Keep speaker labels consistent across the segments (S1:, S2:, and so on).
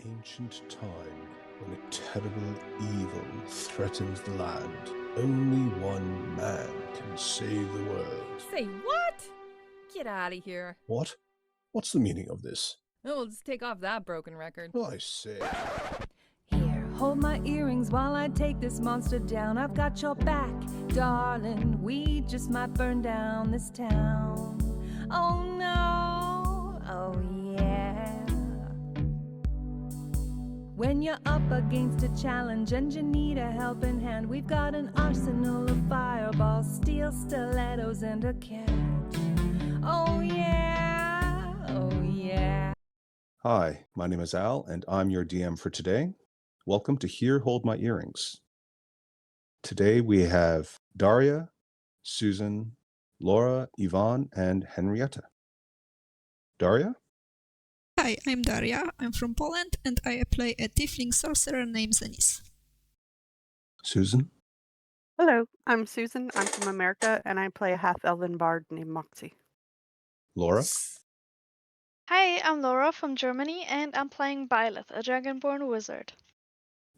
S1: ancient time, when a terrible evil threatens the land, only one man can save the world.
S2: Say what? Get out of here.
S1: What? What's the meaning of this?
S2: Oh, we'll just take off that broken record.
S1: I say.
S2: Here, hold my earrings while I take this monster down. I've got your back, darling. We just might burn down this town. Oh no, oh yeah. When you're up against a challenge and you need a helping hand, we've got an arsenal of fireballs, steel stilettos, and a cat. Oh yeah, oh yeah.
S1: Hi, my name is Al, and I'm your DM for today. Welcome to Here Hold My Earrings. Today we have Daria, Susan, Laura, Yvonne, and Henrietta. Daria?
S3: Hi, I'm Daria. I'm from Poland and I play a tiefling sorcerer named Zenis.
S1: Susan?
S4: Hello, I'm Susan. I'm from America, and I play a half-elven bard named Moxie.
S1: Laura?
S5: Hi, I'm Laura from Germany, and I'm playing Byleth, a dragonborn wizard.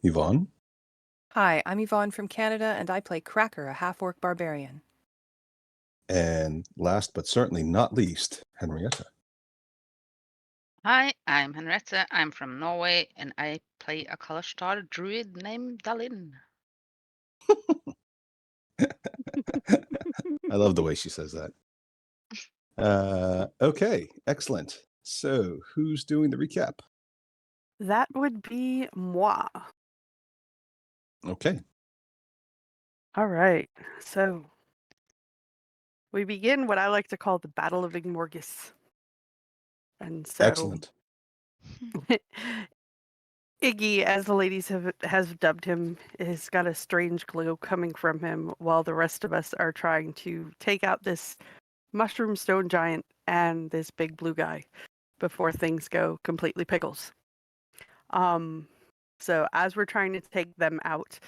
S1: Yvonne?
S6: Hi, I'm Yvonne from Canada, and I play Cracker, a half-orc barbarian.
S1: And last but certainly not least, Henrietta.
S7: Hi, I'm Henrietta. I'm from Norway, and I play a Kalashtar druid named Dalin.
S1: I love the way she says that. Okay, excellent. So, who's doing the recap?
S4: That would be moi.
S1: Okay.
S4: All right, so we begin what I like to call the Battle of Igmorgus. And so
S1: Excellent.
S4: Iggy, as the ladies has dubbed him, has got a strange glow coming from him while the rest of us are trying to take out this mushroom stone giant and this big blue guy before things go completely pickles. So as we're trying to take them out,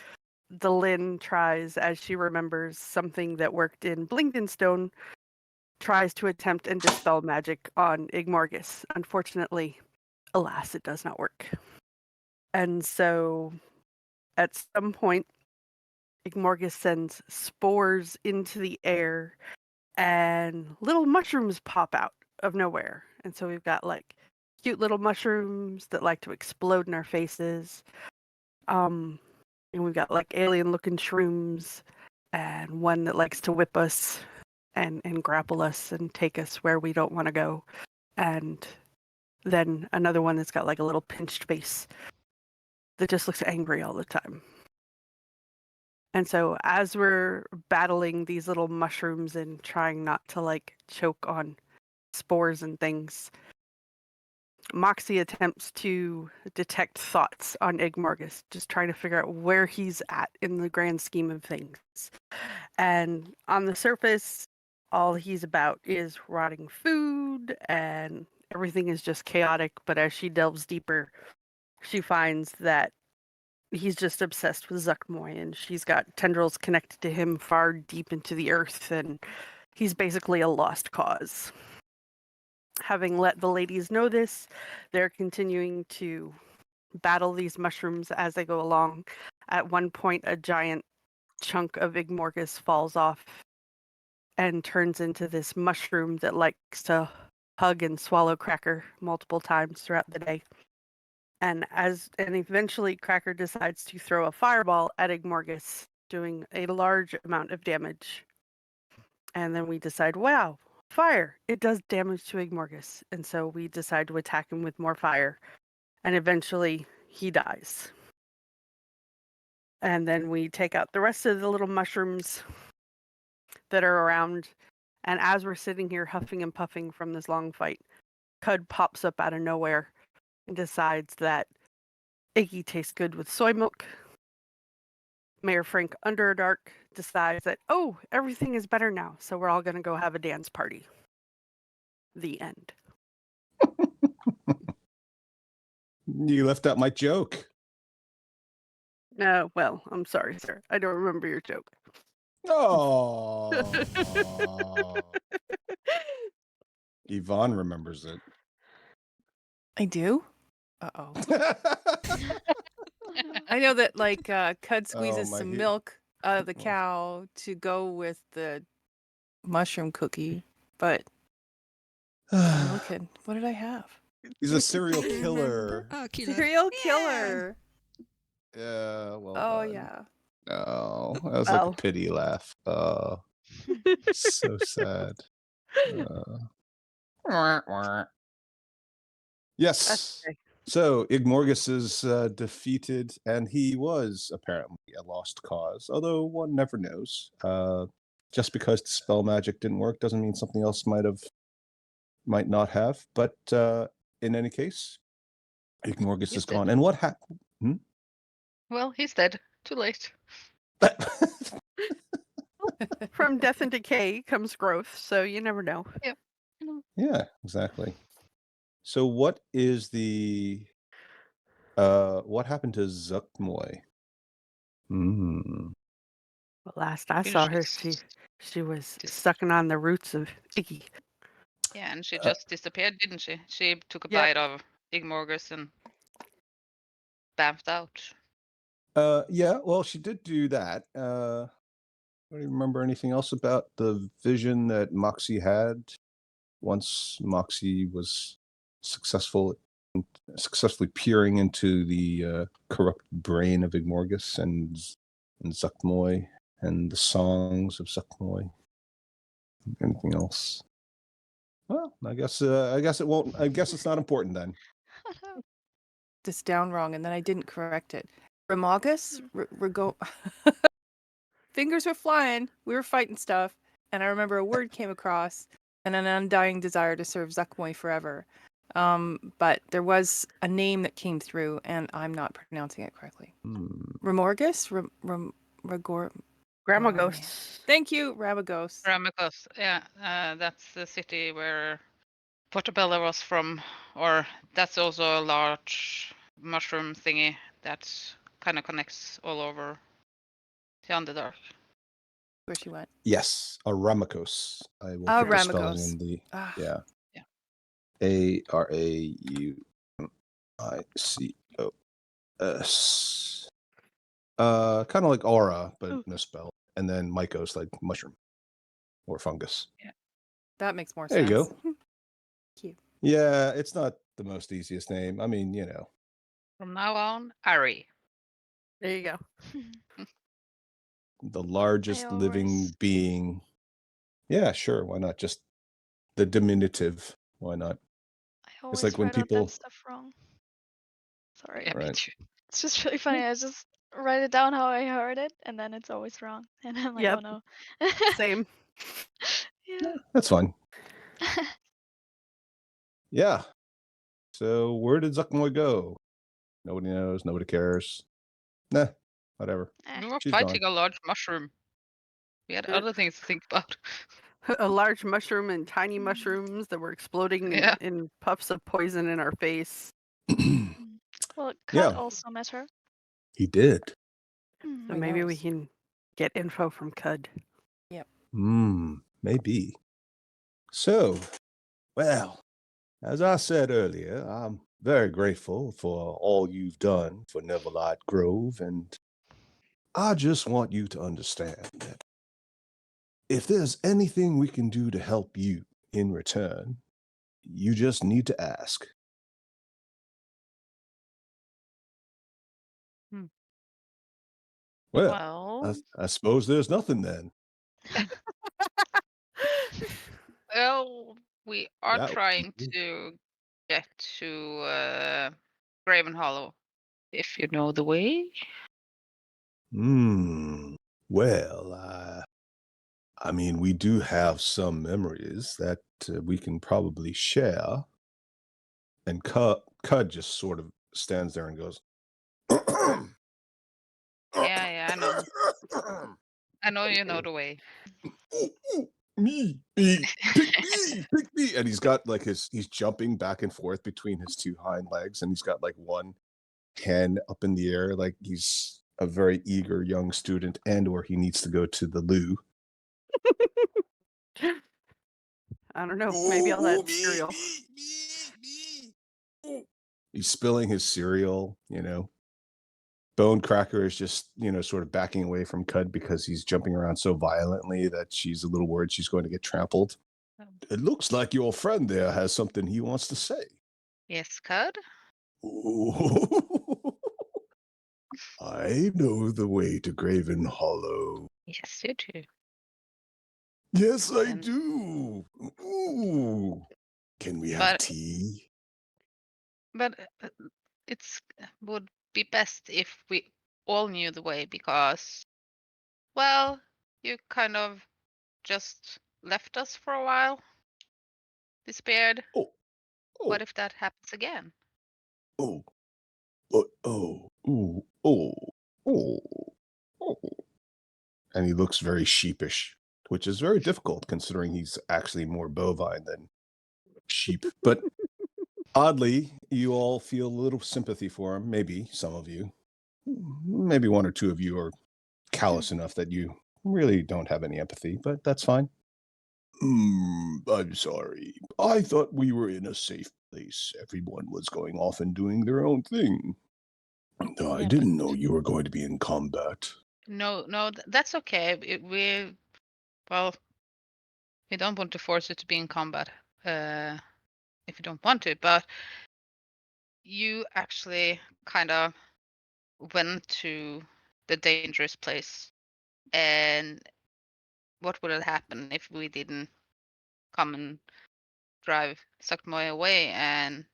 S4: Dalin tries, as she remembers something that worked in Blingdenstone, tries to attempt and dispel magic on Igmorgus. Unfortunately, alas, it does not work. And so at some point, Igmorgus sends spores into the air and little mushrooms pop out of nowhere. And so we've got like cute little mushrooms that like to explode in our faces. And we've got like alien looking shrooms and one that likes to whip us and grapple us and take us where we don't want to go. And then another one that's got like a little pinched face that just looks angry all the time. And so as we're battling these little mushrooms and trying not to like choke on spores and things, Moxie attempts to detect thoughts on Igmorgus, just trying to figure out where he's at in the grand scheme of things. And on the surface, all he's about is rotting food and everything is just chaotic. But as she delves deeper, she finds that he's just obsessed with Zuckmoy, and she's got tendrils connected to him far deep into the earth, and he's basically a lost cause. Having let the ladies know this, they're continuing to battle these mushrooms as they go along. At one point, a giant chunk of Igmorgus falls off and turns into this mushroom that likes to hug and swallow Cracker multiple times throughout the day. And eventually Cracker decides to throw a fireball at Igmorgus, doing a large amount of damage. And then we decide, wow, fire, it does damage to Igmorgus. And so we decide to attack him with more fire. And eventually he dies. And then we take out the rest of the little mushrooms that are around. And as we're sitting here huffing and puffing from this long fight, Cud pops up out of nowhere and decides that Iggy tastes good with soy milk. Mayor Frank Underdark decides that, oh, everything is better now, so we're all going to go have a dance party. The end.
S1: You left out my joke.
S4: No, well, I'm sorry, sir. I don't remember your joke.
S1: Oh. Yvonne remembers it.
S6: I do? Uh-oh. I know that like Cud
S1: Oh,
S6: squeezes
S1: my
S6: some
S1: he-
S6: milk out of the
S1: Oh.
S6: cow to go with the mushroom cookie, but I'm looking. What did I have?
S1: He's a serial
S3: I remember.
S1: killer.
S3: Oh, killer.
S6: Serial
S3: Yeah.
S6: killer.
S1: Yeah, well
S6: Oh
S1: done.
S6: yeah.
S1: Oh, that was like a
S4: Well.
S1: pity laugh. So sad. Yes.
S4: That's okay.
S1: So Igmorgus is defeated, and he was apparently a lost cause, although one never knows. Just because the spell magic didn't work doesn't mean something else might not have. But in any case, Igmorgus
S7: He's
S1: is
S7: dead.
S1: gone. And what happened?
S7: Well, he's dead. Too late.
S4: From death and decay comes growth, so you never know.
S1: Yeah, exactly. So what is what happened to Zuckmoy? Hmm.
S4: But last I
S7: Think
S4: saw her,
S7: she's
S4: she was
S7: dis-
S4: sucking on the roots of Iggy.
S7: Yeah, and she
S1: Uh,
S7: just disappeared, didn't she? She took a
S4: Yep.
S7: bite of Igmorgus and bamfed out.
S1: Yeah, well, she did do that. Do you remember anything else about the vision that Moxie had once Moxie was successfully peering into the corrupt brain of Igmorgus and Zuckmoy and the songs of Zuckmoy? Anything else? Well, I guess it won't. I guess it's not important then.
S6: This down wrong, and then I didn't correct it. Remagus, fingers were flying. We were fighting stuff, and I remember a word came across, and an undying desire to serve Zuckmoy forever. But there was a name that came through, and I'm not pronouncing it correctly. Remorgus,
S4: Grandma
S6: Oh, man.
S4: ghosts.
S6: Thank you, Ramagos.
S7: Ramikos, yeah, that's the city where Portobello was from, or that's also a large mushroom thingy that kind of connects all over the Underdark.
S6: Where she went.
S1: Yes, Aramikos. I will
S6: Oh,
S1: put the spelling
S6: Ramagos.
S1: in the
S6: Ah,
S1: yeah.
S7: Yeah.
S1: Araumicos. Kind of like aura, but misspelled. And then mycos, like mushroom or fungus.
S6: that makes more
S1: There
S6: sense.
S1: you go.
S6: Cute.
S1: Yeah, it's not the most easiest name. I mean, you know.
S7: From now on, Ari.
S4: There you go.
S1: The largest living
S5: always-
S1: being. Yeah, sure. Why not? Just the diminutive. Why not?
S5: I always
S1: like when
S5: write out
S1: people-
S5: that stuff wrong. Sorry.
S7: Yeah, me
S1: Right.
S7: too.
S5: It's just really funny. I just write it down how I heard it, and then it's always wrong. And I'm like,
S4: Yep.
S5: oh no.
S4: Same.
S5: Yeah.
S1: That's fine. Yeah. So where did Zuckmoy go? Nobody knows. Nobody cares. Nah, whatever.
S5: Eh.
S7: We were
S1: She's
S7: fighting a large mushroom. We had
S4: Uh,
S7: other things to think about.
S4: A large mushroom and tiny mushrooms that were exploding
S7: Yeah.
S4: in puffs of poison in our face.
S5: Well,
S1: Yeah.
S5: Cut also met her.
S1: He did.
S4: So
S6: Who
S4: maybe we
S6: knows?
S4: can get info from Cud.
S1: Maybe. So, well, as I said earlier, I'm very grateful for all you've done for Neverlight Grove, and I just want you to understand that if there's anything we can do to help you in return, you just need to ask. Well,
S7: Well,
S1: I suppose there's nothing then.
S7: we are
S1: That-
S7: trying to get to Graven Hollow, if you know the way.
S1: Well, I mean, we do have some memories that we can probably share. And Cud just sort of stands there and goes,
S7: Yeah, I know. I know you know the way.
S1: Me, pick me. And he's got like he's jumping back and forth between his two hind legs, and he's got like one hand up in the air, like he's a very eager young student, or he needs to go to the loo.
S4: I don't know. Maybe I'll add cereal.
S1: He's spilling his cereal, Bone Cracker is just, sort of backing away from Cud because he's jumping around so violently that she's a little worried she's going to get trampled. It looks like your friend there has something he wants to say.
S7: Yes, Cud?
S1: Ooh. I know the way to Graven Hollow.
S7: Yes, you do.
S1: Yes, I
S7: And-
S1: do. Ooh. Can we have
S7: But-
S1: tea?
S7: But it's would be best if we all knew the way because, well, you kind of just left us for a while, disappeared.
S1: Oh.
S7: What if that happens again?
S1: Oh. Oh. Ooh. Oh. Oh. Oh. And he looks very sheepish, which is very difficult considering he's actually more bovine than sheep. But oddly, you all feel a little sympathy for him. Maybe some of you. Maybe one or two of you are callous enough that you really don't have any empathy, but that's fine. I'm sorry. I thought we were in a safe place. Everyone was going off and doing their own thing. I
S7: Yeah,
S1: didn't know you were going to be in combat.
S7: No, that's okay. Well, we don't want to force you to be in combat if you don't want to, but you actually kind of went to the dangerous place. And what would have happened if we didn't come and drive Sakmoy away and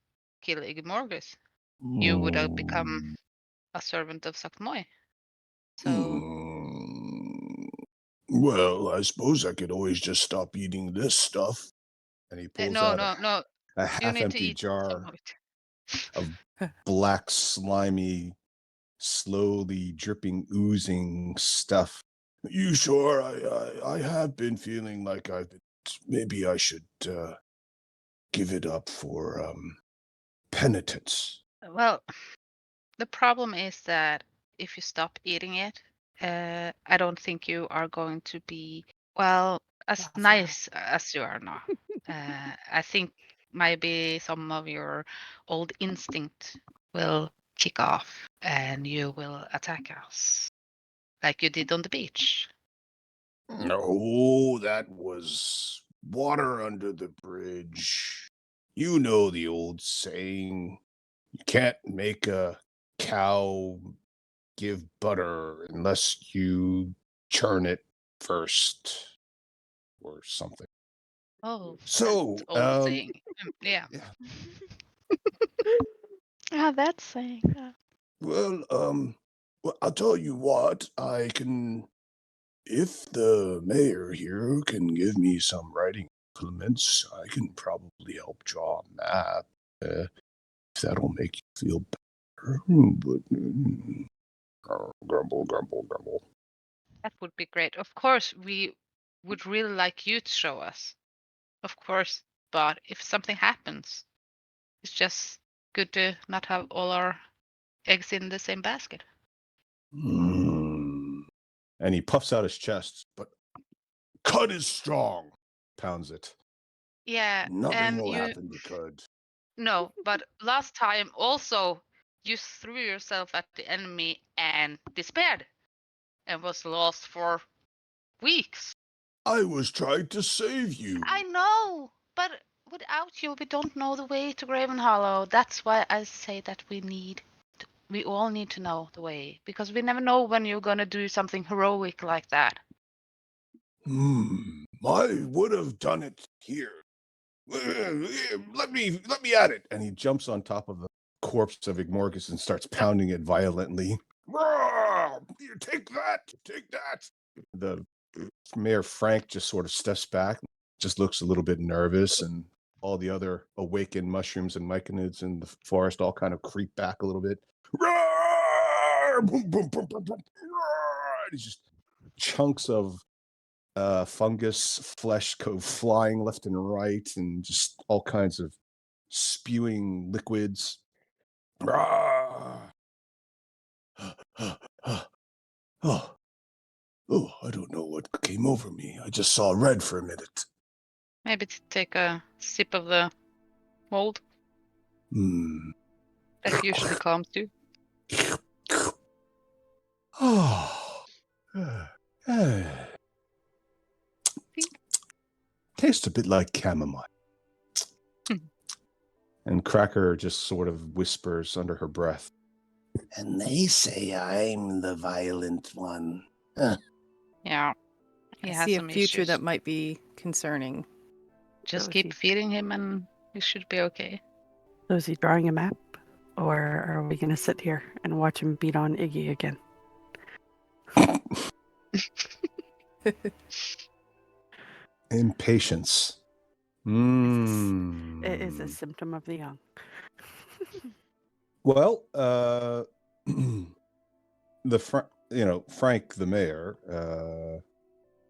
S7: kill Igmorgus? You would have become a servant of Sakmoy. So,
S1: Well, I suppose I could always just stop eating this stuff. And he pulls
S7: no,
S1: out
S7: no.
S1: a
S7: You need to
S1: half-empty
S7: eat some
S1: jar
S7: of it.
S1: of black, slimy, slowly dripping, oozing stuff. You sure? I have been feeling like maybe I should give it up for penitence.
S7: Well, the problem is that if you stop eating it, I don't think you are going to be, well, as nice as you are now. I think maybe some of your old instinct will kick off and you will attack us like you did on the beach.
S1: No, that was water under the bridge. You know the old saying, you can't make a cow give butter unless you churn it first or something.
S7: Oh,
S1: So,
S7: that old saying. Yeah.
S5: Ah, that's saying.
S1: well, I'll tell you what, if the mayor here can give me some writing implements, I can probably help draw a map. If that'll make you feel better. But grumble, grumble, grumble.
S7: That would be great. Of course, we would really like you to show us. Of course, but if something happens, it's just good to not have all our eggs in the same basket.
S1: And he puffs out his chest, but Cud is strong. Pounds it.
S7: Yeah,
S1: Nothing
S7: and
S1: will happen to Cud.
S7: No, but last time also you threw yourself at the enemy and despaired and was lost for weeks.
S1: I was trying to save you.
S7: I know, but without you, we don't know the way to Graven Hollow. That's why I say that we all need to know the way because we never know when you're gonna do something heroic like that.
S1: I would have done it here. Let me at it. And he jumps on top of the corpse of Igmorgus and starts pounding it violently. Take that! Take that! The Mayor Frank just sort of steps back, just looks a little bit nervous, and all the other awakened mushrooms and myconids in the forest all kind of creep back a little bit. It's just chunks of fungus flesh go flying left and right, and just all kinds of spewing liquids. Oh, I don't know what came over me. I just saw red for a minute.
S7: Maybe to take a sip of the mold. That usually calms you.
S1: Oh. Tastes a bit like chamomile.
S7: Hmm.
S1: And Cracker just sort of whispers under her breath. And they say I'm the violent one.
S7: Yeah. He
S6: I
S7: has
S6: see a
S7: some
S6: future
S7: issues.
S6: that might be concerning.
S7: Just
S4: So is
S7: keep
S4: he-
S7: feeding him and he should be okay.
S4: So is he drawing a map? Or are we going to sit here and watch him beat on Iggy again?
S1: Impatience.
S4: It is a symptom of the young.
S1: Well, Frank the mayor,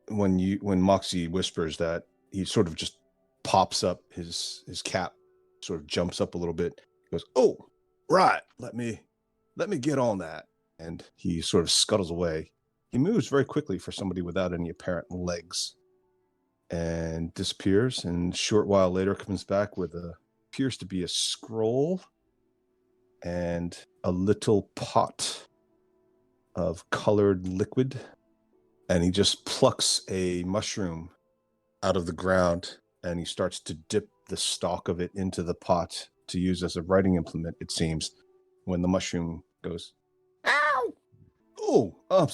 S1: when Moxie whispers that, he sort of just pops up, his cap sort of jumps up a little bit. He goes, "Oh, right, let me get on that." And he sort of scuttles away. He moves very quickly for somebody without any apparent legs, and disappears, and a short while later comes back with appears to be a scroll and a little pot of colored liquid, and he just plucks a mushroom out of the ground, and he starts to dip the stalk of it into the pot to use as a writing implement, it seems, when the mushroom goes, "Ow! Oh, I'm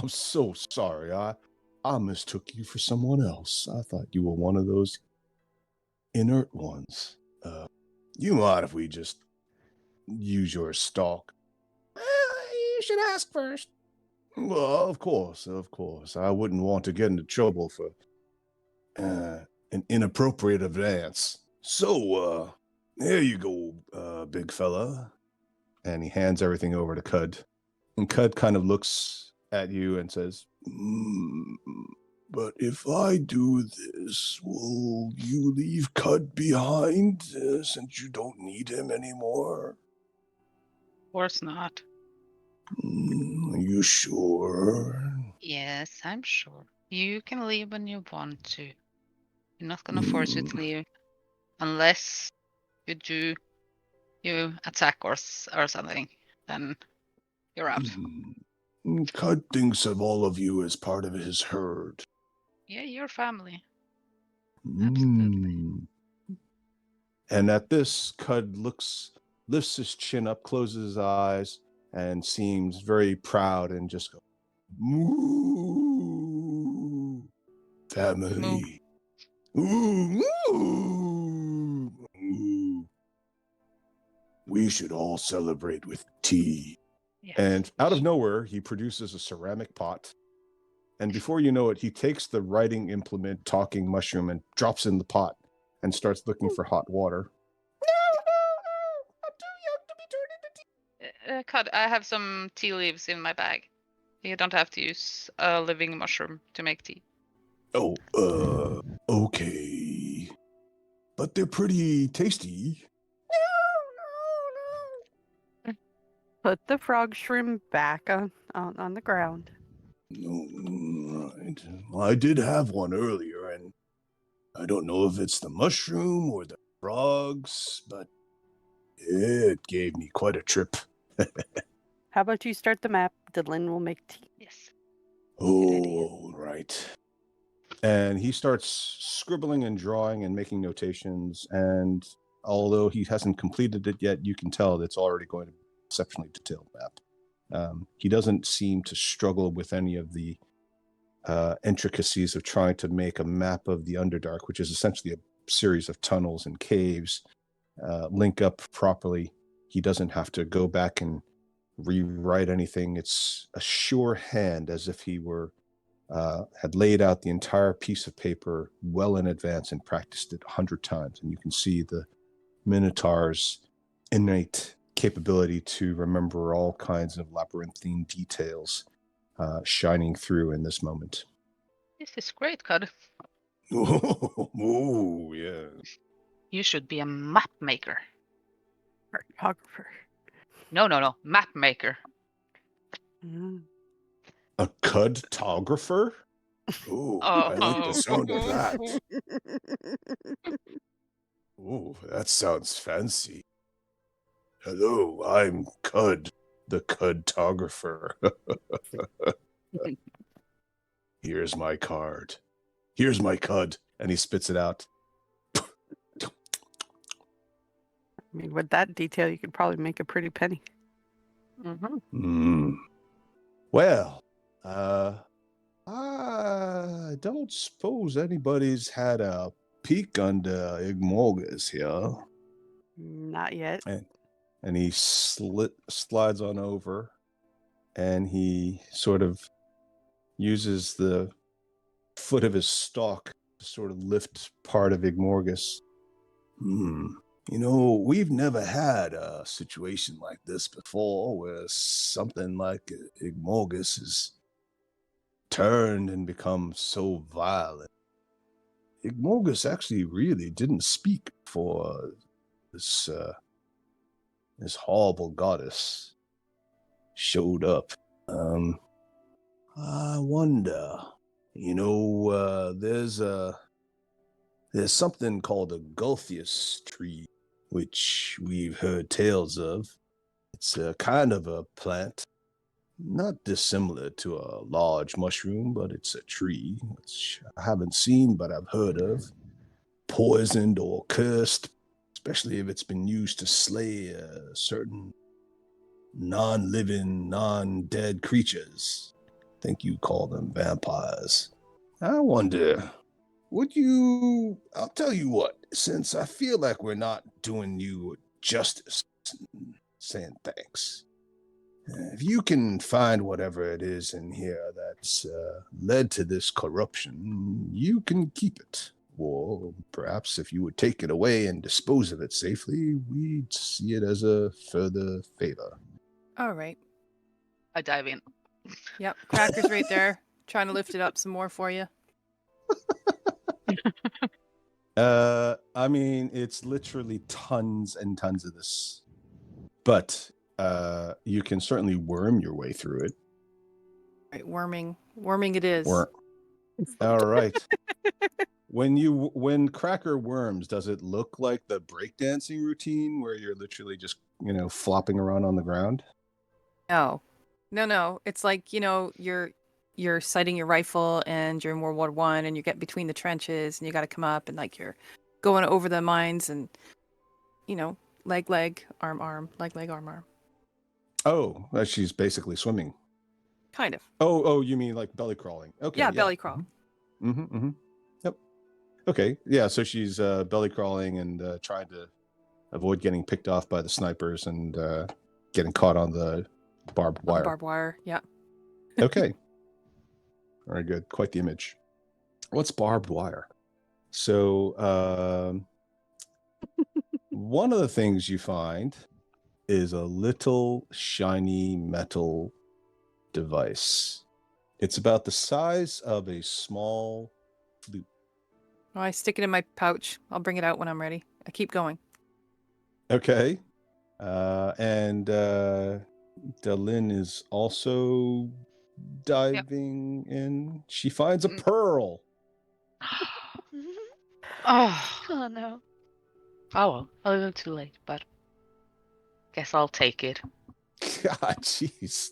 S1: so sorry. I mistook you for someone else. I thought you were one of those inert ones. You mind if we just use your stalk?" "You should ask first." "Well, of course. I wouldn't want to get into trouble for an inappropriate advance. So, here you go, big fella." And he hands everything over to Cud. And Cud kind of looks at you and says, "But if I do this, will you leave Cud behind since you don't need him anymore?"
S7: Of course not.
S1: "Are you sure?"
S7: Yes, I'm sure. You can leave when you want to. You're not gonna force you to leave unless you attack or something. Then you're out.
S1: Cud thinks of all of you as part of his herd.
S7: Yeah, your family. Absolutely.
S1: And at this, Cud lifts his chin up, closes his eyes, and seems very proud, and just goes, "Moo, family. Moo, moo, moo. We should all celebrate with tea."
S7: Yes.
S1: And out of nowhere, he produces a ceramic pot. And before you know it, he takes the writing implement, talking mushroom, and drops in the pot and starts looking for hot water. "No, I'm too young to be turned into tea."
S7: Cud, I have some tea leaves in my bag. You don't have to use a living mushroom to make tea.
S1: "Oh, okay. But they're pretty tasty."
S4: Put the frog shrimp back on the ground.
S1: Right. I did have one earlier, and I don't know if it's the mushroom or the frogs, but it gave me quite a trip.
S4: How about you start the map? Dylan will make tea.
S7: Yes.
S1: Oh, right. And he starts scribbling and drawing and making notations, and although he hasn't completed it yet, you can tell that it's already going to be an exceptionally detailed map. He doesn't seem to struggle with any of the intricacies of trying to make a map of the Underdark, which is essentially a series of tunnels and caves, link up properly. He doesn't have to go back and rewrite anything. It's a sure hand, as if he were had laid out the entire piece of paper well in advance and practiced it 100 times. And you can see the Minotaur's innate capability to remember all kinds of labyrinthine details shining through in this moment.
S7: This is great, Cud.
S1: Oh, yeah.
S7: You should be a map maker.
S4: Cartographer.
S7: No, map maker.
S4: Mm.
S1: A Cudtographer? Oh, I like the sound of that. Oh, that sounds fancy. Hello, I'm Cud, the Cudtographer. Here's my card. Here's my Cud. And he spits it out.
S4: I mean, with that detail, you could probably make a pretty penny.
S1: Well, I don't suppose anybody's had a peek under Igmorgus here.
S4: Not yet.
S1: And he slides on over, and he sort of uses the foot of his stalk to sort of lift part of Igmorgus. You know, we've never had a situation like this before, where something like Igmorgus has turned and become so violent. Igmorgus actually really didn't speak before this horrible goddess showed up. I wonder, you know, there's something called a Gulfius tree, which we've heard tales of. It's a kind of a plant, not dissimilar to a large mushroom, but it's a tree, which I haven't seen, but I've heard of. Poisoned or cursed, especially if it's been used to slay certain non-living, non-dead creatures. I think you call them vampires. I wonder, I'll tell you what, since I feel like we're not doing you justice saying thanks, if you can find whatever it is in here that's led to this corruption, you can keep it. Or perhaps if you would take it away and dispose of it safely, we'd see it as a further favor.
S6: All right.
S7: I dive in.
S6: Yep. Cracker's right there, trying to lift it up some more for you.
S1: I mean, it's literally tons and tons of this, but you can certainly worm your way through it.
S6: Right, worming it is.
S1: All right. When Cracker worms, does it look like the breakdancing routine where you're literally just, you know, flopping around on the ground?
S6: No. It's like, you know, you're sighting your rifle and you're in World War I and you get between the trenches and you got to come up and like you're going over the mines and, you know, leg, arm, leg, arm.
S1: Oh, she's basically swimming.
S6: Kind of.
S1: Oh, you mean like belly crawling? Okay.
S6: Yeah, belly crawl.
S1: Yep. Okay. Yeah. So she's belly crawling and trying to avoid getting picked off by the snipers and getting caught on the barbed wire.
S6: Barbed wire. Yeah.
S1: Okay. Very good. Quite the image. What's barbed wire? So one of the things you find is a little shiny metal device. It's about the size of a small flute.
S6: Oh, I stick it in my pouch. I'll bring it out when I'm ready. I keep going.
S1: Okay. And Delin is also diving in. She finds a pearl.
S7: Oh,
S5: Oh no.
S7: well, a little too late, but guess I'll take it.
S1: God, jeez.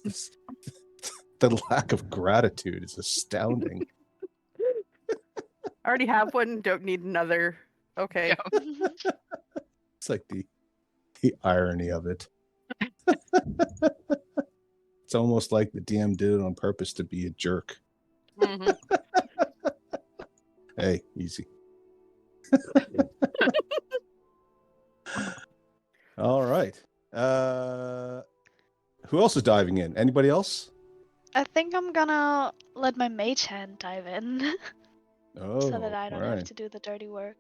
S1: The lack of gratitude is astounding.
S4: I already have one, don't need another. Okay.
S7: Yeah.
S1: It's like the irony of it. It's almost like the DM did it on purpose to be a jerk.
S7: Mhm.
S1: Hey, easy. All right. Who else is diving in? Anybody else?
S5: I think I'm gonna let my mage hand dive in
S1: Oh,
S5: so that I don't have
S1: right.
S5: to do the dirty work.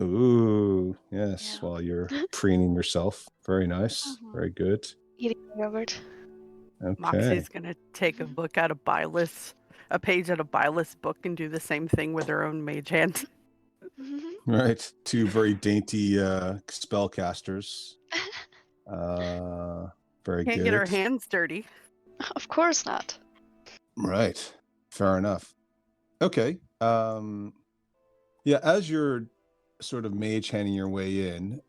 S1: Ooh, yes.
S5: Yeah.
S1: While you're preening yourself. Very nice.
S5: Mhm.
S1: Very good.
S5: Eating yogurt.
S1: Okay.
S4: Moxie's gonna take a book out of a page out of Byleth's book and do the same thing with her own mage hand.
S1: Right. Two very dainty spellcasters. Very
S4: Can't
S1: good.
S4: get her hands dirty.
S5: Of course not.
S1: Right. Fair enough. Okay. Yeah, as you're sort of mage handing your way in,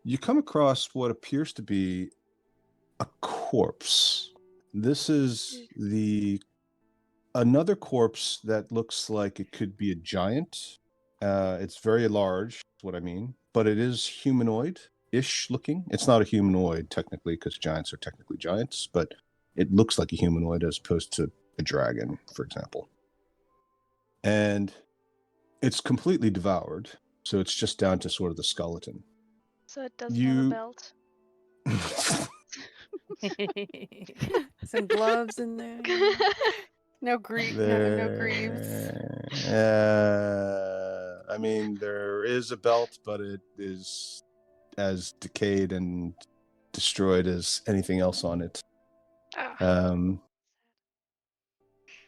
S1: you come across what appears to be a corpse. This is another corpse that looks like it could be a giant. It's very large, is what I mean, but it is humanoid-ish looking. It's not a humanoid technically, because giants are technically giants, but it looks like a humanoid as opposed to a dragon, for example. And it's completely devoured, so it's just down to sort of the skeleton.
S5: So it doesn't have a
S1: You-
S5: belt.
S6: Some gloves in there. No greaves.
S1: I mean, there is a belt, but it is as decayed and destroyed as anything else on it.
S5: Ah,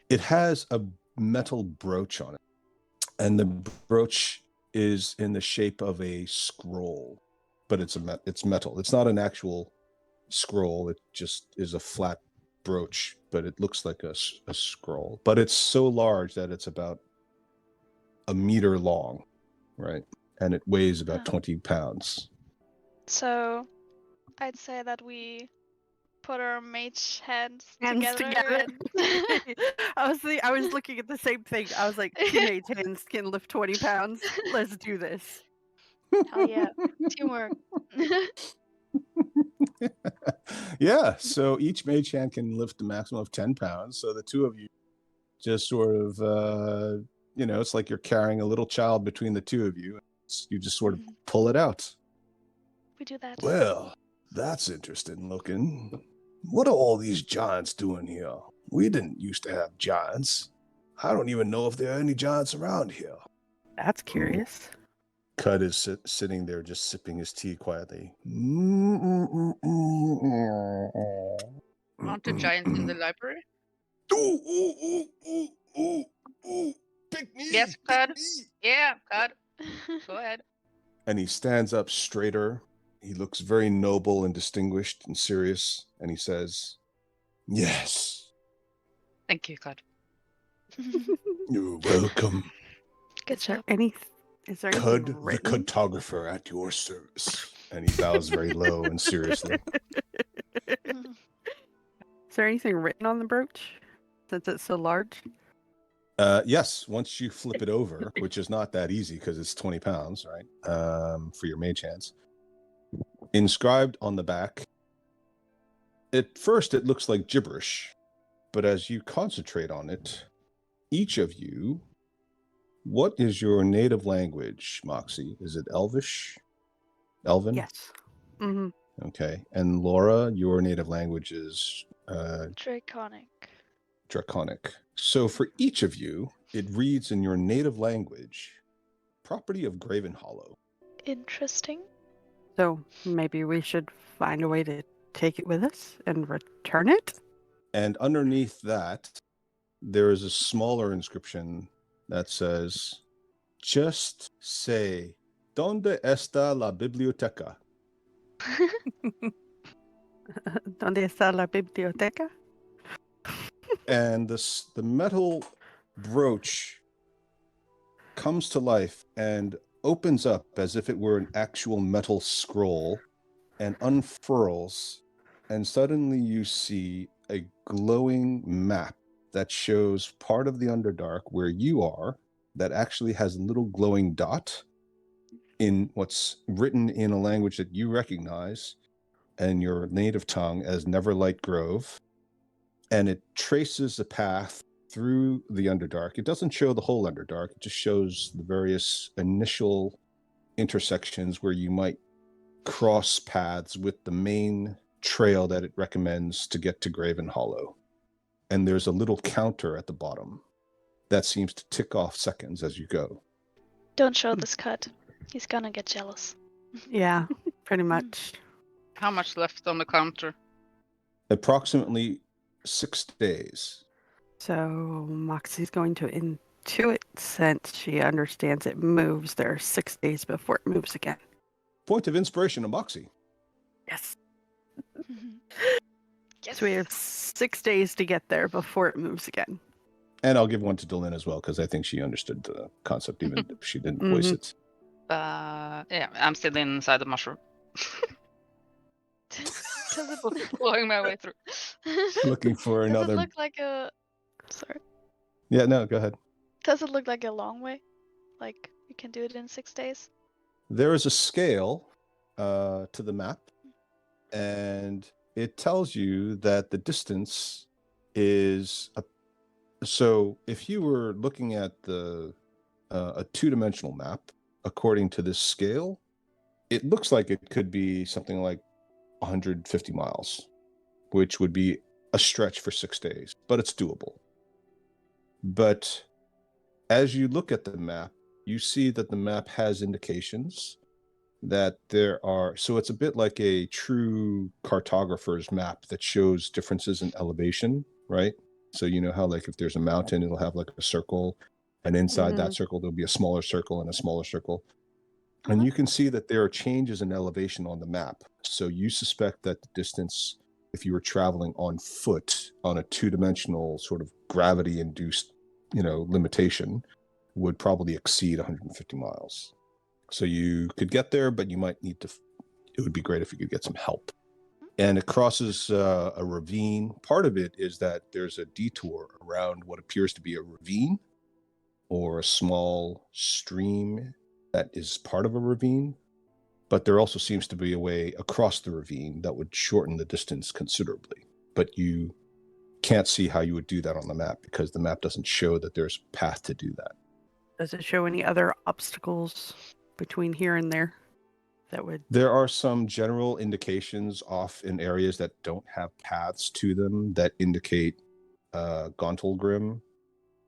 S1: It has a metal brooch on it, and the brooch is in the shape of a scroll, but it's metal. It's not an actual scroll. It just is a flat brooch, but it looks like a scroll. But it's so large that it's about a meter long, right? And it weighs about 20 pounds.
S5: so I'd say that we put our mage hands
S4: Hands
S5: together.
S4: together. I was looking at the same thing. I was like, teenage hands can lift 20 pounds. Let's do this.
S5: Hell yeah. Teamwork.
S1: Yeah, so each mage hand can lift a maximum of 10 pounds. So the two of you just sort of, it's like you're carrying a little child between the two of you. You just sort of pull it out.
S5: We do that.
S1: Well, that's interesting looking. What are all these giants doing here? We didn't used to have giants. I don't even know if there are any giants around here.
S4: That's curious.
S1: Cud is sitting there just sipping his tea quietly.
S7: Aren't the giants in the library?
S1: Pick me!
S7: Yes,
S1: pick
S7: Cud.
S1: me!
S7: Yeah, God. Go ahead.
S1: And he stands up straighter. He looks very noble and distinguished and serious. And he says, "Yes,
S7: Thank you, God.
S1: you're welcome.
S5: Good
S4: Is there
S5: job.
S4: is there
S1: Cud,
S4: anything
S1: the
S4: written?
S1: cartographer at your service." And he bows very low and seriously.
S4: Is there anything written on the brooch since it's so large?
S1: Yes, once you flip it over, which is not that easy because it's 20 pounds, right? For your mage hands. Inscribed on the back, at first it looks like gibberish, but as you concentrate on it, each of you, what is your native language, Moxie? Is it Elvish? Elven?
S4: Yes. Mm-hmm.
S1: Okay. And Laura, your native language is
S5: Draconic.
S1: Draconic. So for each of you, it reads in your native language, property of Graven Hollow.
S5: Interesting.
S4: So maybe we should find a way to take it with us and return it?
S1: And underneath that, there is a smaller inscription that says, just say, ¿Dónde está la biblioteca?
S4: ¿Dónde está la biblioteca?
S1: And the metal brooch comes to life and opens up as if it were an actual metal scroll and unfurls, and suddenly you see a glowing map that shows part of the Underdark where you are, that actually has a little glowing dot in what's written in a language that you recognize and your native tongue as Neverlight Grove. And it traces a path through the Underdark. It doesn't show the whole Underdark. It just shows the various initial intersections where you might cross paths with the main trail that it recommends to get to Graven Hollow. And there's a little counter at the bottom that seems to tick off seconds as you go.
S5: Don't show this cut. He's gonna get jealous.
S4: Yeah, pretty much.
S7: How much left on the counter?
S1: Approximately 6 days.
S4: So Moxie's going to intuit since she understands it moves. There are 6 days before it moves again.
S1: Point of inspiration of Moxie.
S4: Yes.
S5: Yes.
S4: So we have 6 days to get there before it moves again.
S1: And I'll give one to Delin as well, because I think she understood the concept, even if she didn't voice it.
S7: Yeah, I'm still inside the mushroom.
S5: Does it
S7: Blowing my way through.
S1: Looking for
S5: Does
S1: another.
S5: it look like a sorry?
S1: Yeah, no, go ahead.
S5: Does it look like a long way? Like you can do it in 6 days?
S1: There is a scale to the map, and it tells you that the distance is so if you were looking at a two-dimensional map according to this scale, it looks like it could be something like 150 miles, which would be a stretch for 6 days, but it's doable. But as you look at the map, you see that the map has indications that there are, so it's a bit like a true cartographer's map that shows differences in elevation, right? So you know how like if there's a mountain, it'll have like a circle, and inside that circle, there'll be a smaller circle and a smaller circle. And you can see that there are changes in elevation on the map. So you suspect that the distance, if you were traveling on foot on a two-dimensional sort of gravity-induced, limitation, would probably exceed 150 miles. So you could get there, but you might need to, it would be great if you could get some help. And it crosses a ravine. Part of it is that there's a detour around what appears to be a ravine or a small stream that is part of a ravine. But there also seems to be a way across the ravine that would shorten the distance considerably. But you can't see how you would do that on the map because the map doesn't show that there's a path to do that.
S4: Does it show any other obstacles between here and there that would?
S1: There are some general indications off in areas that don't have paths to them that indicate Gauntlgrim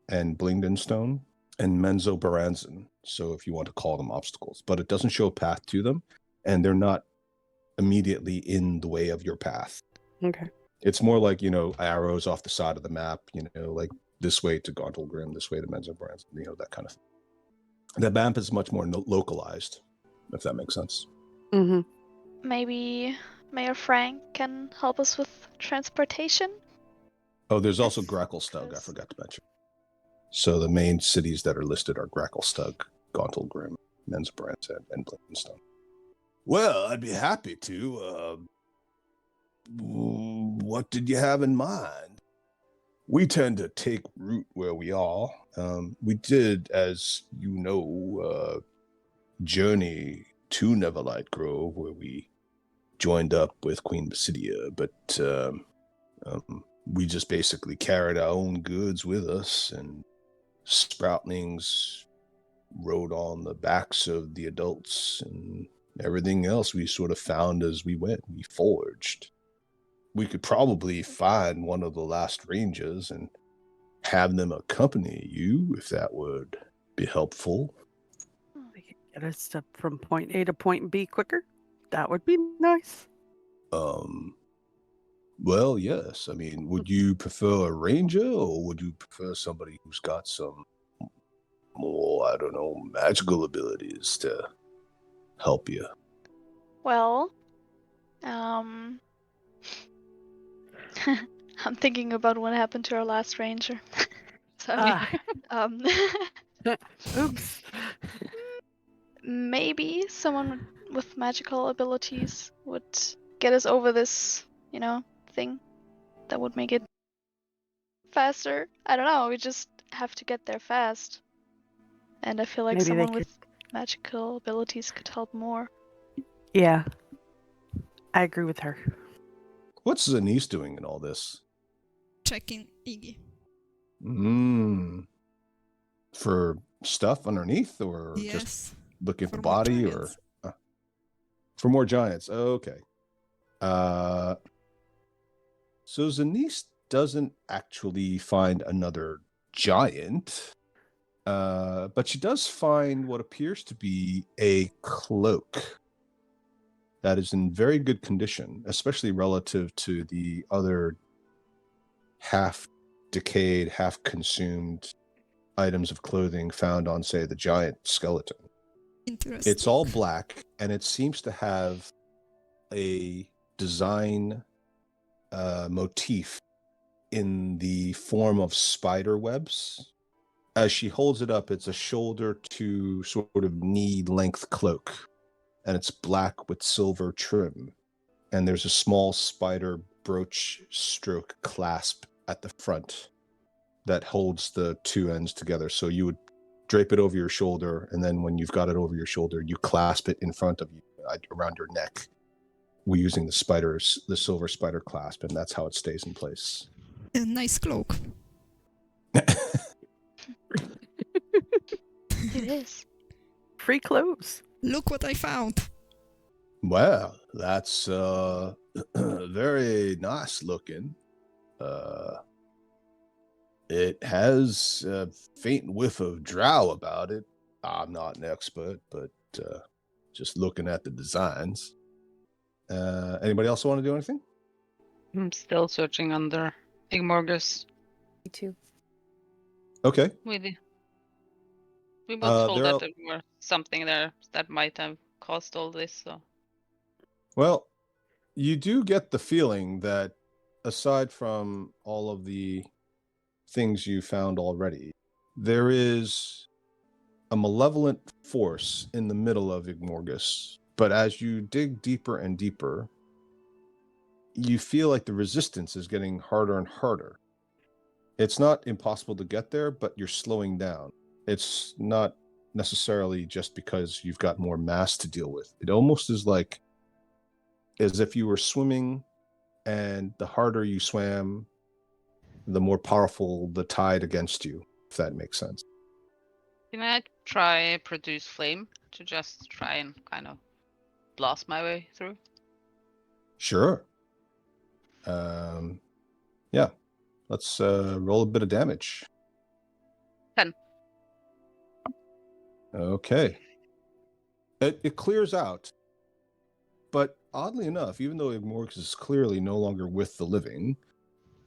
S1: and Blingdenstone and Menzoberranzan. So if you want to call them obstacles, but it doesn't show a path to them, and they're not immediately in the way of your path.
S4: Okay.
S1: It's more like, arrows off the side of the map, like this way to Gauntlgrim, this way to Menzoberranzan, that kind of thing. The map is much more localized, if that makes sense.
S4: Mm-hmm.
S5: Maybe Mayor Frank can help us with transportation?
S1: Oh, there's also
S5: Yes,
S1: Gracklestug, I
S5: because-
S1: forgot to mention. So the main cities that are listed are Gracklestug, Gauntlgrim, Menzoberranzan, and Blingdenstone. Well, I'd be happy to. What did you have in mind? We tend to take root where we are. We did, as you know, journey to Neverlight Grove, where we joined up with Queen Basidia, but we just basically carried our own goods with us, and Sproutlings rode on the backs of the adults, and everything else we sort of found as we went. We foraged. We could probably find one of the last rangers and have them accompany you, if that would be helpful.
S4: They could get us from point A to point B quicker. That would be nice.
S1: Well, yes. I mean, would you prefer a ranger, or would you prefer somebody who's got some more, I don't know, magical abilities to help you?
S5: Well, I'm thinking about what happened to our last ranger. Sorry.
S4: Oops.
S5: Maybe someone with magical abilities would get us over this, thing that would make it faster. I don't know, we just have to get there fast. And I feel like
S4: Maybe they
S5: someone
S4: could-
S5: with magical abilities could help more.
S4: Yeah. I agree with her.
S1: What's Zanice doing in all this?
S3: Checking Iggy.
S1: For stuff underneath, or just
S3: Yes.
S1: looking at the
S3: for more
S1: body,
S3: giants.
S1: or for more giants? Okay. So Zanice doesn't actually find another giant, but she does find what appears to be a cloak that is in very good condition, especially relative to the other half-decayed, half-consumed items of clothing found on, say, the giant skeleton.
S3: Interesting.
S1: It's all black, and it seems to have a design motif in the form of spider webs. As she holds it up, it's a shoulder to sort of knee length cloak and it's black with silver trim. And there's a small spider brooch stroke clasp at the front that holds the two ends together. So you would drape it over your shoulder, and then when you've got it over your shoulder, you clasp it in front of you around your neck. We're using the silver spider clasp, and that's how it stays in place.
S3: A nice cloak.
S5: It is.
S4: Free clothes.
S3: Look what I found.
S1: Well, that's very nice looking. It has a faint whiff of drow about it. I'm not an expert, but just looking at the designs. Anybody else want to do anything?
S7: I'm still searching under Igmorgus.
S6: Me too.
S1: Okay.
S7: We both told
S1: there
S7: that
S1: are-
S7: there was something there that might have caused all this. So
S1: Well, you do get the feeling that aside from all of the things you found already, there is a malevolent force in the middle of Igmorgus. But as you dig deeper and deeper, you feel like the resistance is getting harder and harder. It's not impossible to get there, but you're slowing down. It's not necessarily just because you've got more mass to deal with. It almost is like as if you were swimming, and the harder you swam, the more powerful the tide against you, if that makes sense.
S7: can I try produce flame to just try and kind of blast my way through?
S1: Sure. Yeah. Let's roll a bit of damage.
S7: 10.
S1: Okay. It clears out. But oddly enough, even though Igmorgus is clearly no longer with the living,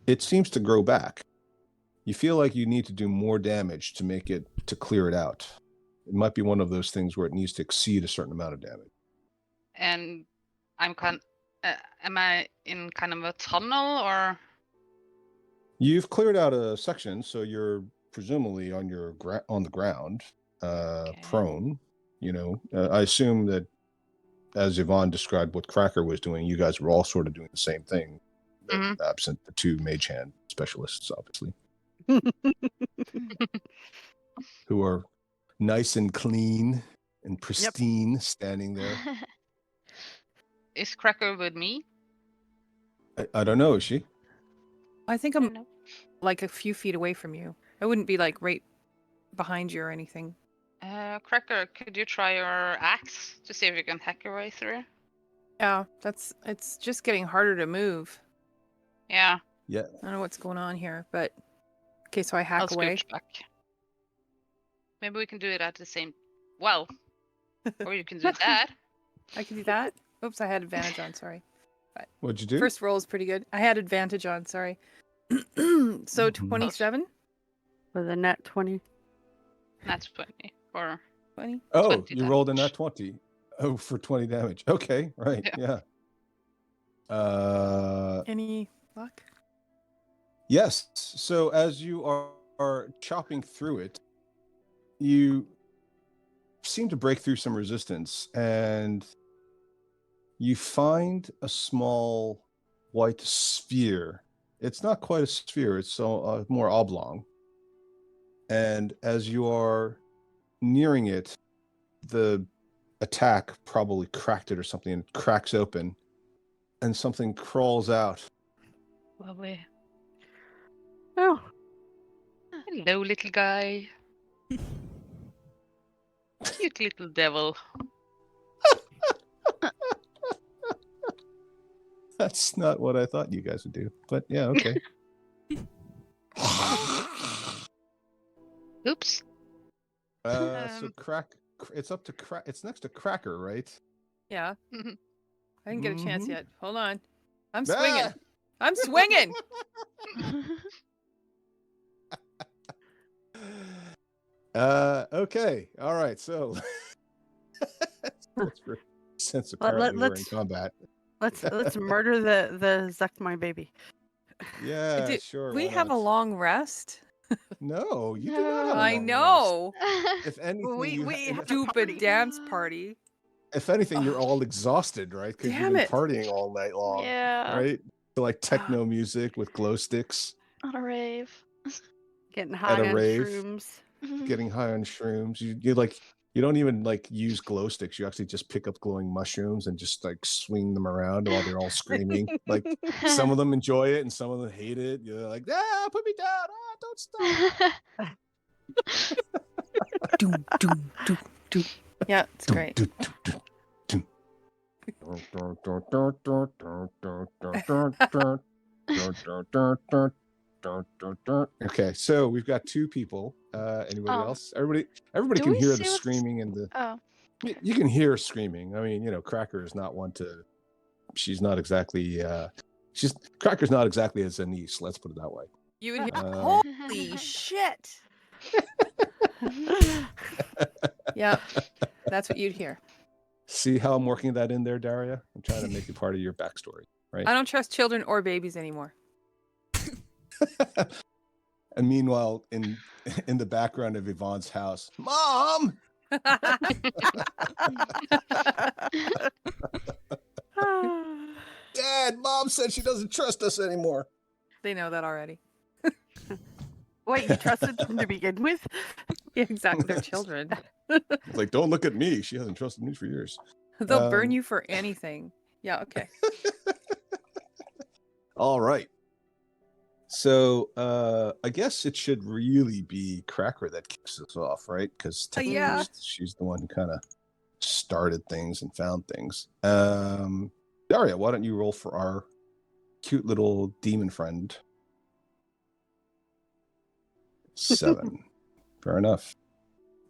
S1: it seems to grow back. You feel like you need to do more damage to clear it out. It might be one of those things where it needs to exceed a certain amount of damage.
S7: And am I in kind of a tunnel or?
S1: You've cleared out a section, so you're presumably on the ground, prone. You know, I assume that as Yvonne described what Cracker was doing, you guys were all sort of doing the same thing, absent the two mage hand specialists, obviously, who are nice and clean and pristine, standing there.
S7: Is Cracker with me?
S1: I don't know, is she?
S6: I think I'm like a few feet away from you. I wouldn't be like right behind you or anything.
S7: Cracker, could you try your axe to see if you can hack your way through?
S6: Yeah, it's just getting harder to move.
S7: Yeah,
S1: Yeah.
S6: I don't know what's going on here, but okay, so I hack
S7: I'll
S6: away.
S7: scooch back. Maybe we can do it at the same. Well, or you can do that.
S6: I can do that. Oops, I had advantage on. Sorry.
S1: What'd you do?
S6: First roll is pretty good. I had advantage on. Sorry. So 27,
S4: With a net 20.
S7: That's 20 or
S6: 20.
S1: Oh,
S7: 20
S1: you rolled a nat
S7: damage.
S1: 20. Oh, for 20 damage. Okay, right. Yeah.
S6: Any luck?
S1: Yes. So as you are chopping through it, you seem to break through some resistance, and you find a small white sphere. It's not quite a sphere, it's more oblong. And as you are nearing it, the attack probably cracked it or something, and it cracks open, and something crawls out.
S7: Lovely.
S4: Oh,
S7: Hello, little guy. Cute little devil.
S1: That's not what I thought you guys would do, but yeah, okay.
S7: Oops.
S1: So it's up to it's next to Cracker, right?
S6: Yeah. I didn't get a chance
S1: Mhm.
S6: yet. Hold on. I'm
S1: Ah!
S6: swinging. I'm swinging.
S1: Okay, all right. So since
S4: Let-
S1: apparently we're in
S4: let's-
S1: combat,
S4: let's murder the Zuck my baby.
S1: yeah,
S6: Dude,
S1: sure.
S6: we
S1: why
S6: have a
S1: not?
S6: long rest.
S1: No, you do not have a
S6: I
S1: long rest.
S6: know.
S1: If anything,
S4: We
S1: you
S4: have a
S6: Stupid
S4: party.
S6: dance party.
S1: if anything, you're all exhausted, right? Because you've
S6: Damn
S1: been
S6: it.
S1: partying all night long,
S5: Yeah.
S1: right? So like techno music with glow sticks,
S5: On a rave.
S4: Getting high
S1: a
S4: on
S1: rave.
S4: shrooms.
S1: getting high on shrooms. You don't even like use glow sticks. You actually just pick up glowing mushrooms and just like swing them around while they're all screaming. Like some of them enjoy it and some of them hate it. You're like, put me down. Don't stop.
S6: Doom, doom, doom, doom. Yeah, it's great.
S1: Okay, so we've got 2 people. Anybody else? Everybody
S5: do
S1: can
S5: we
S1: hear
S5: see
S1: the
S5: what's-
S1: screaming and the.
S5: Oh.
S1: You can hear screaming. I mean, Cracker is not one to. She's not exactly. Cracker's not exactly a Zenise. Let's put it that way.
S6: You would hear,
S1: Uh,
S6: holy shit. Yeah, that's what you'd hear.
S1: See how I'm working that in there, Daria? I'm trying to make it part of your backstory, right?
S6: I don't trust children or babies anymore.
S1: And meanwhile, in the background of Yvonne's house, Mom! Dad, Mom said she doesn't trust us anymore.
S6: They know that already.
S4: Wait, you trusted them to begin with?
S6: Yeah, exactly. They're children.
S1: It's like, don't look at me. She hasn't trusted me for years.
S6: They'll burn
S1: Um,
S6: you for anything. Yeah, okay.
S1: All right. So I guess it should really be Cracker that kicks us off, right? Because
S6: Yeah.
S1: she's the one who kind of started things and found things. Daria, why don't you roll for our cute little demon friend? 7. Fair enough.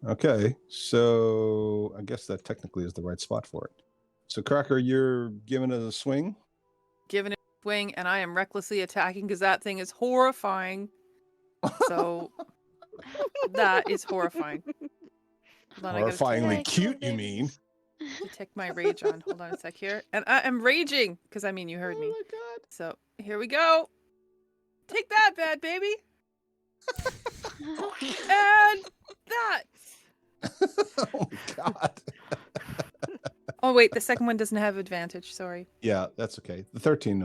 S1: Okay, so I guess that technically is the right spot for it. So Cracker, you're giving it a swing.
S6: Giving it a swing, and I am recklessly attacking because that thing is horrifying. So that is horrifying. Hold on, I gotta
S1: Horrifyingly
S5: Yeah,
S1: cute,
S5: kill
S1: you mean?
S6: take my rage on. Hold on a sec here. And I am raging because I mean you heard me.
S1: Oh my god.
S6: So here we go. Take that, bad baby. And that.
S1: Oh my god.
S6: Oh wait, the second one doesn't have advantage. Sorry.
S1: Yeah, that's okay. The 13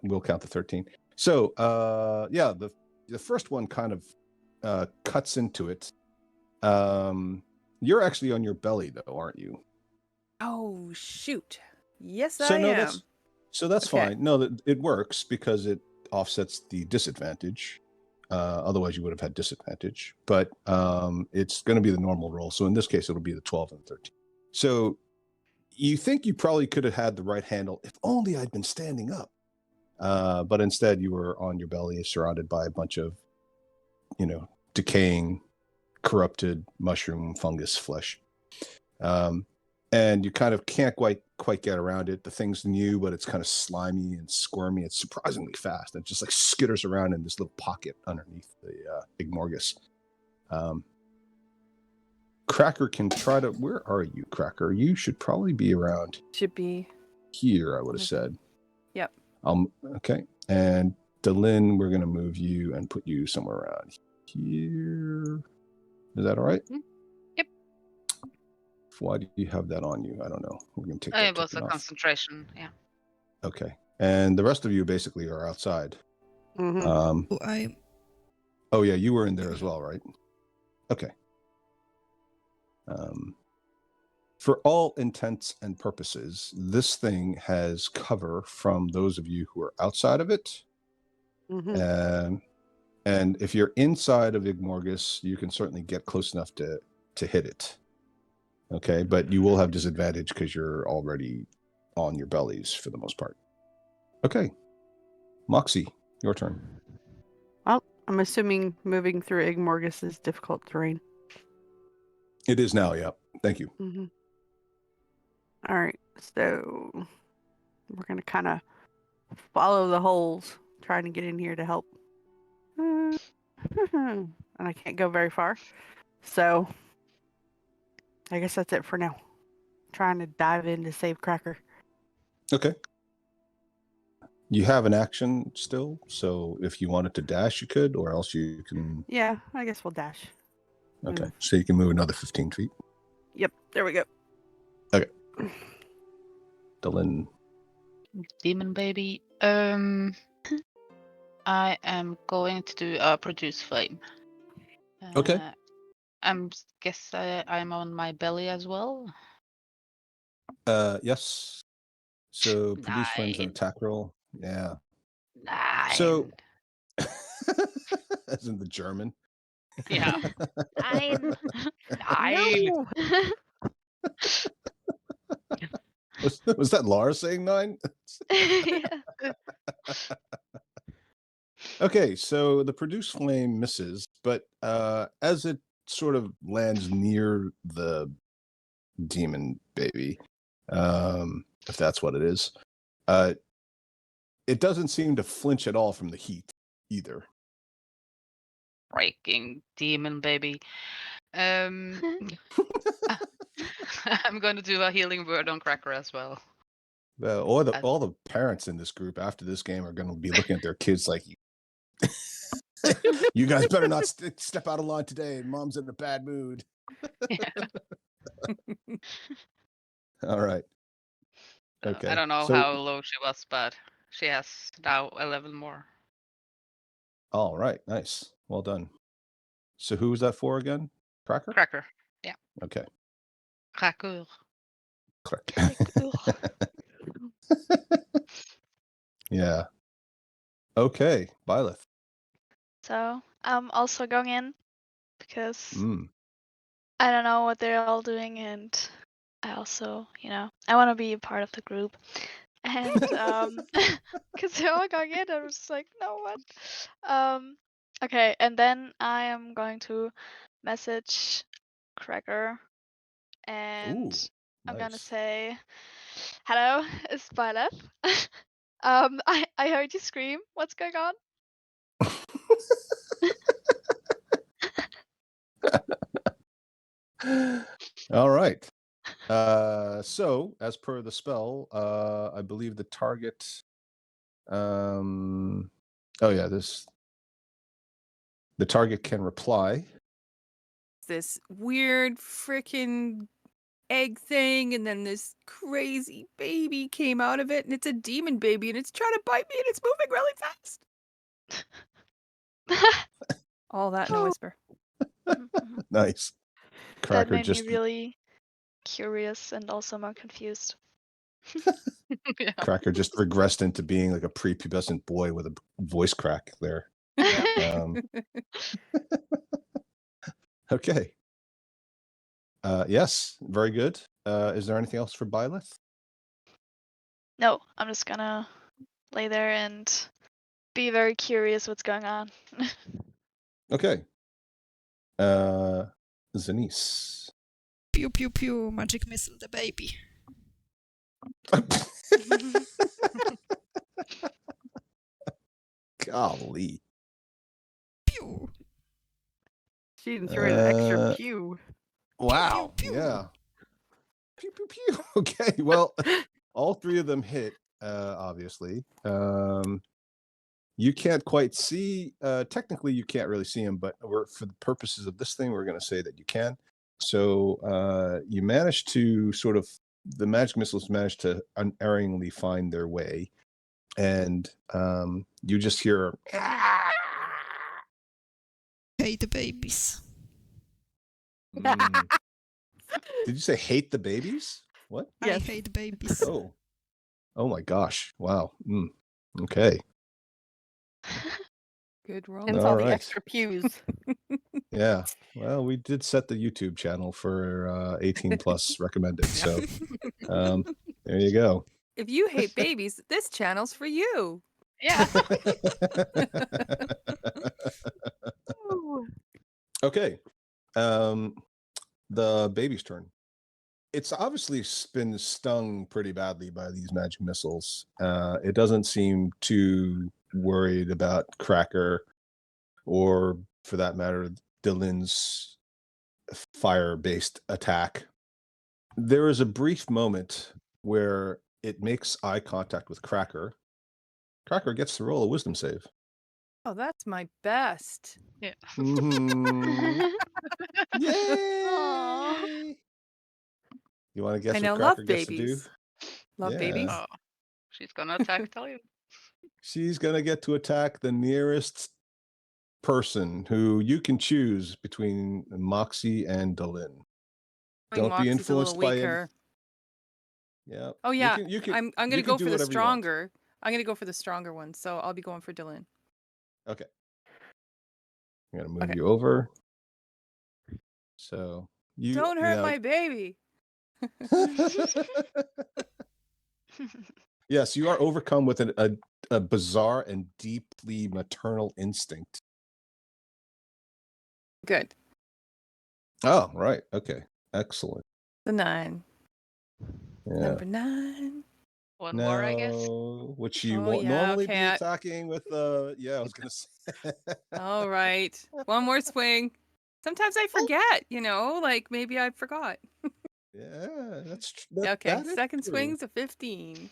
S1: we'll count the 13. So yeah, the first one kind of cuts into it. You're actually on your belly though, aren't you?
S6: Oh shoot. Yes,
S1: So
S6: I
S1: no,
S6: am.
S1: that's
S6: Okay.
S1: fine. No, it works because it offsets the disadvantage. Otherwise, you would have had disadvantage. But it's going to be the normal roll. So in this case, it'll be the 12 and 13. So you think you probably could have had the right handle if only I'd been standing up. But instead, you were on your belly, surrounded by a bunch of, decaying, corrupted mushroom fungus flesh. And you kind of can't quite get around it. The thing's new, but it's kind of slimy and squirmy. It's surprisingly fast. It just like skitters around in this little pocket underneath the Igmorgus. Cracker can try to. Where are you, Cracker? You should probably be around
S6: Should be.
S1: here, I would have said.
S6: Yep.
S1: Okay. And Delin, we're gonna move you and put you somewhere around here. Is that all right?
S7: Yep.
S1: Why do you have that on you? I don't know. We're gonna take
S7: It
S1: that
S7: was a
S1: token off.
S7: concentration. Yeah.
S1: Okay. And the rest of you basically are outside.
S4: Mhm.
S3: Oh, I
S1: Oh yeah, you were in there as well, right? Okay. For all intents and purposes, this thing has cover from those of you who are outside of it.
S4: Mhm.
S1: And if you're inside of Igmorgus, you can certainly get close enough to hit it. Okay, but you will have disadvantage because you're already on your bellies for the most part. Okay. Moxie, your turn.
S4: Well, I'm assuming moving through Igmorgus is difficult terrain.
S1: It is now, yeah. Thank you.
S4: Mm-hmm. All right, so we're gonna kind of follow the holes, trying to get in here to help. And I can't go very far, so I guess that's it for now. Trying to dive in to save Cracker.
S1: Okay. You have an action still, so if you wanted to dash, you could, or else you can.
S4: Yeah, I guess we'll dash.
S1: Okay,
S4: Mm.
S1: so you can move another 15 feet.
S4: Yep, there we go.
S1: Dylan.
S7: Demon baby. I am going to do a produce flame.
S1: Okay.
S7: I'm on my belly as well.
S1: Yes. So produce flames an
S7: 9.
S1: attack roll. Yeah.
S7: 9.
S1: So, as in the German.
S7: Yeah.
S5: 9.
S7: 9.
S4: No.
S1: Was that Laura saying 9?
S5: Yeah.
S1: Okay, so the produce flame misses, but as it sort of lands near the demon baby, if that's what it is, it doesn't seem to flinch at all from the heat either.
S7: Breaking demon baby. I'm going to do a healing word on Cracker as well.
S1: All the parents in this group after this game are going to be looking at their kids like, you guys better not step out of line today. Mom's in a bad mood. All right. Okay.
S7: I don't know
S1: so-
S7: how low she was, but she has now 11 more.
S1: All right. Nice. Well done. So who was that for again? Cracker?
S7: Cracker. Yeah.
S1: Okay.
S7: Cracker.
S1: Cracker. Yeah. Okay. Byleth.
S5: So I'm also going in because
S1: Mm.
S5: I don't know what they're all doing, and I also, I want to be a part of the group. And because they're all going in, I was just like, no, what? Okay, and then I am going to message Cracker, and
S1: Ooh,
S5: I'm gonna
S1: nice.
S5: say, hello, it's Byleth. I heard you scream. What's going on?
S1: All right. So as per the spell, I believe the target. The target can reply.
S6: This weird freaking egg thing, and then this crazy baby came out of it, and it's a demon baby, and it's trying to bite me, and it's moving really fast. All that in a whisper.
S1: Nice.
S5: That
S1: Cracker
S5: made
S1: just
S5: me really curious and also more confused.
S7: Yeah.
S1: Cracker just regressed into being like a prepubescent boy with a voice crack there. Okay. Yes, very good. Is there anything else for Byleth?
S5: No, I'm just gonna lay there and be very curious what's going on.
S1: Okay. Zanice.
S3: Pew pew pew, magic missile the baby.
S1: Golly.
S3: Pew.
S4: She even threw an extra
S1: Uh,
S4: pew.
S1: Wow.
S3: pew.
S1: Yeah. Pew pew pew. Okay. Well, all three of them hit, obviously. You can't quite see, technically you can't really see them, but for the purposes of this thing, we're going to say that you can. So you managed to the magic missiles managed to unerringly find their way. And you just hear,
S3: Hate the babies.
S1: mm. Did you say hate the babies? What?
S4: Yes.
S3: I hate babies.
S1: Oh my gosh. Wow. Okay.
S6: Good roll.
S4: Hence
S1: All
S4: all the
S1: right.
S4: extra pews.
S1: Yeah. Well, we did set the YouTube channel for 18 plus recommended. So there you go.
S6: If you hate babies, this channel's for you.
S7: Yeah.
S1: Okay. The baby's turn. It's obviously been stung pretty badly by these magic missiles. It doesn't seem too worried about Cracker or, for that matter, Dylan's fire-based attack. There is a brief moment where it makes eye contact with Cracker. Cracker gets to roll a wisdom save.
S6: Oh, that's my best.
S7: Yeah.
S1: Mhm.
S5: Aw.
S1: Yay! You want to guess
S6: I
S1: what
S6: know,
S1: Cracker
S6: love
S1: gets to do?
S6: babies. Love babies.
S1: Yeah.
S7: Oh, she's gonna attack Italian.
S1: She's gonna get to attack the nearest person who you can choose between Moxie and Delin.
S6: I think
S1: Don't be
S6: Moxie's a
S1: influenced
S6: little
S1: by any.
S6: weaker.
S1: Yeah.
S6: Oh yeah,
S1: You can.
S6: I'm gonna
S1: you
S6: go
S1: can do
S6: for the
S1: whatever you want.
S6: stronger. I'm gonna go for the stronger one, so I'll be going for Dylan.
S1: Okay. I'm gonna move
S6: Okay.
S1: you over. So you
S6: Don't hurt my baby.
S1: Yes, you are overcome with a bizarre and deeply maternal instinct.
S6: Good.
S1: Oh, right. Okay. Excellent.
S6: The 9.
S1: Yeah.
S6: Number 9.
S7: One more, I guess.
S1: No, which you
S6: Oh,
S1: won't
S6: yeah,
S1: normally
S6: okay,
S1: be
S6: I-
S1: attacking with yeah, I was gonna say.
S6: All right. One more swing. Sometimes I forget, like maybe I forgot.
S1: Yeah, that's
S6: Okay,
S1: that is
S6: second
S1: true.
S6: swing's a 15.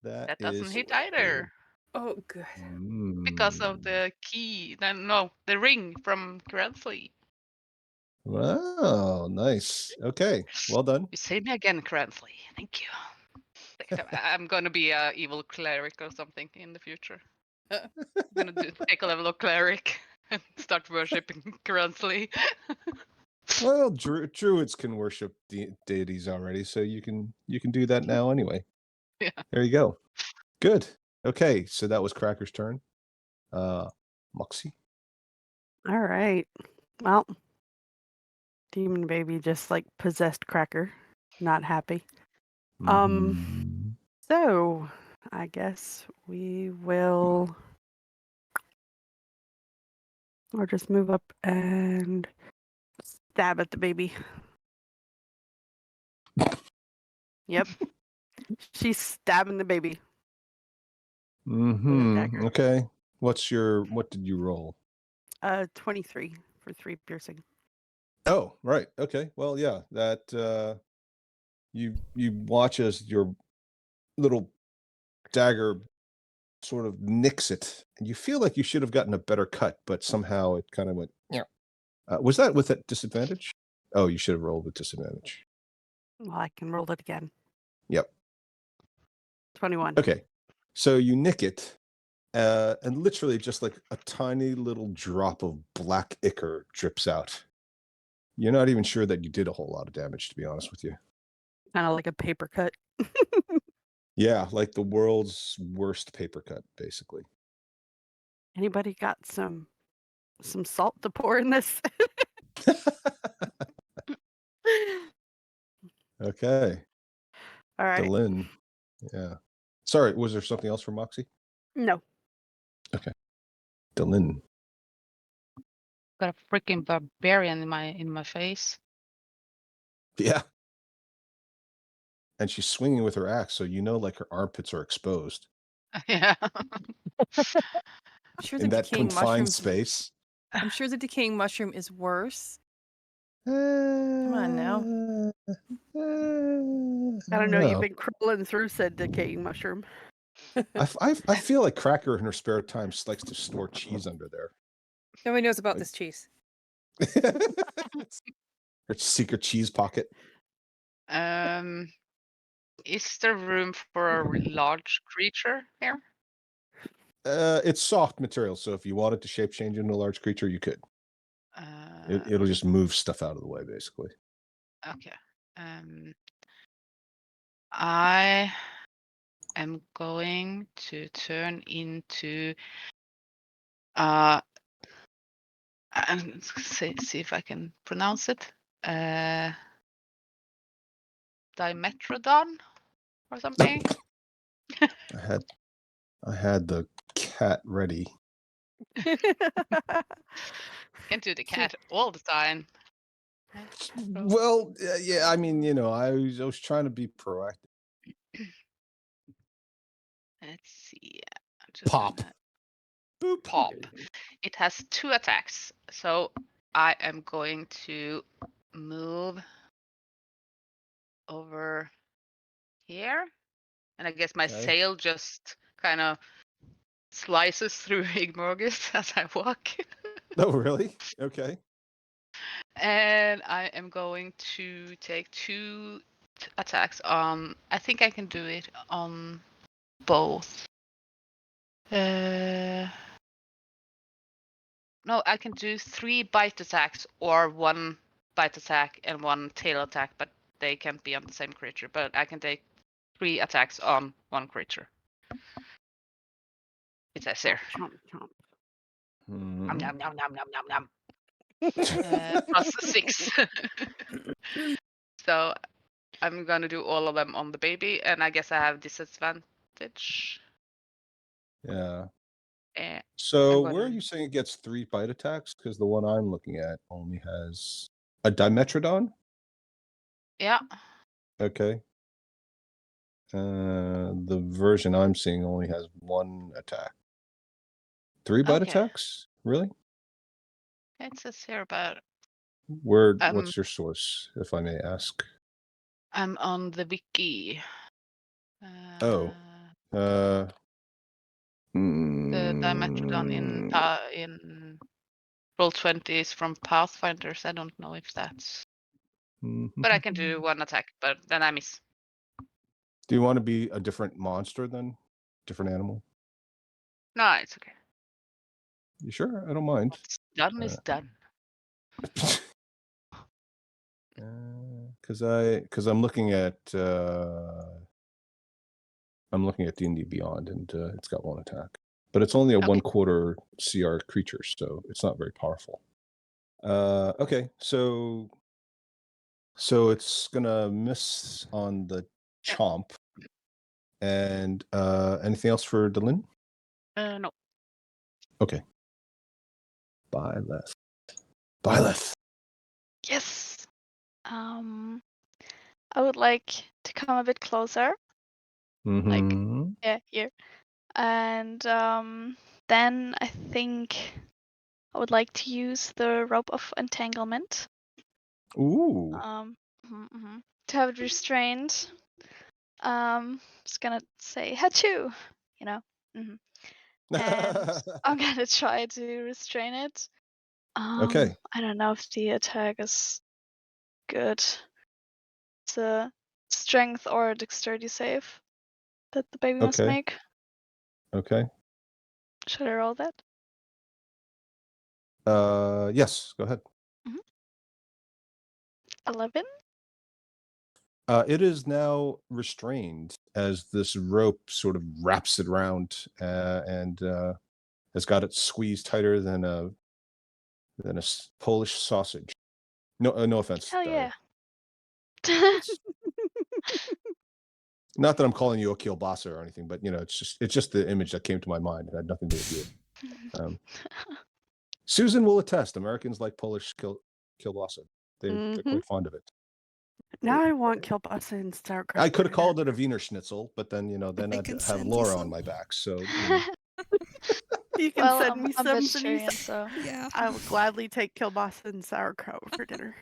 S7: That doesn't
S1: is
S7: hit
S1: true.
S7: either
S6: Oh, good.
S7: because of
S1: Mm.
S7: the key. No, the ring from Krensley.
S1: Wow, nice. Okay, well done.
S7: You saved me again, Krensley. Thank you. I'm gonna be a evil cleric or something in the future. I'm gonna take a level of cleric and start worshipping Krensley.
S1: Well, druids can worship deities already, so you can do that now anyway.
S7: Yeah.
S1: There you go. Good. Okay, so that was Cracker's turn. Moxie.
S4: All right. Well, Demon Baby just like possessed Cracker. Not happy.
S1: Mhm.
S4: So I guess we will. Or just move up and stab at the baby. Yep. She's stabbing the baby. dagger.
S1: Okay. What did you roll?
S4: 23 for 3 piercing.
S1: Oh, right. Okay. Well, yeah, that you watch as your little dagger sort of nicks it, and you feel like you should have gotten a better cut, but somehow it kind of went. Yeah. Was that with a disadvantage? Oh, you should have rolled with disadvantage.
S4: Well, I can roll it again.
S1: Yep.
S4: 21.
S1: Okay. So you nick it, and literally just like a tiny little drop of black ichor drips out. You're not even sure that you did a whole lot of damage, to be honest with you.
S4: Kind of like a paper cut.
S1: Yeah, like the world's worst paper cut, basically.
S4: Anybody got some salt to pour in this?
S1: Okay.
S4: All right.
S1: Delin. Yeah. Sorry, was there something else for Moxie?
S4: No.
S1: Delin.
S7: Got a freaking barbarian in my face.
S1: Yeah. And she's swinging with her axe, so like her armpits are exposed
S7: Yeah.
S6: I'm sure the
S1: in that
S6: decaying
S1: confined
S6: mushroom.
S1: space.
S6: I'm sure the decaying mushroom is worse.
S1: Come
S6: on now.
S4: I don't know. You've been crawling through said decaying mushroom.
S1: I feel like Cracker in her spare time likes to store cheese under there.
S6: Nobody knows about
S1: Like-
S6: this cheese.
S1: Her secret cheese pocket.
S7: Is there room for a large creature here?
S1: It's soft material, so if you wanted to shape change into a large creature, you could. It'll just move stuff out of the way, basically.
S7: Okay. I am going to turn into and see if I can pronounce it. Dimetrodon or something.
S1: I had the cat ready.
S7: Can't do the cat all the time.
S1: Well, yeah, I mean, I was trying to be proactive.
S7: Let's see. Just
S1: Pop.
S7: gonna-
S1: Boop.
S7: Pop. It has 2 attacks, so I am going to move over here, and I guess my
S1: Okay.
S7: sail just kind of slices through Igmorgus as I walk.
S1: Oh, really? Okay.
S7: And I am going to take 2 attacks on. I think I can do it on both. No, I can do 3 bite attacks or 1 bite attack and 1 tail attack, but they can't be on the same creature. But I can take 3 attacks on 1 creature. It says here.
S4: Chomp, chomp.
S7: Nom,
S1: Mhm.
S7: nom, nom, nom, nom, nom, nom. Plus 6. So I'm gonna do all of them on the baby, and I guess I have disadvantage.
S1: Yeah.
S7: Eh,
S1: So
S7: I'm
S1: where are
S7: gonna-
S1: you saying it gets 3 bite attacks? Because the one I'm looking at only has a Dimetrodon.
S7: Yeah.
S1: Okay. The version I'm seeing only has 1 attack. 3 bite
S7: Okay.
S1: attacks? Really?
S7: It says here about
S1: Where? What's your source, if I may ask?
S7: I'm on the wiki.
S1: Oh.
S7: The Dimetrodon in Roll20 is from Pathfinders. I don't know if that's. But I can do 1 attack, but then I miss.
S1: Do you want to be a different monster then? Different animal?
S7: No, it's okay.
S1: You sure? I don't mind.
S7: What's done is done.
S1: Because I'm looking at D&D Beyond, and it's got 1 attack, but it's only a
S7: Okay.
S1: 1/4 CR creature, so it's not very powerful. Okay, so it's gonna miss on the chomp, and anything else for Delin?
S7: No.
S1: Okay. Byleth.
S5: Yes. I would like to come a bit closer.
S1: Mm-hmm.
S5: Yeah, here. And then I think I would like to use the rope of entanglement.
S1: Ooh.
S5: To have it restrained. Just gonna say "Hachoo," you know. And I'm gonna try to restrain it.
S1: Okay.
S5: I don't know if the attack is good. It's a strength or a dexterity save that the baby must
S1: Okay.
S5: make.
S1: Okay.
S5: Should I roll that?
S1: Yes, go ahead.
S5: 11?
S1: It is now restrained as this rope sort of wraps it around and has got it squeezed tighter than a Polish sausage. No offense.
S5: Hell
S1: Daria.
S5: yeah.
S1: Not that I'm calling you a kielbasa or anything, but it's just the image that came to my mind. It had nothing to do with you. Susan will attest. Americans like Polish kielbasa. They're quite fond of it.
S4: Now I want kielbasa and sauerkraut.
S1: I could have
S4: for
S1: called
S4: dinner.
S1: it a Wiener Schnitzel, but then then
S3: I
S1: I'd
S3: can
S1: have
S3: send you
S1: Laura
S3: some.
S1: on my back. So
S4: You can
S5: Well,
S4: send me
S5: I'm
S4: some, Denise.
S5: vegetarian, so
S3: Yeah.
S4: I will gladly take kielbasa and sauerkraut for dinner.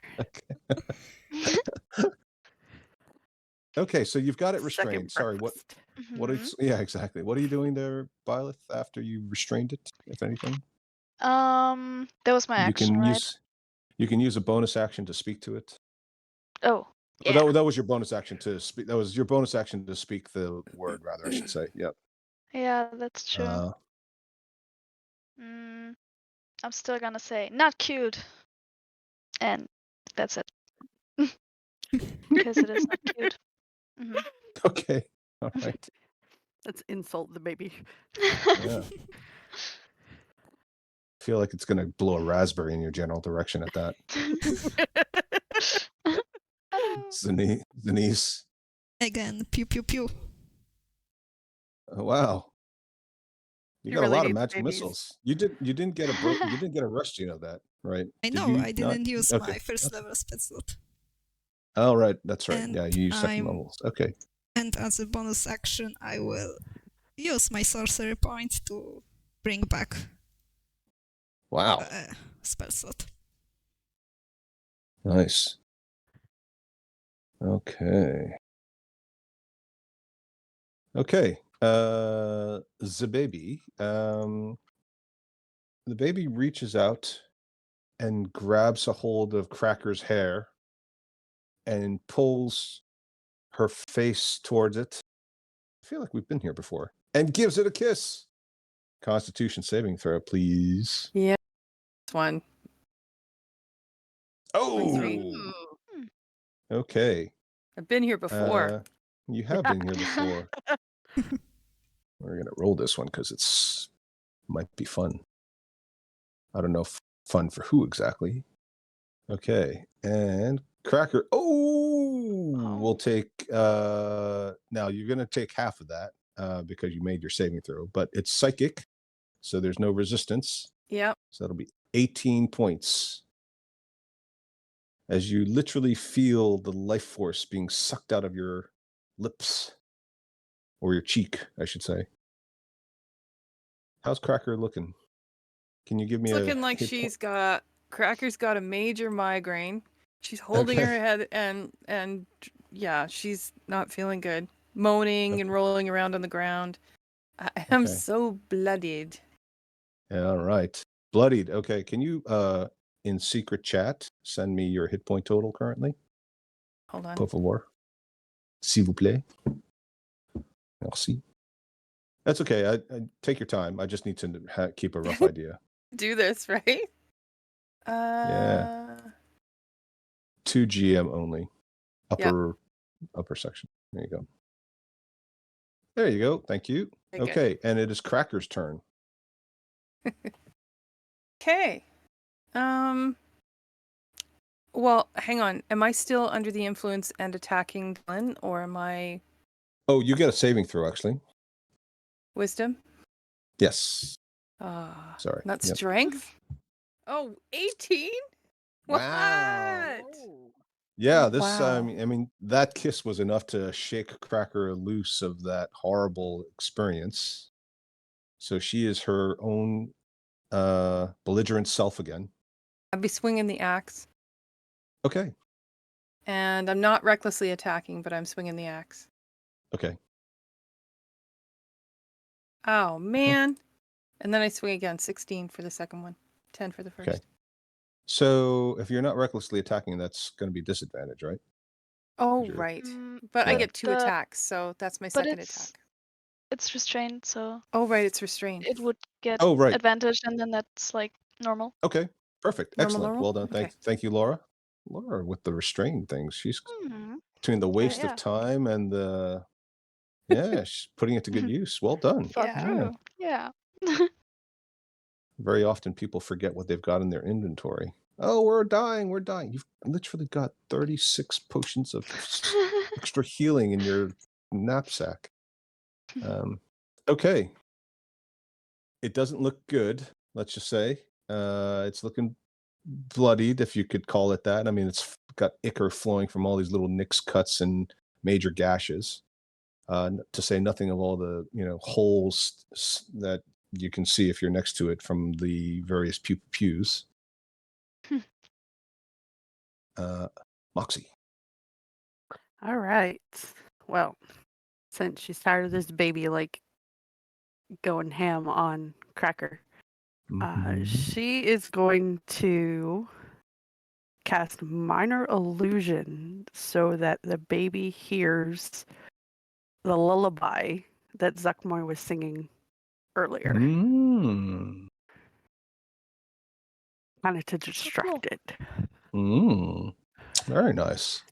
S1: okay, so you've got it
S4: Second
S1: restrained. Sorry, what?
S4: breakfast.
S1: What is? Yeah, exactly. What are you doing there, Byleth? After you restrained it, if anything,
S5: that was my action, right?
S1: You can use a bonus action to speak to it.
S5: Oh,
S1: Oh,
S5: yeah.
S1: that was your bonus action to speak. That was your bonus action to speak the word, rather, I should say. Yep.
S5: Yeah, that's true. I'm still gonna say not cute, and that's it. Because it is not cute.
S1: Okay. All right.
S4: Let's insult the baby.
S1: Yeah. I feel like it's gonna blow a raspberry in your general direction at that. Denise.
S3: Again, pew pew pew.
S1: Oh, wow. You
S4: He
S1: got
S4: really
S1: a lot of
S4: needs
S1: magic
S4: babies.
S1: missiles. You didn't get a rush gene of that, right?
S3: I
S1: Did
S3: know,
S1: you
S3: I didn't
S1: not?
S3: use
S1: Okay.
S3: my first level spell slot.
S1: Oh, right. That's right.
S3: And
S1: Yeah, you use second
S3: I'm-
S1: levels. Okay.
S3: And as a bonus action, I will use my sorcery point to bring back
S1: Wow.
S3: a spell slot.
S1: Nice. Okay. Okay. The baby reaches out and grabs a hold of Cracker's hair and pulls her face towards it. I feel like we've been here before. And gives it a kiss. Constitution saving throw, please.
S6: Yeah. This one.
S1: Oh,
S6: 23.
S1: okay.
S6: I've been here before.
S1: You have been here before. We're gonna roll this one because it's might be fun. I don't know if fun for who exactly. Okay, and Cracker. Oh, we'll take. Now you're gonna take half of that because you made your saving throw, but it's psychic, so there's no resistance.
S6: Yep.
S1: So that'll be 18 points. As you literally feel the life force being sucked out of your lips, or your cheek, I should say. How's Cracker looking? Can you give me
S6: It's
S1: a
S6: looking like
S1: hit
S6: she's got Cracker's got a major migraine. She's holding
S1: Okay.
S6: her head and yeah, she's not feeling good. Moaning
S1: Okay.
S6: and rolling around on the ground. I am
S1: Okay.
S6: so bloodied.
S1: Yeah, all right. Bloodied. Okay. Can you in secret chat send me your hit point total currently?
S6: Hold on.
S1: Por favor. S'il vous plaît. Merci. That's okay. I take your time. I just need to keep a rough idea.
S6: Do this, right?
S1: Yeah. 2 GM only. Upper section. There you go. There you go. Thank you.
S6: Okay, good.
S1: Okay, and it is Cracker's turn.
S6: Okay. Well, hang on. Am I still under the influence and attacking Glenn, or am I
S1: Oh, you get a saving throw actually.
S6: wisdom?
S1: Yes. Sorry.
S6: Not
S1: Yep.
S6: strength? Oh, 18?
S1: Wow.
S6: What?
S1: Yeah, this
S6: Wow.
S1: I mean that kiss was enough to shake Cracker loose of that horrible experience. So she is her own belligerent self again.
S6: I'd be swinging the axe.
S1: Okay.
S6: And I'm not recklessly attacking, but I'm swinging the axe.
S1: Okay.
S6: Oh, man. And then I swing again. 16 for the second one. 10 for the first.
S1: Okay. So if you're not recklessly attacking, that's going to be disadvantage, right?
S6: Oh,
S1: Sure.
S6: right. But I
S1: Yeah.
S6: get 2 attacks, so that's my
S5: But
S6: second
S5: it's
S6: attack.
S5: it's restrained, so
S6: Oh, right. It's restrained.
S5: it would get
S1: Oh, right.
S5: advantage, and then that's like normal.
S1: Okay. Perfect.
S6: Normal,
S1: Excellent.
S6: normal?
S1: Well done.
S6: Okay.
S1: Thank you, Laura. Laura with the restrained things. She's
S5: Mhm.
S1: between the waste
S5: yeah.
S1: of time and the yeah, she's putting it to good use. Well done.
S5: Thought
S6: Yeah.
S5: through. Yeah.
S1: Very often people forget what they've got in their inventory. Oh, we're dying. You've literally got 36 potions of extra healing in your knapsack. Okay. It doesn't look good, let's just say. It's looking bloodied, if you could call it that. I mean, it's got ichor flowing from all these little nicks, cuts, and major gashes. To say nothing of all the holes that you can see if you're next to it from the various pews. Moxie.
S4: All right. Well, since she's tired of this baby like going ham on Cracker,
S1: Mhm.
S4: she is going to cast Minor Illusion so that the baby hears the lullaby that Zuckmoy was singing earlier,
S1: Mm.
S4: kind of to distract it.
S1: Mm. Very nice.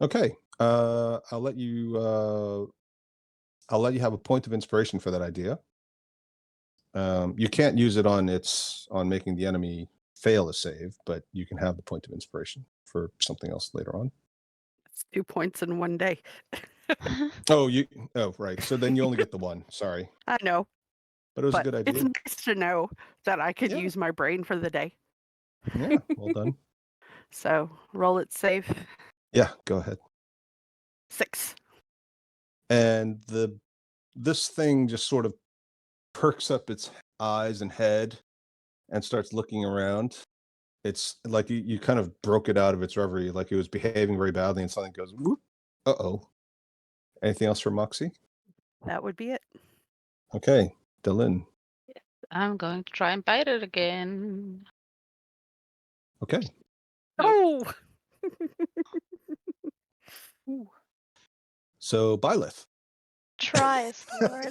S1: Okay. I'll let you have a point of inspiration for that idea. You can't use it on making the enemy fail a save, but you can have the point of inspiration for something else later on.
S4: It's 2 points in one day.
S1: Oh, right. So then you only get the one. Sorry.
S4: I know,
S1: But it was a
S4: but
S1: good
S4: it's
S1: idea.
S4: nice to know that I could
S1: Yeah.
S4: use my brain for the day.
S1: Yeah, well done.
S4: So roll it safe.
S1: Yeah, go ahead.
S4: 6.
S1: And this thing just sort of perks up its eyes and head and starts looking around. It's like you kind of broke it out of its reverie, like it was behaving very badly, and something goes, whoop. Uh-oh. Anything else for Moxie?
S4: That would be it.
S1: Okay, Dylan.
S7: I'm going to try and bite it again.
S1: Okay.
S4: Oh!
S1: So, Byleth.
S5: Tries, Lord.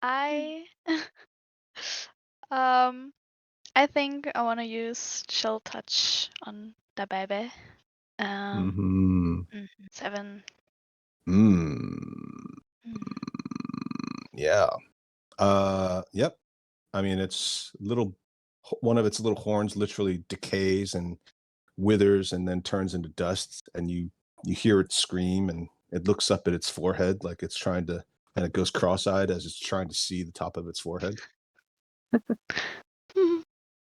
S5: I I think I want to use Chill Touch on the baby.
S1: Mm-hmm.
S5: 7.
S1: Yeah. Yep. I mean, it's one of its little horns literally decays and withers and then turns into dust, and you hear it scream, and it looks up at its forehead like it's trying to, and it goes cross-eyed as it's trying to see the top of its forehead.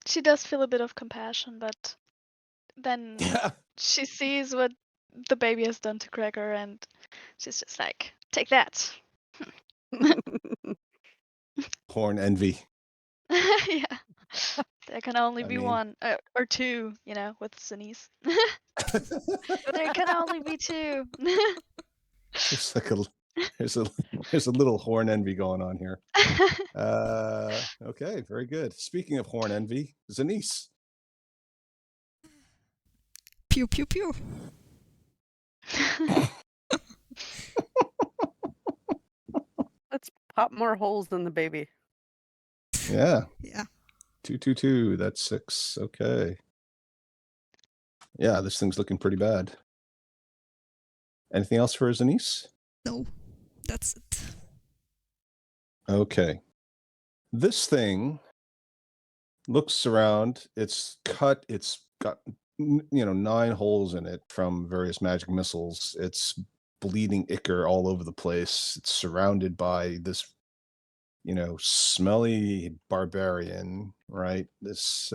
S5: She does feel a bit of compassion, but then
S1: Yeah.
S5: she sees what the baby has done to Gregor, and she's just like, take that.
S1: Horn envy.
S5: Yeah. There can only
S1: I
S5: be
S1: mean-
S5: one or two, with Sinise. There can only be two.
S1: It's like there's a little horn envy going on here. Okay, very good. Speaking of horn envy, Zenise.
S3: Pew pew pew.
S4: Let's pop more holes in the baby.
S1: Yeah.
S3: Yeah.
S1: 222. That's 6. Okay. Yeah, this thing's looking pretty bad. Anything else for Zenise?
S3: No, that's it.
S1: Okay. This thing looks around. It's cut. It's got 9 holes in it from various magic missiles. It's bleeding ichor all over the place. It's surrounded by this, smelly barbarian, right? This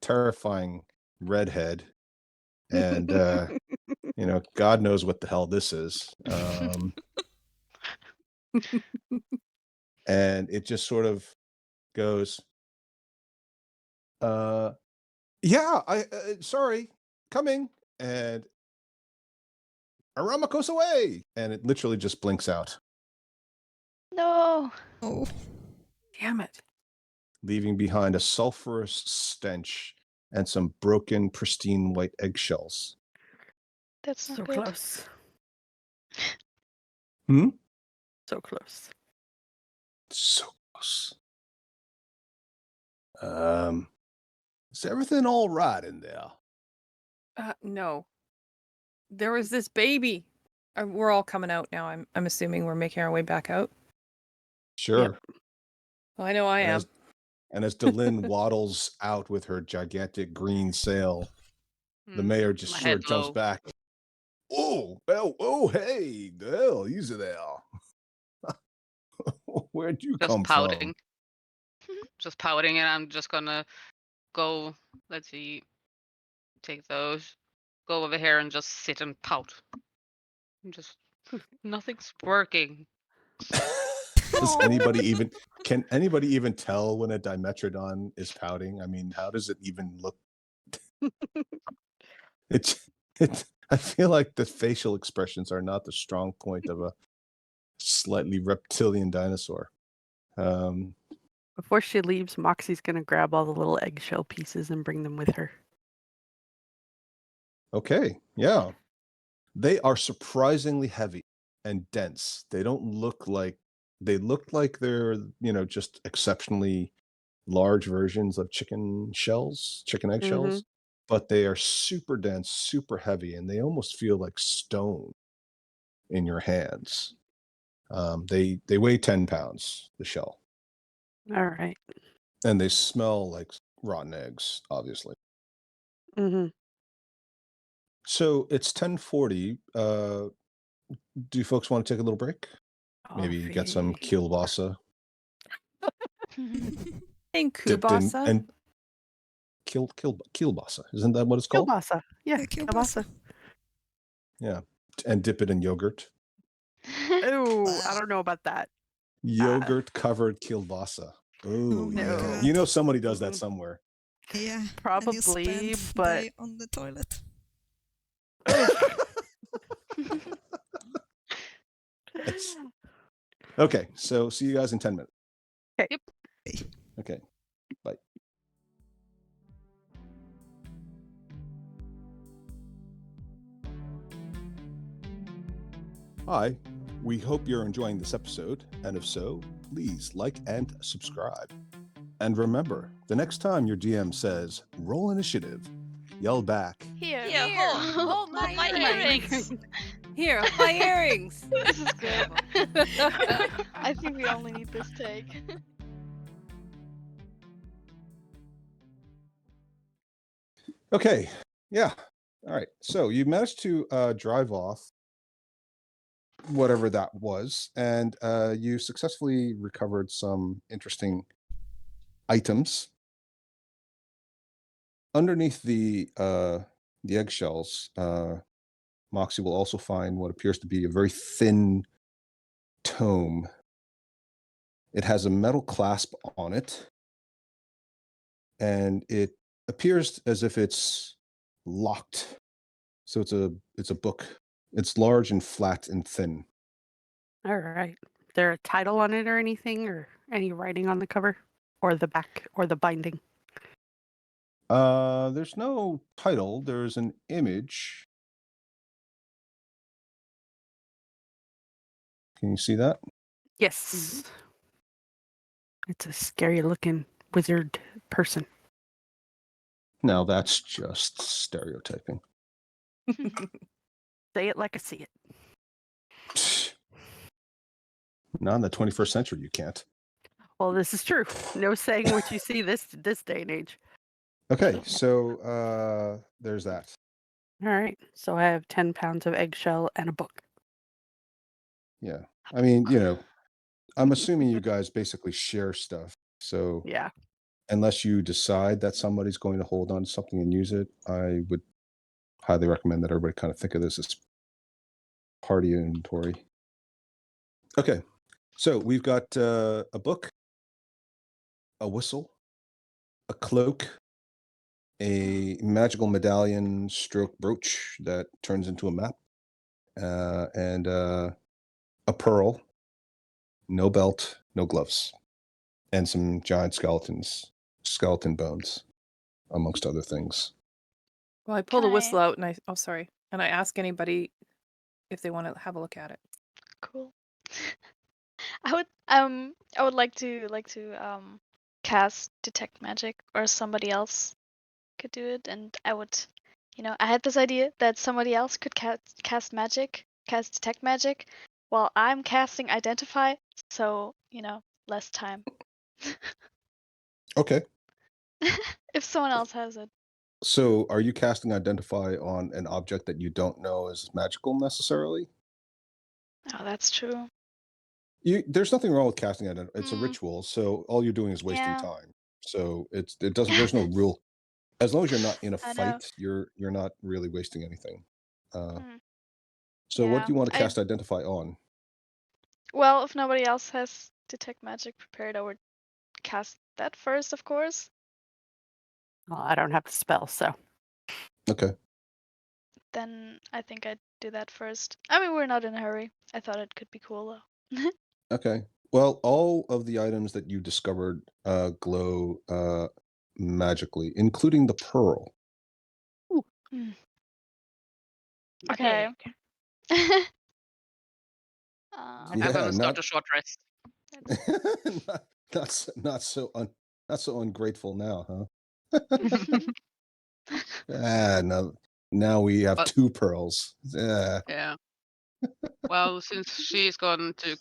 S1: terrifying redhead, and God knows what the hell this is. And it just sort of goes, yeah, sorry, coming, and Aramakos away, and it literally just blinks out,
S5: No.
S3: Oh,
S6: Damn it.
S1: leaving behind a sulfurous stench and some broken, pristine white eggshells.
S5: That's not
S4: So
S5: good.
S4: close.
S1: Hmm?
S4: So close.
S1: So close. Is everything all right in there?
S6: No. There was this baby. We're all coming out now. I'm assuming we're making our way back out.
S1: Sure.
S6: Well, I know I am.
S1: And as Delin waddles out with her gigantic green sail, the mayor just
S7: My
S1: sort of
S7: head
S1: jumps
S7: low.
S1: back. Oh, hey, the hell, easy there. Where'd you
S7: Just
S1: come
S7: pouting.
S1: from?
S7: Just pouting, and I'm just gonna go. Let's see. Take those. Go over here and just sit and pout. Just nothing's working.
S1: Can anybody even tell when a Dimetrodon is pouting? I mean, how does it even look? I feel like the facial expressions are not the strong point of a slightly reptilian dinosaur.
S4: Before she leaves, Moxie's gonna grab all the little eggshell pieces and bring them with her.
S1: Okay, yeah. They are surprisingly heavy and dense. They look like they're, just exceptionally large versions of chicken eggshells, but they are super dense, super heavy, and they almost feel like stone in your hands. They weigh 10 pounds, the shell,
S4: All right.
S1: and they smell like rotten eggs, obviously.
S4: Mm-hmm.
S1: So it's 10:40. Do you folks want to take a little break? Maybe get some kielbasa
S6: And
S1: dipped in,
S6: Kubasa.
S1: and kielbasa. Isn't that what it's called?
S4: Kielbasa. Yeah,
S3: yeah,
S4: kielbasa.
S1: Yeah, and dip it in yogurt.
S4: Oh, I don't know about that.
S1: Yogurt covered kielbasa. Oh,
S3: Oh
S4: my
S1: yeah.
S3: God.
S1: Somebody does that
S4: Mm-mm.
S1: somewhere.
S3: yeah. And you
S4: Probably,
S3: spend
S4: but
S3: day on the toilet.
S1: Yes. Okay, so see you guys in 10 minutes.
S4: Okay.
S7: Yep.
S1: Okay, bye. Hi, we hope you're enjoying this episode, and if so, please like and subscribe. And remember, the next time your DM says, roll initiative, yell back,
S5: Here.
S3: Hold my earrings.
S6: Here, my earrings.
S5: This is good. I think we only need this take.
S1: okay, yeah. All right, so you managed to drive off whatever that was, and you successfully recovered some interesting items. Underneath the eggshells, Moxie will also find what appears to be a very thin tome. It has a metal clasp on it, and it appears as if it's locked. So it's a book. It's large and flat and thin.
S4: All right. There a title on it or anything, or any writing on the cover, or the back, or the binding?
S1: There's no title. There's an image. Can you see that?
S4: Yes. It's a scary-looking wizard person.
S1: No, that's just stereotyping.
S4: Say it like I see it.
S1: Not in the 21st century, you can't.
S4: Well, this is true. No saying what you see this day and age.
S1: Okay, so there's that.
S4: All right. So I have 10 pounds of eggshell and a book.
S1: Yeah. I mean, I'm assuming you guys basically share stuff. So
S4: Yeah.
S1: unless you decide that somebody's going to hold on to something and use it, I would highly recommend that everybody kind of think of this as party inventory. Okay. So we've got a book, a whistle, a cloak, a magical medallion stroke brooch that turns into a map, and a pearl, no belt, no gloves, and some giant skeleton bones, amongst other things.
S6: Well, I pull
S5: Can
S6: the whistle
S5: I-
S6: out and and I ask anybody if they want to have a look at it.
S5: Cool. I would like to cast detect magic, or somebody else could do it, and I would, I had this idea that somebody else could cast detect magic, while I'm casting identify, so less time.
S1: Okay.
S5: If someone else has it.
S1: So are you casting identify on an object that you don't know is magical necessarily?
S5: Oh, that's true.
S1: There's nothing wrong with casting identify. It's a
S5: Mm.
S1: ritual, so all you're doing is wasting
S5: Yeah.
S1: time. So it doesn't. There's no real. As long as you're not in a
S5: I know.
S1: fight, you're not really wasting anything.
S5: Mm.
S1: So what
S5: Yeah.
S1: do you want to cast identify on?
S5: Well, if nobody else has detect magic prepared, I would cast that first, of course.
S4: Well, I don't have the spell, so.
S1: Okay.
S5: Then I think I'd do that first. I mean, we're not in a hurry. I thought it could be cool though.
S1: Okay. Well, all of the items that you discovered glow magically, including the pearl.
S5: Okay.
S7: I'm
S1: Yeah,
S7: gonna start
S1: not-
S7: a short rest.
S1: not so ungrateful now, huh? Now we have
S7: Well-
S1: 2 pearls. Yeah.
S7: Yeah. Well, since she's going to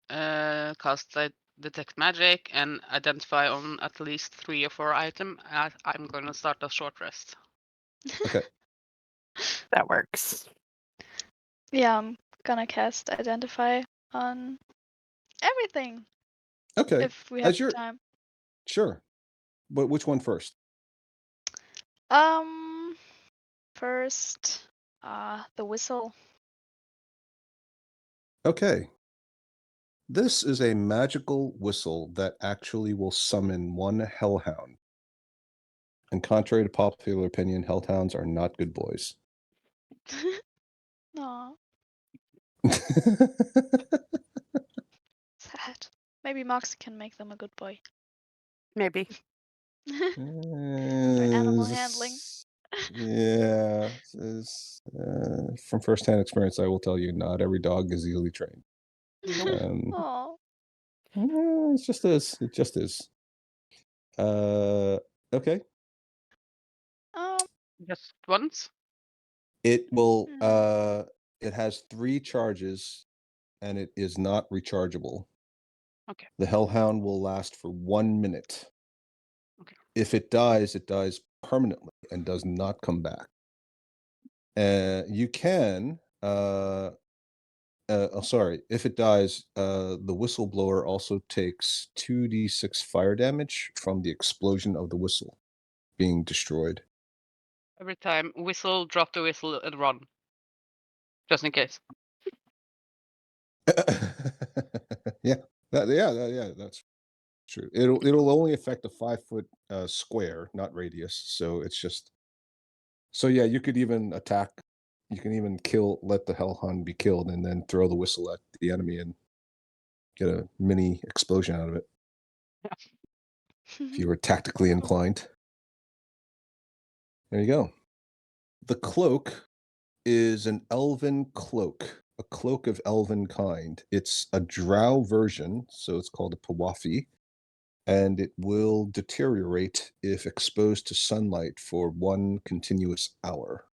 S7: cast detect magic and identify on at least 3 or 4 items, I'm gonna start a short rest.
S1: Okay.
S4: That works.
S5: Yeah, I'm gonna cast identify on everything
S1: Okay.
S5: if we have
S1: As your
S5: time.
S1: Sure. But which one first?
S5: First, the whistle.
S1: Okay. This is a magical whistle that actually will summon one hellhound. And contrary to popular opinion, hellhounds are not good boys.
S5: Aw, sad. Maybe Moxie can make them a good boy.
S4: Maybe.
S5: animal handling.
S1: Yeah. From firsthand experience, I will tell you, not every dog is easily trained.
S5: Oh.
S1: It's just is. It just is. Okay.
S7: Just once?
S1: It will.
S5: Hmm.
S1: It has 3 charges, and it is not rechargeable.
S7: Okay.
S1: The Hellhound will last for 1 minute.
S7: Okay.
S1: If it dies permanently and does not come back. You can. Sorry. If it dies, the whistleblower also takes 2d6 fire damage from the explosion of the whistle being destroyed.
S7: Every time, whistle, drop the whistle, and run. Just in case.
S1: Yeah, that's true. It'll only affect a 5-foot square, not radius. So it's just. So yeah, you could even attack. You can even let the Hellhound be killed, and then throw the whistle at the enemy and get a mini explosion out of it. If you were tactically inclined. There you go. The cloak is an elven cloak, a cloak of elven kind. It's a drow version, so it's called a Pawafi, and it will deteriorate if exposed to sunlight for 1 continuous hour.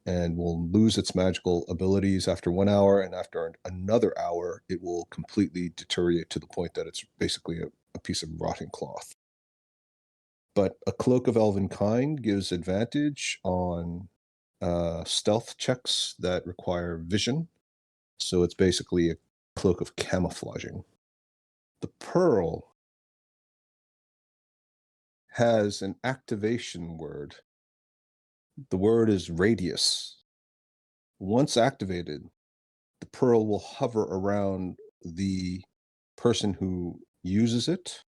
S1: And will lose its magical abilities after 1 hour, and after another hour, it will completely deteriorate to the point that it's basically a piece of rotting cloth. But a cloak of elven kind gives advantage on stealth checks that require vision. So it's basically a cloak of camouflaging. The pearl has an activation word. The word is radius. Once activated, the pearl will hover around the person who uses it,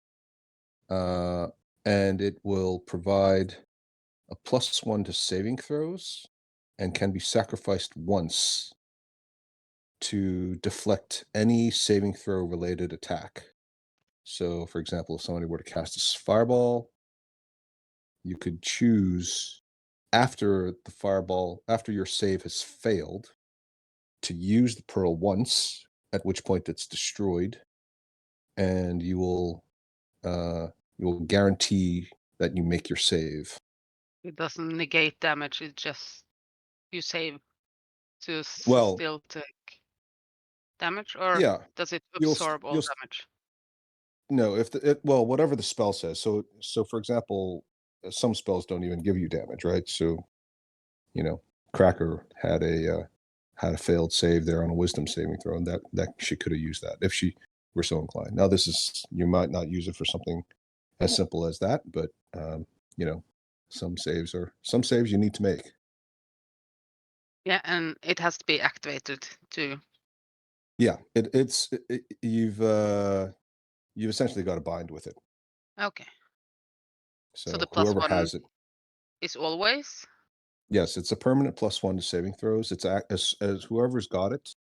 S1: and it will provide a +1 to saving throws and can be sacrificed once to deflect any saving throw related attack. So, for example, if somebody were to cast a fireball, you could choose after your save has failed, to use the pearl once, at which point it's destroyed, and you will guarantee that you make your save.
S7: It doesn't negate damage, it just you save to
S1: Well,
S7: still take damage, or
S1: yeah,
S7: does it
S1: you'll
S7: absorb all damage?
S1: no, if whatever the spell says. So for example, some spells don't even give you damage, right? So, Cracker had a failed save there on a wisdom saving throw, and that she could have used that if she were so inclined. Now, you might not use it for something as simple as that, but some saves you need to make.
S7: Yeah, and it has to be activated too.
S1: Yeah, you've essentially got to bind with it.
S7: Okay.
S1: So
S7: the
S1: whoever
S7: +1
S1: has it,
S7: is always?
S1: yes, it's a permanent +1 to saving throws. It's as whoever's got it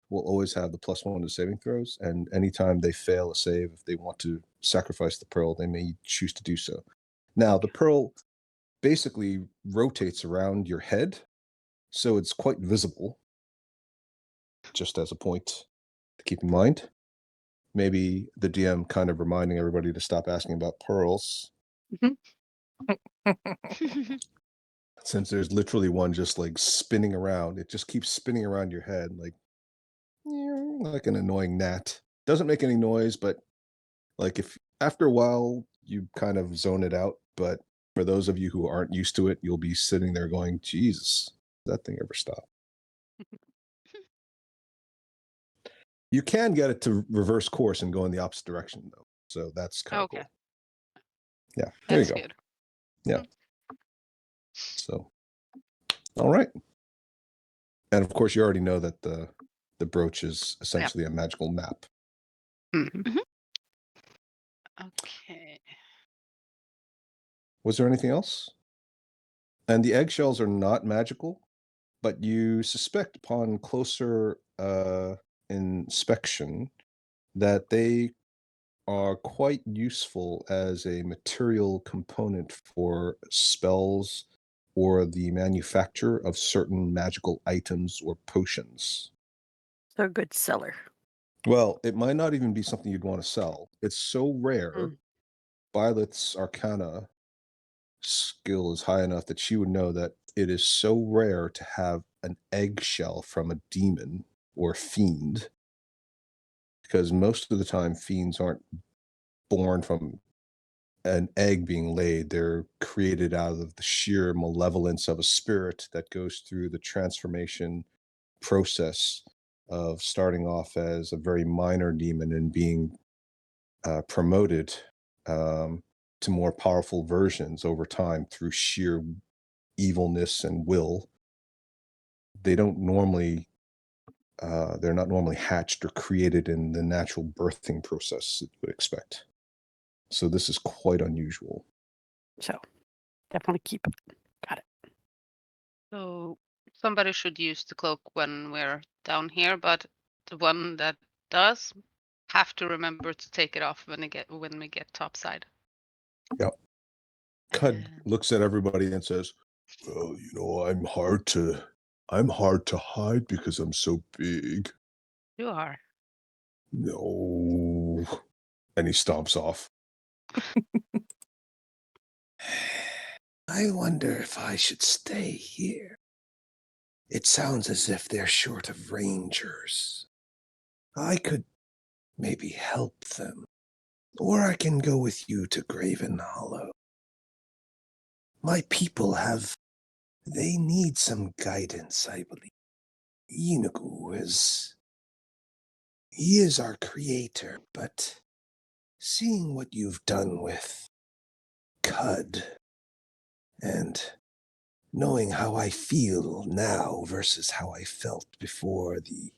S1: will always have the +1 to saving throws, and anytime they fail a save, if they want to sacrifice the pearl, they may choose to do so. Now, the pearl basically rotates around your head, so it's quite visible, just as a point to keep in mind. Maybe the DM kind of reminding everybody to stop asking about pearls, since there's literally one just like spinning around. It just keeps spinning around your head like an annoying gnat. Doesn't make any noise, but like if after a while you kind of zone it out. But for those of you who aren't used to it, you'll be sitting there going, Jesus, that thing ever stop? You can get it to reverse course and go in the opposite direction, though. So that's kind of
S7: Okay.
S1: cool. Yeah, there
S7: That's
S1: you go.
S7: good.
S1: Yeah. So, all right. And of course, you already know that the brooch is essentially a magical map.
S7: Mhm. Okay.
S1: Was there anything else? And the eggshells are not magical, but you suspect upon closer inspection that they are quite useful as a material component for spells or the manufacture of certain magical items or potions.
S4: They're a good seller.
S1: Well, it might not even be something you'd want to sell. It's so rare.
S4: Mm.
S1: Violet's Arcana skill is high enough that she would know that it is so rare to have an eggshell from a demon or fiend, because most of the time fiends aren't born from an egg being laid. They're created out of the sheer malevolence of a spirit that goes through the transformation process of starting off as a very minor demon and being promoted to more powerful versions over time through sheer evilness and will. They don't normally they're not normally hatched or created in the natural birthing process that you would expect. So this is quite unusual.
S4: So definitely keep it. Got it.
S7: So somebody should use the cloak when we're down here, but the one that does have to remember to take it off when we get topside.
S1: Cud
S7: And-
S1: looks at everybody and says, "Well, you know, I'm hard to hide because I'm so big."
S7: You are.
S1: No. And he stomps off.
S8: I wonder if I should stay here. It sounds as if they're short of rangers. I could maybe help them. Or I can go with you to Graven Hollow. My people they need some guidance, I believe. Inigo he is our creator, but seeing what you've done with Cud and knowing how I feel now versus how I felt before the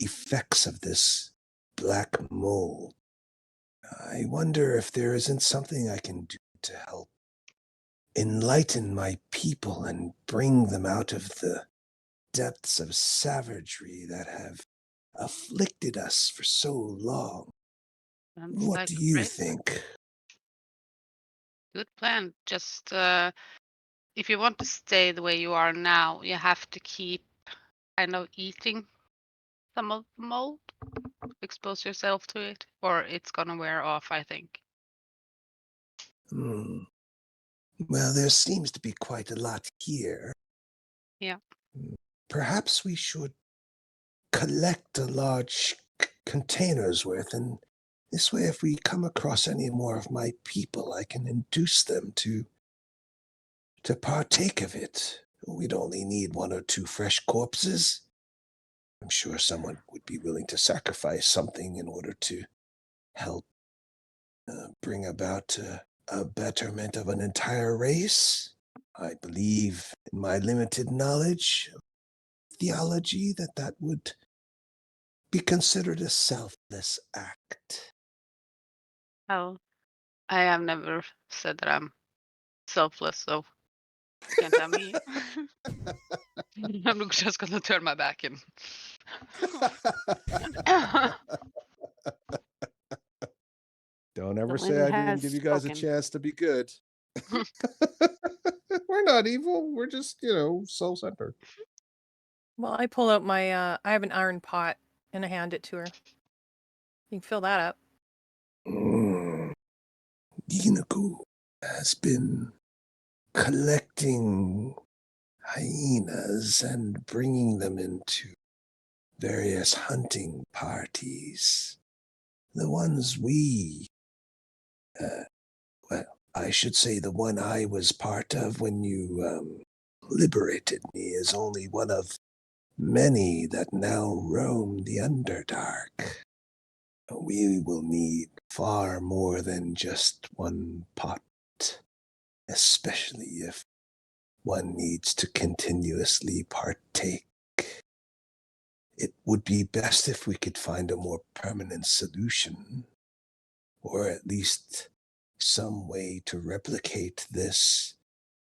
S8: effects of this black mold, I wonder if there isn't something I can do to help enlighten my people and bring them out of the depths of savagery that have afflicted us for so long.
S7: Sounds
S8: What
S7: like
S8: do
S7: a
S8: you
S7: great-
S8: think?
S7: Good plan. Just if you want to stay the way you are now, you have to keep kind of eating some of the mold, expose yourself to it, or it's gonna wear off, I think.
S8: Well, there seems to be quite a lot here.
S7: Yeah.
S8: Perhaps we should collect a large container's worth, and this way if we come across any more of my people, I can induce them to partake of it. We'd only need 1 or 2 fresh corpses. I'm sure someone would be willing to sacrifice something in order to help bring about a betterment of an entire race. I believe, in my limited knowledge of theology, that would be considered a selfless act.
S7: Oh, I have never said that I'm selfless, so can't tell me. I'm just gonna turn my back and.
S1: Don't ever
S4: The
S1: say
S4: wind
S1: I didn't
S4: has
S1: give you guys a
S4: spoken.
S1: chance to be good. We're not evil. We're just, self-centered.
S6: Well, I pull out my I have an iron pot and I hand it to her. You can fill that up.
S8: Inigo has been collecting hyenas and bringing them into various hunting parties. The ones I should say the one I was part of when you liberated me is only one of many that now roam the Underdark. We will need far more than just one pot, especially if one needs to continuously partake. It would be best if we could find a more permanent solution, or at least some way to replicate this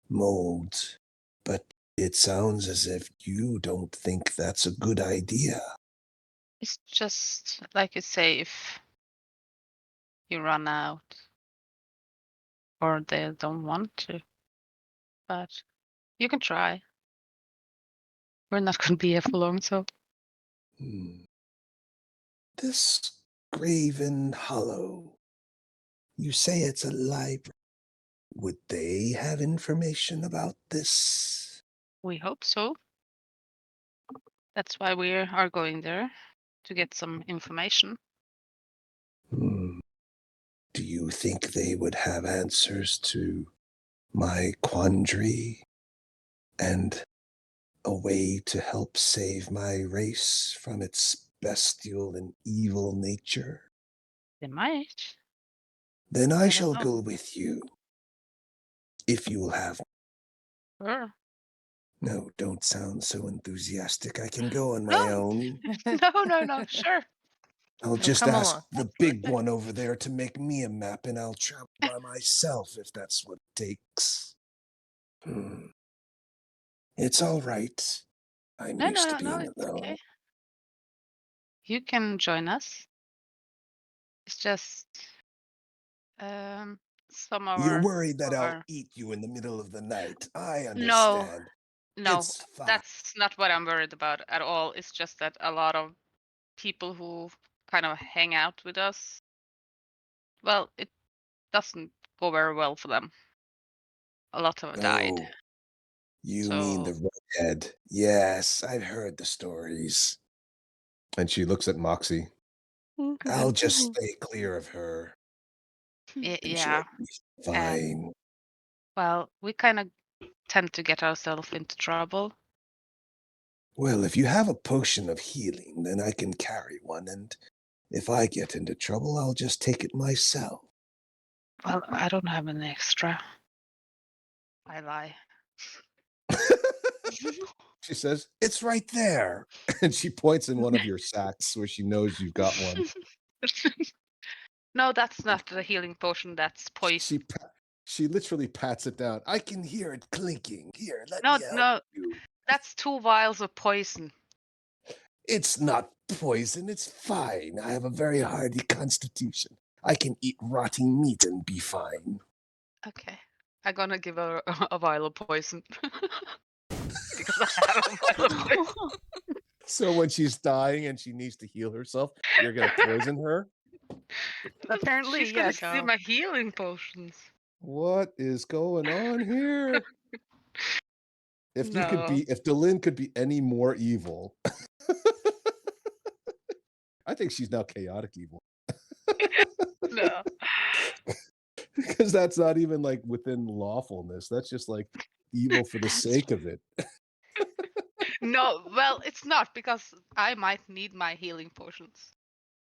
S8: mold. But it sounds as if you don't think that's a good idea.
S7: It's just like you say, if you run out or they don't want to. But you can try. We're not going to be here for long, so.
S8: This Graven Hollow. You say it's a library. Would they have information about this?
S7: We hope so. That's why we are going there, to get some information.
S8: Do you think they would have answers to my quandary and a way to help save my race from its bestial and evil nature?
S7: They might.
S8: Then
S7: I
S8: I
S7: don't
S8: shall
S7: know.
S8: go with you. If you will have.
S7: Sure.
S8: No, don't sound so enthusiastic. I can go on my own.
S7: No, sure.
S8: I'll
S6: No,
S8: just
S6: come
S8: ask
S6: along.
S8: the big one over there to make me a map, and I'll travel by myself if that's what it takes. It's all right. I'm used to being
S7: It's
S8: alone.
S7: okay. You can join us. It's just some of
S8: You're
S7: our
S8: worried that I'll
S7: are-
S8: eat you in the middle of the night. I
S7: No,
S8: understand.
S7: no,
S8: It's fine.
S7: that's not what I'm worried about at all. It's just that a lot of people who kind of hang out with us, well, it doesn't go very well for them. A lot have died.
S8: Oh, you mean the redhead. Yes, I've heard the stories.
S1: And she looks at Moxie.
S8: I'll just stay clear of her. And
S7: Yeah.
S8: she'll be fine.
S7: Well, we kind of tend to get ourselves into trouble.
S8: Well, if you have a potion of healing, then I can carry one, and if I get into trouble, I'll just take it myself.
S7: Well, I don't have an extra. I lie.
S1: She says,
S8: It's right there.
S1: and she points in one of your sacks where she knows you've got one.
S7: No, that's not the healing potion. That's poison.
S1: She literally pats it down.
S8: I can hear it clinking. Here, let
S7: No,
S8: me help
S7: no,
S8: you.
S7: that's 2 vials of poison.
S8: It's not poison. It's fine. I have a very hardy constitution. I can eat rotting meat and be fine.
S7: Okay, I'm gonna give her a vial of poison. Because I have a vial of poison.
S1: So when she's dying and she needs to heal herself, you're going to poison her?
S4: Apparently,
S7: She's gonna
S4: yes.
S7: see my healing potions.
S1: What is going on here? If Delin could be any more evil, I think she's now chaotic evil.
S7: No.
S1: Because that's not even like within lawfulness. That's just like evil for the sake of it.
S7: No, well, it's not because I might need my healing potions.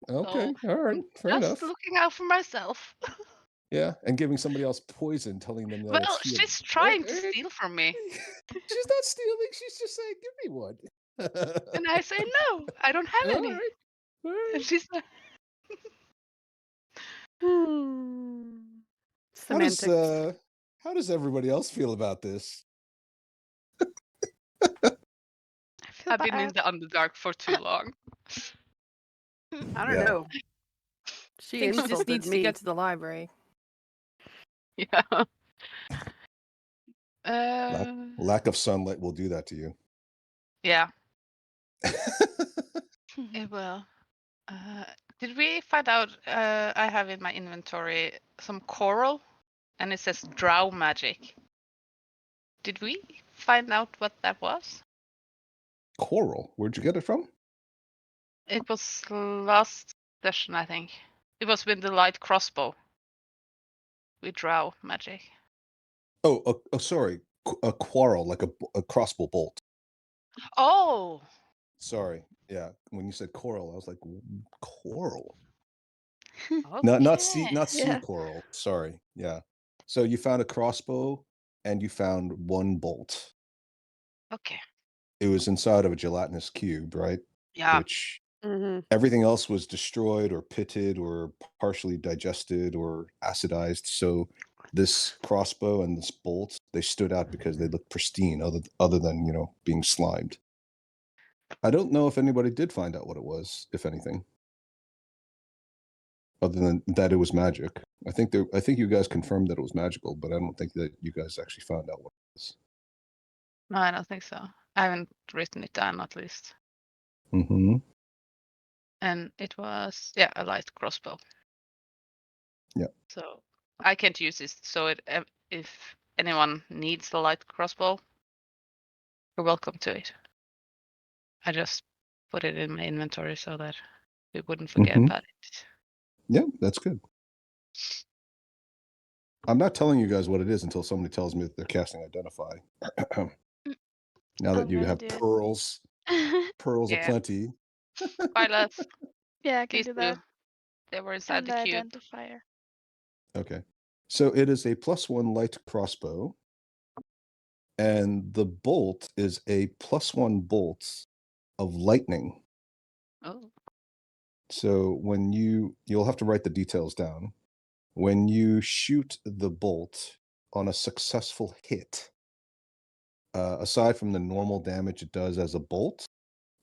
S1: Okay,
S7: So,
S1: all right,
S7: I'm
S1: fair enough.
S7: just looking out for myself.
S1: Yeah, and giving somebody else poison, telling them that
S7: Well,
S1: it's healing.
S7: she's trying to steal from me.
S1: She's not stealing. She's just saying, "Give me one."
S7: And I say, no, I don't have any.
S1: All right.
S7: And she's like,
S4: Semantics.
S1: How does everybody else feel about this?
S5: I feel
S7: I've been in
S5: bad.
S7: the Underdark for too long.
S4: I don't
S1: Yeah.
S4: know.
S6: I
S4: She
S6: think she
S4: insulted
S6: just needs
S4: me.
S6: to get to the library.
S7: Yeah.
S1: Lack of sunlight will do that to you.
S7: Yeah, it will. Did we find out? I have in my inventory some coral, and it says drow magic. Did we find out what that was?
S1: Coral. Where'd you get it from?
S7: It was last session, I think. It was with the light crossbow. With drow magic.
S1: Oh, sorry. A quarrel, like a crossbow bolt.
S7: Oh,
S1: Sorry. Yeah. When you said coral, I was like, coral.
S7: okay.
S1: Not sea
S5: Yeah.
S1: coral. Sorry. Yeah. So you found a crossbow and you found one bolt.
S7: Okay.
S1: It was inside of a gelatinous cube, right?
S7: Yeah.
S1: Which
S4: Mm-hmm.
S1: everything else was destroyed or pitted or partially digested or acidized. So this crossbow and this bolt, they stood out because they looked pristine, other than, being slimed. I don't know if anybody did find out what it was, if anything. other than that it was magic. I think you guys confirmed that it was magical, but I don't think that you guys actually found out what it is.
S7: No, I don't think so. I haven't written it down at least.
S1: Mm-hmm.
S7: And it was a light crossbow.
S1: Yeah.
S7: So I can't use this. So if anyone needs the light crossbow, you're welcome to it. I just put it in my inventory so that we wouldn't forget about it.
S1: Yeah, that's good. I'm not telling you guys what it is until somebody tells me that they're casting Identify. Now that
S5: I'm
S1: you
S5: gonna
S1: have
S5: do it.
S1: pearls
S7: Yeah.
S1: aplenty.
S7: Violet,
S5: Yeah, I can
S7: these
S5: do
S7: two,
S5: that.
S7: they were inside
S5: And
S7: the
S5: the
S7: cube.
S5: identifier.
S1: Okay. So it is a +1 light crossbow. And the bolt is a +1 bolt of lightning.
S7: Oh.
S1: So when you'll have to write the details down. When you shoot the bolt on a successful hit, aside from the normal damage it does as a bolt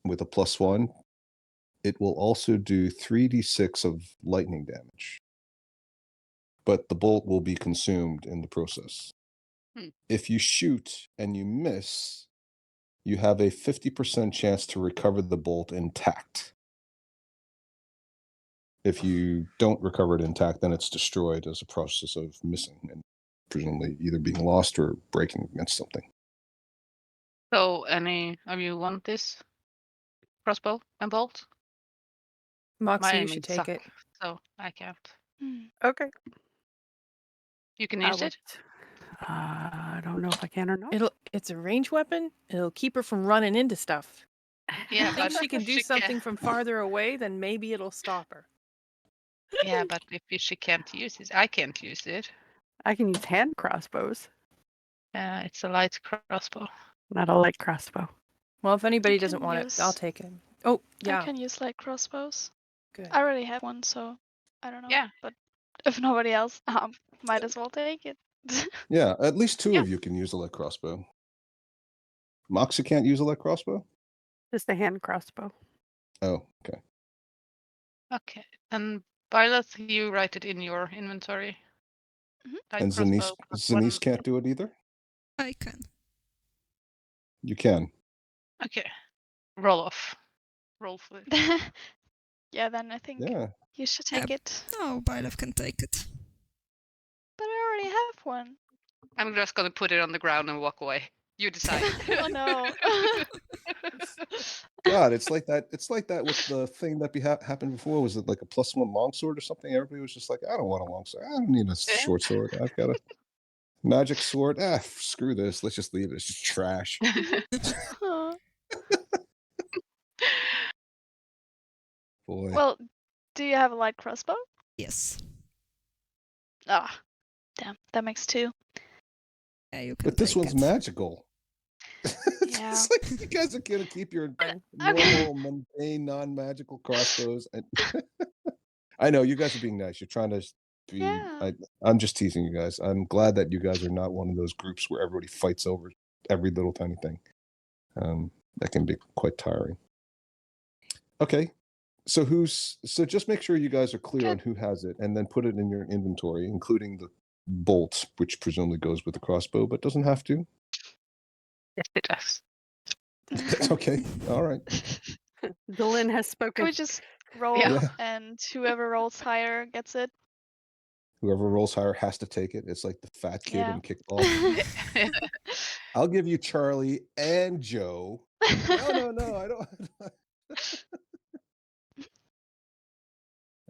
S1: with a +1, it will also do 3d6 of lightning damage. But the bolt will be consumed in the process. If you shoot and you miss, you have a 50% chance to recover the bolt intact. If you don't recover it intact, then it's destroyed as a process of missing and presumably either being lost or breaking against something.
S7: So any of you want this crossbow and bolt?
S6: Moxie,
S7: My
S6: you
S7: aiming
S6: should take
S7: suck,
S6: it.
S7: so I can't.
S4: Okay.
S7: You can
S4: I
S7: use
S4: will-
S7: it?
S4: I don't know if I can or not.
S6: It's a ranged weapon. It'll keep her from running into stuff.
S7: Yeah,
S6: If
S7: but
S6: she can do something from farther away, then maybe it'll stop her.
S7: Yeah, but if she can't use it, I can't use it.
S4: I can use hand crossbows,
S7: It's a light crossbow.
S4: not a light crossbow.
S6: Well, if anybody
S5: I
S6: doesn't
S5: can
S6: want it, I'll
S5: use-
S6: take it. Oh, yeah.
S5: I can use light crossbows.
S6: Good.
S5: I already have one, so I don't know.
S7: Yeah.
S5: But if nobody else, might as well take it.
S1: Yeah, at least two
S7: Yeah.
S1: of you can use a light crossbow. Moxie can't use a light crossbow?
S4: Just a hand crossbow.
S1: Oh, okay.
S7: Okay. And Violet, you write it in your inventory.
S5: Mhm.
S7: Light
S1: And
S7: crossbow
S1: Zanice can't do it either?
S3: I can.
S1: You can.
S7: Okay. Roll off. Roll for it.
S5: Yeah, then I think
S1: Yeah.
S5: you should take it.
S3: No, Byleth can take it.
S5: But I already have one.
S7: I'm just gonna put it on the ground and walk away. You decide.
S5: Oh no.
S1: God, it's like that. It's like that with the thing that happened before. Was it like a +1 longsword or something? Everybody was just like, I don't want a longsword. I don't need a short sword. I've got a magic sword. Screw this. Let's just leave it. It's just trash.
S5: Aw.
S1: Boy.
S5: Well, do you have a light crossbow?
S3: Yes.
S5: Ah, damn, that makes two.
S3: Yeah, you can
S1: But this
S3: take
S1: one's
S3: it.
S1: magical.
S5: Yeah.
S1: It's like you guys are gonna keep your normal, mundane, non-magical crossbows. And I know you guys are being nice. You're trying to be.
S5: Yeah.
S1: I'm just teasing you guys. I'm glad that you guys are not one of those groups where everybody fights over every little tiny thing. That can be quite tiring. Okay, so just make sure you guys are clear on who has it, and then put it in your inventory, including the bolt, which presumably goes with the crossbow, but doesn't have to.
S7: Yes, it does.
S1: That's okay. All right.
S4: Dylan has
S5: Can
S4: spoken.
S5: we just roll
S1: Yeah.
S5: and whoever rolls higher gets it?
S1: Whoever rolls higher has to take it. It's like the fat kid
S5: Yeah.
S1: in kickball. I'll give you Charlie and Joe. No, I don't.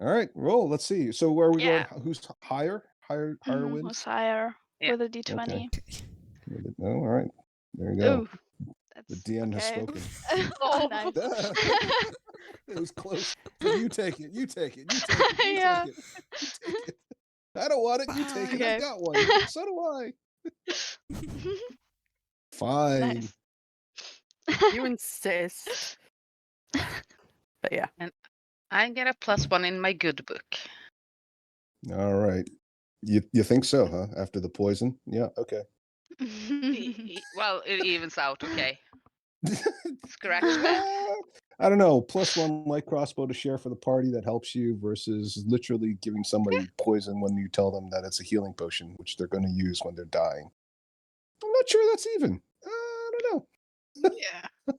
S1: All right, roll. Let's see. So where are we
S7: Yeah.
S1: going? Who's higher? Higher
S5: Who's
S1: wins?
S5: higher
S7: Yeah.
S5: with a d20?
S3: Okay.
S1: Oh, all right. There you go.
S5: Ooh,
S1: The
S5: that's
S1: DM has
S5: okay.
S1: spoken.
S5: Oh, nice.
S1: It was close. So you take it. You take it. You take it. You
S5: Yeah.
S1: take it. You take it. I don't want it. You take it. I
S5: Okay.
S1: got one. So do I. Fine.
S5: Nice.
S4: You insist. But yeah.
S7: I get a +1 in my good book.
S1: All right. You think so, huh? After the poison? Yeah. Okay.
S7: Well, it evens out. Okay. Scratch that.
S1: I don't know. +1 light crossbow to share for the party that helps you versus literally giving somebody poison when you tell them that it's a healing potion, which they're going to use when they're dying. I'm not sure that's even. I don't know.
S7: Yeah.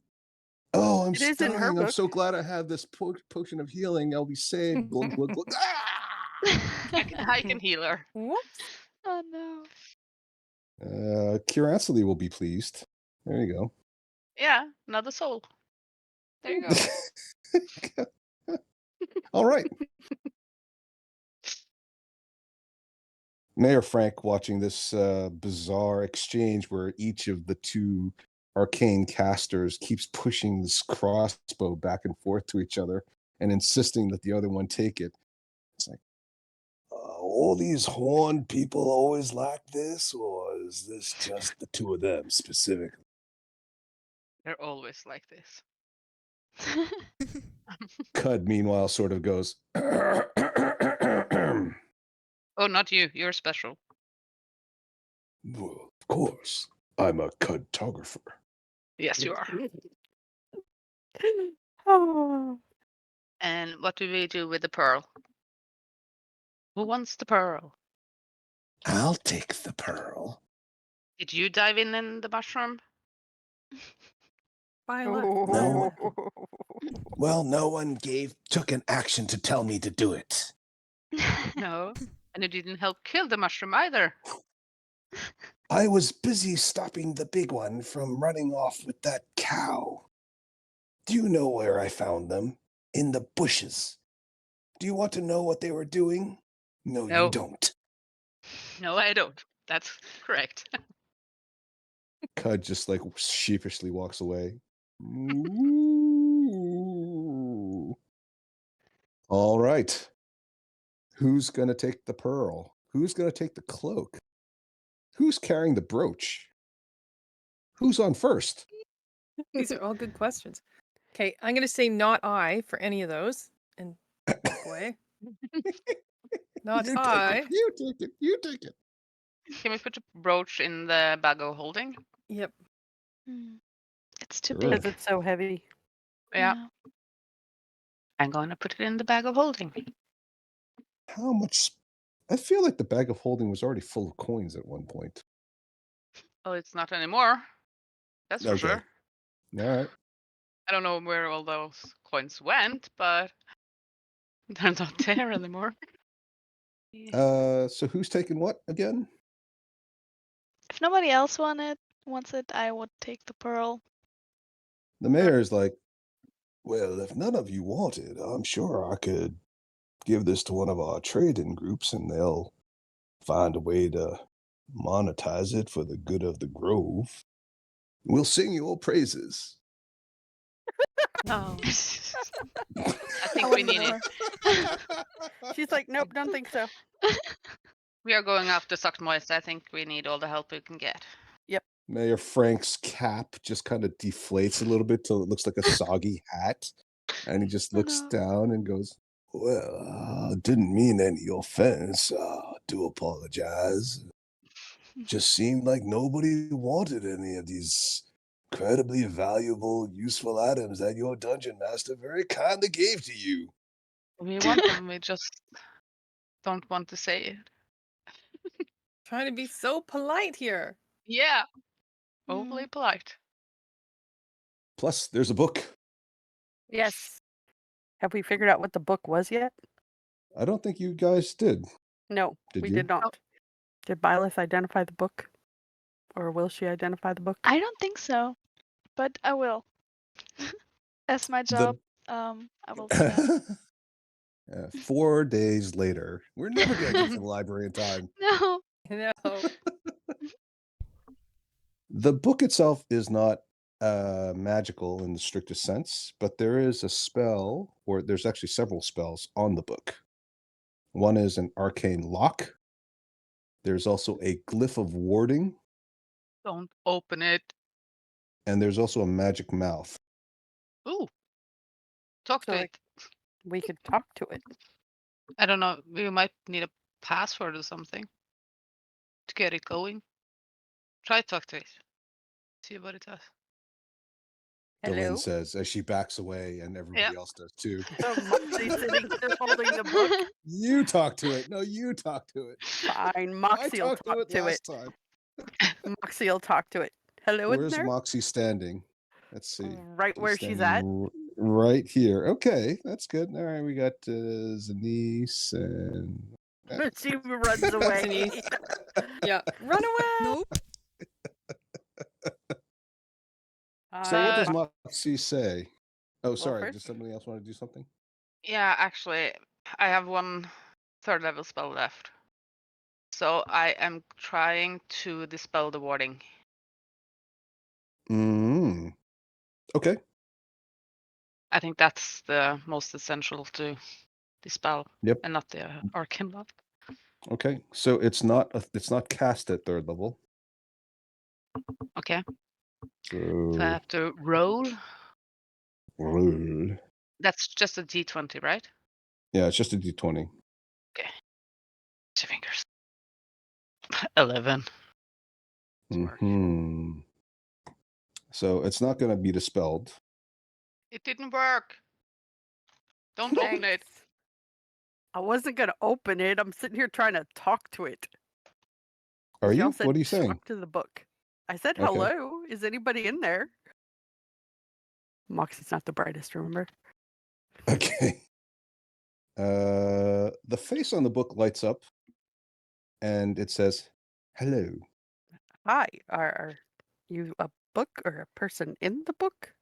S1: Oh, I'm
S4: It is in her
S1: dying. I'm
S4: book.
S1: so glad I have this potion of healing. I'll be saved. Glug, glug, glug.
S7: I can heal her.
S6: Whoops.
S5: Oh no.
S1: Kiransily will be pleased. There you go.
S7: Yeah, another soul. There you go.
S1: All right. Mayor Frank watching this bizarre exchange where each of the two arcane casters keeps pushing this crossbow back and forth to each other and insisting that the other one take it. It's like,
S8: All these horned people always like this, or is this just the two of them specifically?
S7: They're always like this.
S1: Cud, meanwhile, sort of goes,
S7: Oh, not you. You're special.
S8: Well, of course. I'm a cartographer.
S7: Yes, you are.
S4: Oh.
S7: And what do we do with the pearl? Who wants the pearl?
S8: I'll take the pearl.
S7: Did you dive in the mushroom?
S6: Violet.
S8: No. Well, no one took an action to tell me to do it.
S7: No. And you didn't help kill the mushroom either.
S8: I was busy stopping the big one from running off with that cow. Do you know where I found them? In the bushes. Do you want to know what they were doing? No,
S7: No.
S8: you don't.
S7: No, I don't. That's correct.
S1: Cud just like sheepishly walks away. Ooh. All right. Who's going to take the pearl? Who's going to take the cloak? Who's carrying the brooch? Who's on first?
S6: These are all good questions. Okay, I'm going to say not I for any of those. And back away. Not
S1: You take
S6: I.
S1: it. You take it. You take it.
S7: Can we put the brooch in the bag of holding?
S6: Yep.
S5: It's too
S1: Sure.
S5: big.
S4: Because it's so heavy.
S7: Yeah. I'm going to put it in the bag of holding.
S1: How much? I feel like the bag of holding was already full of coins at one point.
S7: Oh, it's not anymore. That's for
S1: Okay.
S7: sure.
S1: All right.
S7: I don't know where all those coins went, but they're not there anymore.
S1: So who's taking what again?
S5: If nobody else wants it, I would take the pearl.
S1: The mayor is like,
S8: Well, if none of you want it, I'm sure I could give this to one of our trading groups and they'll find a way to monetize it for the good of the grove. We'll sing your praises.
S6: Oh.
S7: I think we need it.
S4: She's like, nope, don't think so.
S7: We are going after Suckmoist. I think we need all the help we can get.
S1: Mayor Frank's cap just kind of deflates a little bit till it looks like a soggy hat. And he just
S5: Oh,
S1: looks
S5: no.
S1: down and goes,
S8: Well, didn't mean any offense. Do apologize. Just seemed like nobody wanted any of these incredibly valuable, useful items that your dungeon master very kindly gave to you.
S7: We want them, we just don't want to say it.
S6: Trying to be so polite here.
S7: Yeah. Overly polite.
S1: plus there's a book.
S4: Yes. Have we figured out what the book was yet?
S1: I don't think you guys did.
S4: No,
S1: Did
S4: we
S1: you?
S4: did not. Did Byleth identify the book? Or will she identify the book?
S5: I don't think so, but I will. As my job, I will do that.
S1: 4 days later. We're never going to get to the library in time.
S5: No.
S6: No.
S1: The book itself is not magical in the strictest sense, but there is a spell, or there's actually several spells on the book. One is an arcane lock. There's also a glyph of warding,
S7: Don't open it.
S1: and there's also a magic mouth.
S7: Ooh. Talk
S4: So,
S7: to
S4: like-
S7: it.
S4: We could talk to it.
S7: I don't know. We might need a password or something to get it going. Try to talk to it. See what it does.
S4: Hello.
S1: Delin says as she backs away, and everybody else does too.
S4: So Moxie sitting there holding the book.
S1: You talk to it. No, you talk to it.
S4: Fine,
S1: I
S4: Moxie will
S1: talked to
S4: talk
S1: it
S4: to it.
S1: last time.
S4: Moxie will talk to it. Hello in
S1: Where's
S4: there?
S1: Moxie standing? Let's see.
S4: Right where she's at.
S1: Right here. Okay, that's good. All right, we got Zanice and
S4: She runs away.
S6: Denise. Yeah. Run away.
S3: Nope.
S1: So what does
S4: Uh,
S1: Moxie say? Oh, sorry.
S4: first-
S1: Does somebody else want to do something?
S7: Yeah, actually, I have one third level spell left. So I am trying to dispel the warding.
S1: Okay.
S7: I think that's the most essential to dispel.
S1: Yep.
S7: And not the arcane love.
S1: Okay. So it's not cast at third level.
S7: Okay.
S1: So
S7: So I have to roll.
S1: roll.
S7: That's just a d20, right?
S1: Yeah, it's just a d20.
S7: 2 fingers. 11. Smart.
S1: Mhm. So it's not going to be dispelled.
S7: It didn't work. Don't open it.
S4: Thanks. I wasn't gonna open it. I'm sitting here trying to talk to it.
S1: Are
S4: Y'all
S1: you?
S4: said
S1: What are you saying?
S4: talk to the book. I said
S1: Okay.
S4: hello. Is anybody in there? Moxie's not the brightest, remember?
S1: Okay. The face on the book lights up, and it says, "Hello."
S4: Hi. Are you a book or a person in the book?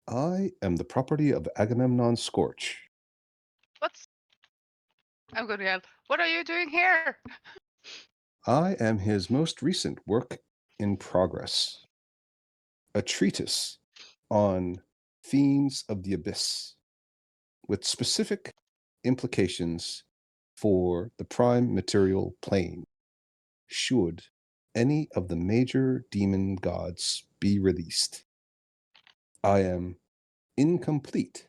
S1: I am the property of Agamemnon Scorch.
S7: What's... I'm going to yell. What are you doing here?
S1: I am his most recent work in progress. A treatise on fiends of the abyss, with specific implications for the prime material plane, should any of the major demon gods be released. I am incomplete.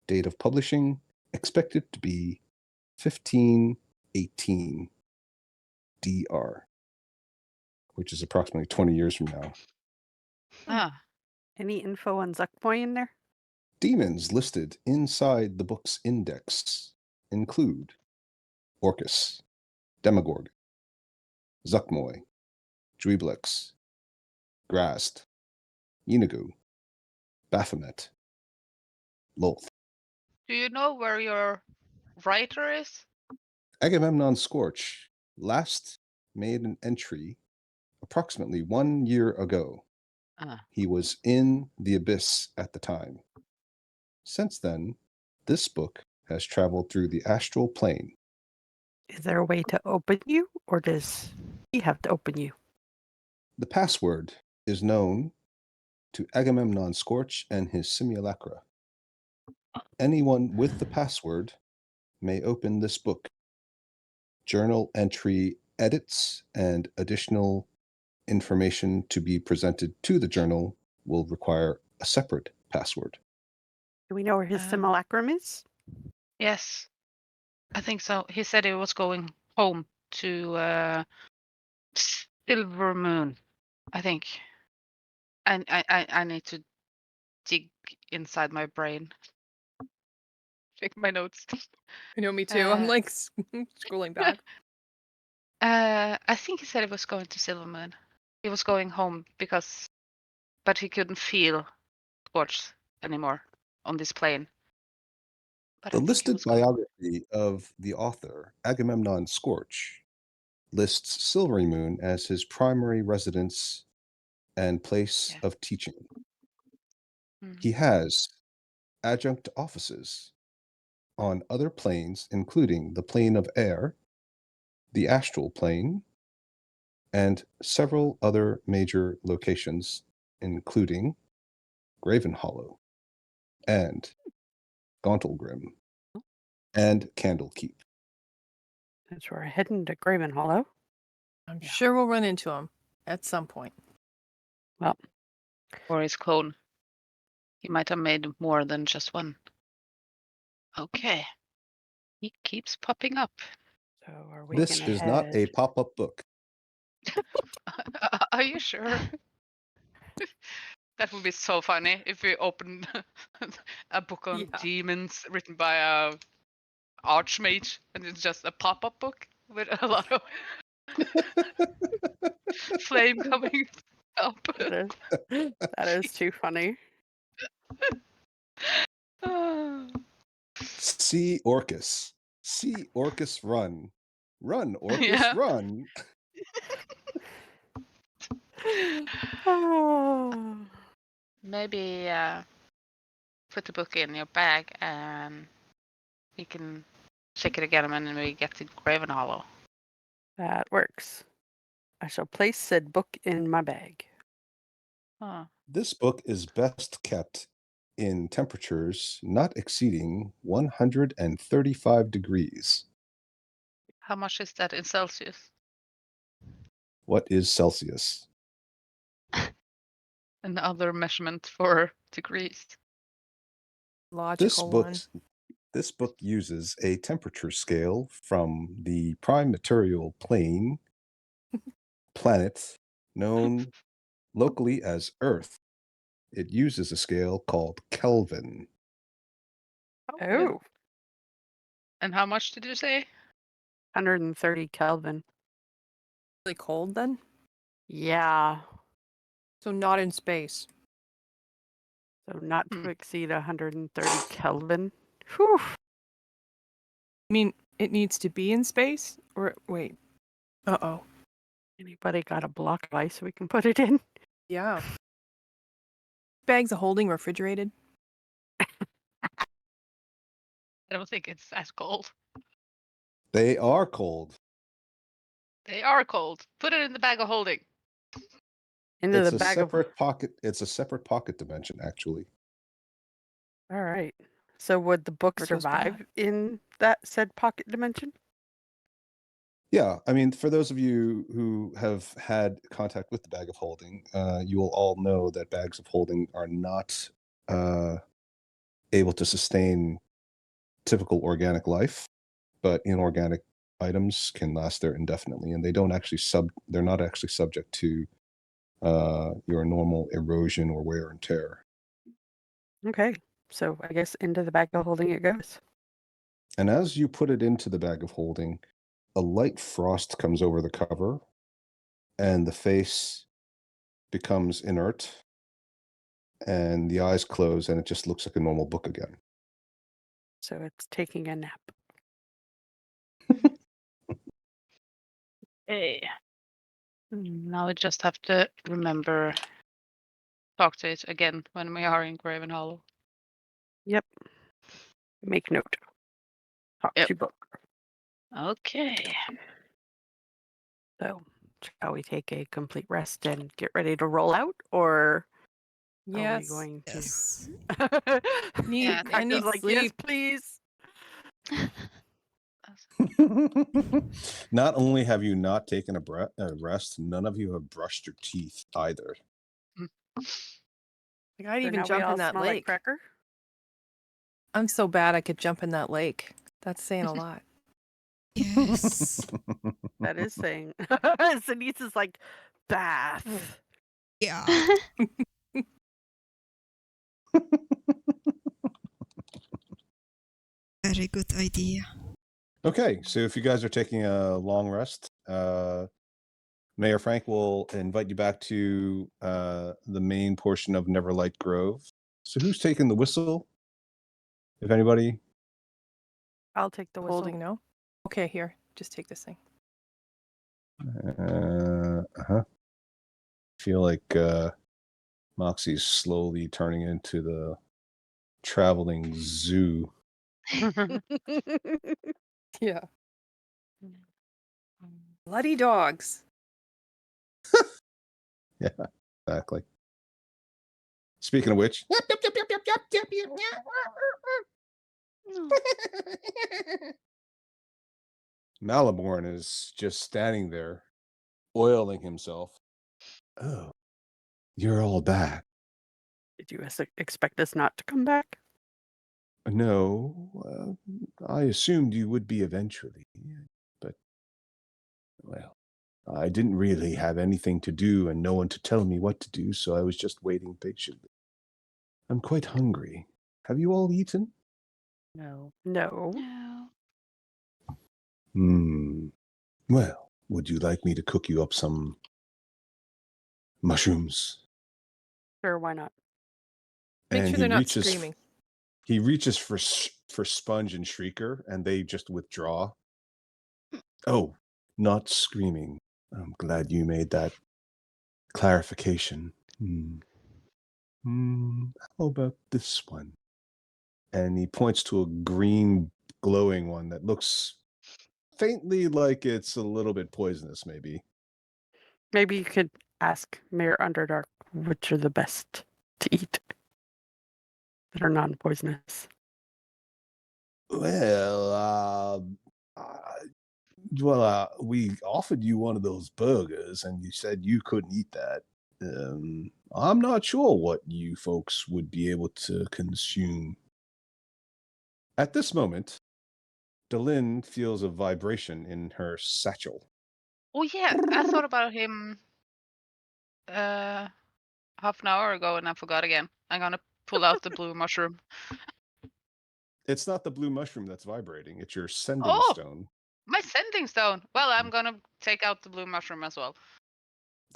S1: Date of publishing expected to be 1518 DR, which is approximately 20 years from now.
S7: Ah,
S4: Any info on Zuckboy in there?
S1: Demons listed inside the book's index include Orcus, Demogorgon, Zuckmoy, Dweeblex, Grast, Yeenagu, Baphomet, Lolth.
S7: do you know where your writer is?
S1: Agamemnon Scorch last made an entry approximately 1 year ago.
S7: Ah.
S1: He was in the abyss at the time. Since then, this book has traveled through the astral plane.
S4: Is there a way to open you, or does he have to open you?
S1: The password is known to Agamemnon Scorch and his simulacra. Anyone with the password may open this book. Journal entry edits and additional information to be presented to the journal will require a separate password.
S4: Do we know where his simulacrum is?
S7: Yes, I think so. He said he was going home to Silver Moon, I think. I need to dig inside my brain. Check my notes.
S6: You know, me too. I'm
S7: Uh,
S6: like scrolling back.
S7: I think he said he was going to Silver Moon. He was going home but he couldn't feel Scorch anymore on this plane. But
S1: The
S7: I think he
S1: listed
S7: was going-
S1: biography of the author, Agamemnon Scorch, lists Silvery Moon as his primary residence and place
S7: Yeah.
S1: of teaching.
S7: Mhm.
S1: He has adjunct offices on other planes, including the plane of air, the astral plane, and several other major locations, including Graven Hollow and Gauntlgrim and Candlekeep.
S4: Since we're heading to Graven Hollow.
S6: I'm sure we'll run into him at some point.
S4: Well,
S7: Or his clone. He might have made more than just one. Okay. He keeps popping up.
S4: so are we
S1: This
S4: gonna
S1: is not a
S4: head-
S1: pop-up book.
S7: Are you sure? That would be so funny if we opened a book on
S6: Yeah.
S7: demons written by a archmage, and it's just a pop-up book with a lot of flame coming up.
S4: That is too funny.
S7: Ah.
S1: See Orcus. See Orcus run. Run, Orcus,
S7: Yeah.
S1: run.
S4: Oh.
S7: Maybe put the book in your bag and we can check it again when we get to Graven Hollow.
S4: That works. I shall place said book in my bag.
S7: Huh.
S1: This book is best kept in temperatures not exceeding 135 degrees.
S7: How much is that in Celsius?
S1: What is Celsius?
S7: Another measurement for degrees.
S6: Logical one.
S1: This book uses a temperature scale from the prime material plane planet known locally as Earth. It uses a scale called Kelvin.
S4: Oh,
S7: And how much did you say?
S4: 130 Kelvin.
S6: Really cold then?
S4: Yeah.
S6: So not in space.
S4: So not to
S7: Hmm.
S4: exceed 130 Kelvin. Whew.
S6: I mean, it needs to be in space? Or wait. Uh-oh.
S4: Anybody got a block of ice we can put it in?
S6: Yeah. Bags of holding refrigerated?
S7: I don't think it's as cold.
S1: They are cold.
S7: They are cold. Put it in the bag of holding.
S4: Into
S1: It's
S4: the
S1: a
S4: bag
S1: separate pocket. It's a separate pocket dimension, actually.
S4: of. All right. So would the book
S6: Where it goes
S4: survive in that said pocket dimension?
S1: Yeah, I mean, for those of you who have had contact with the bag of holding, you will all know that bags of holding are not able to sustain typical organic life, but inorganic items can last there indefinitely, and they don't actually they're not actually subject to your normal erosion or wear and tear.
S4: Okay. So I guess into the bag of holding it goes.
S1: And as you put it into the bag of holding, a light frost comes over the cover, and the face becomes inert, and the eyes close, and it just looks like a normal book again.
S4: So it's taking a nap.
S7: Hey. Now we just have to remember talk to it again when we are in Graven Hollow.
S4: Yep. Make note. Talk
S7: Yep.
S4: to book.
S7: Okay.
S4: So shall we take a complete rest and get ready to roll out, or are we
S6: Yes.
S4: going to?
S3: Yes.
S6: I
S4: Cactus
S6: need
S4: like,
S6: sleep.
S4: yes, please.
S1: Not only have you not taken a rest, none of you have brushed your teeth either.
S6: Like, I'd
S4: So
S6: even
S4: now we
S6: jump
S4: all
S6: in that
S4: smell like
S6: lake.
S4: cracker.
S6: I'm so bad I could jump in that lake. That's saying a lot.
S3: Yes.
S4: That is saying. Denise is like, bath.
S3: Yeah. Very good idea.
S1: Okay, so if you guys are taking a long rest, Mayor Frank will invite you back to the main portion of Neverlight Grove. So who's taking the whistle? If anybody?
S4: I'll take the whistle.
S6: Holding, no? Okay, here. Just take this thing.
S1: Feel like Moxie's slowly turning into the traveling zoo.
S6: Yeah. Bloody dogs.
S1: Yeah, exactly. Speaking of which, Maliborn is just standing there, oiling himself. Oh, you're all back.
S4: Did you expect us not to come back?
S1: No, I assumed you would be eventually, but, well, I didn't really have anything to do and no one to tell me what to do, so I was just waiting patiently. I'm quite hungry. Have you all eaten?
S4: No.
S5: No.
S1: Well, would you like me to cook you up some mushrooms?
S4: Sure, why not?
S6: Make
S1: And
S6: sure they're not screaming.
S1: He reaches for Sponge and Shrieker, and they just withdraw. Oh, not screaming. I'm glad you made that clarification. How about this one? And he points to a green glowing one that looks faintly like it's a little bit poisonous, maybe.
S4: Maybe you could ask Mayor Underdark which are the best to eat that are non-poisonous.
S1: Well, we offered you one of those burgers, and you said you couldn't eat that. I'm not sure what you folks would be able to consume. At this moment, Delin feels a vibration in her satchel.
S7: Oh yeah, I thought about him half an hour ago and I forgot again. I'm gonna pull out the blue mushroom.
S1: It's not the blue mushroom that's vibrating, it's your sending
S7: Oh!
S1: stone.
S7: My sending stone. Well, I'm gonna take out the blue mushroom as well.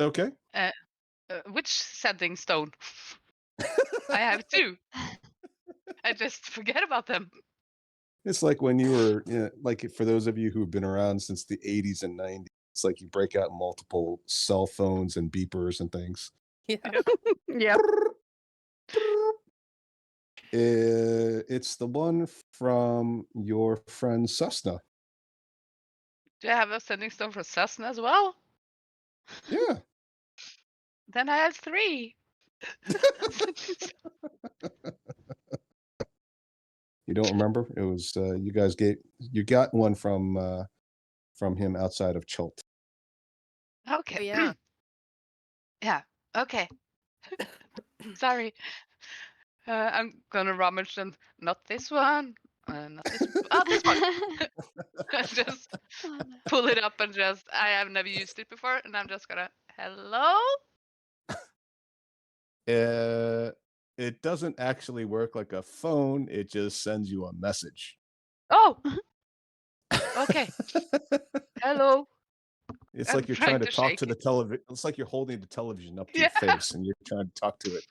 S1: Okay.
S7: Which sending stone? I have two. I just forget about them.
S1: It's like when you were, like for those of you who've been around since the 80s and 90s, it's like you break out multiple cell phones and beepers and things.
S6: Yeah.
S4: Yeah.
S1: It's the one from your friend Cessna.
S7: Do I have a sending stone for Cessna as well?
S1: Yeah.
S7: Then I have three.
S1: You don't remember? It was you got one from him outside of Chult.
S7: Okay.
S6: Oh, yeah.
S7: Yeah. Okay. Sorry. I'm gonna rummage and not this one. Not this. Oh, this one. Just pull it up and I have never used it before, and I'm just gonna. Hello.
S1: It doesn't actually work like a phone. It just sends you a message.
S7: Oh. Okay. Hello.
S1: It's
S7: I'm
S1: like you're
S7: trying
S1: trying to
S7: to
S1: talk
S7: shake
S1: to the
S7: it.
S1: television. It's like you're holding the television up to
S7: Yeah.
S1: your face and you're trying to talk to it.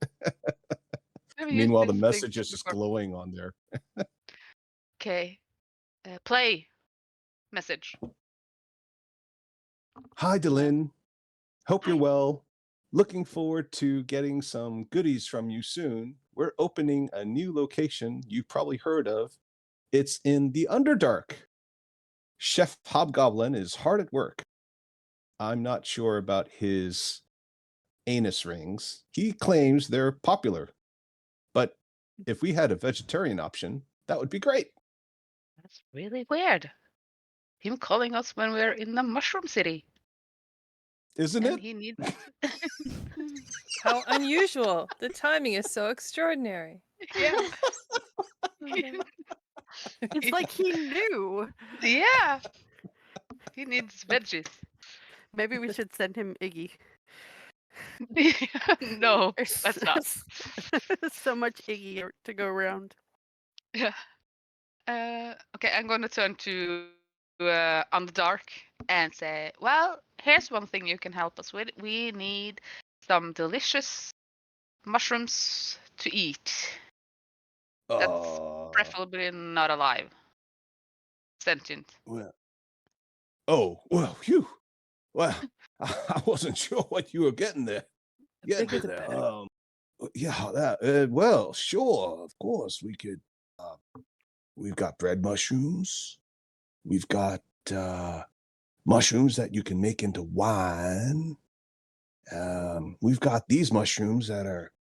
S7: Never used
S1: Meanwhile, the
S7: this thing
S1: message is just
S7: before.
S1: glowing on there.
S7: Okay. Play. Message.
S1: Hi, Delin. Hope you're
S7: Hi.
S1: well. Looking forward to getting some goodies from you soon. We're opening a new location you've probably heard of. It's in the Underdark. Chef Hobgoblin is hard at work. I'm not sure about his anus rings. He claims they're popular. But if we had a vegetarian option, that would be great.
S7: That's really weird. Him calling us when we're in the Mushroom City.
S1: Isn't
S7: And
S1: it?
S7: he needs.
S6: How unusual. The timing is so extraordinary.
S7: Yeah.
S4: It's like he knew.
S7: Yeah. He needs veggies.
S4: Maybe we should send him Iggy.
S7: No,
S4: There's
S7: let's not.
S4: so much Iggy to go around.
S7: Yeah. Okay, I'm going to turn to Underdark and say, well, here's one thing you can help us with. We need some delicious mushrooms to eat. That's preferably not alive. Sentient.
S1: Well, phew. Well, I wasn't sure what you were getting there.
S6: The bigger the
S1: there.
S6: better.
S1: Yeah, that. Well, sure, of course we could. We've got bread mushrooms. We've got mushrooms that you can make into wine. We've got these mushrooms that are,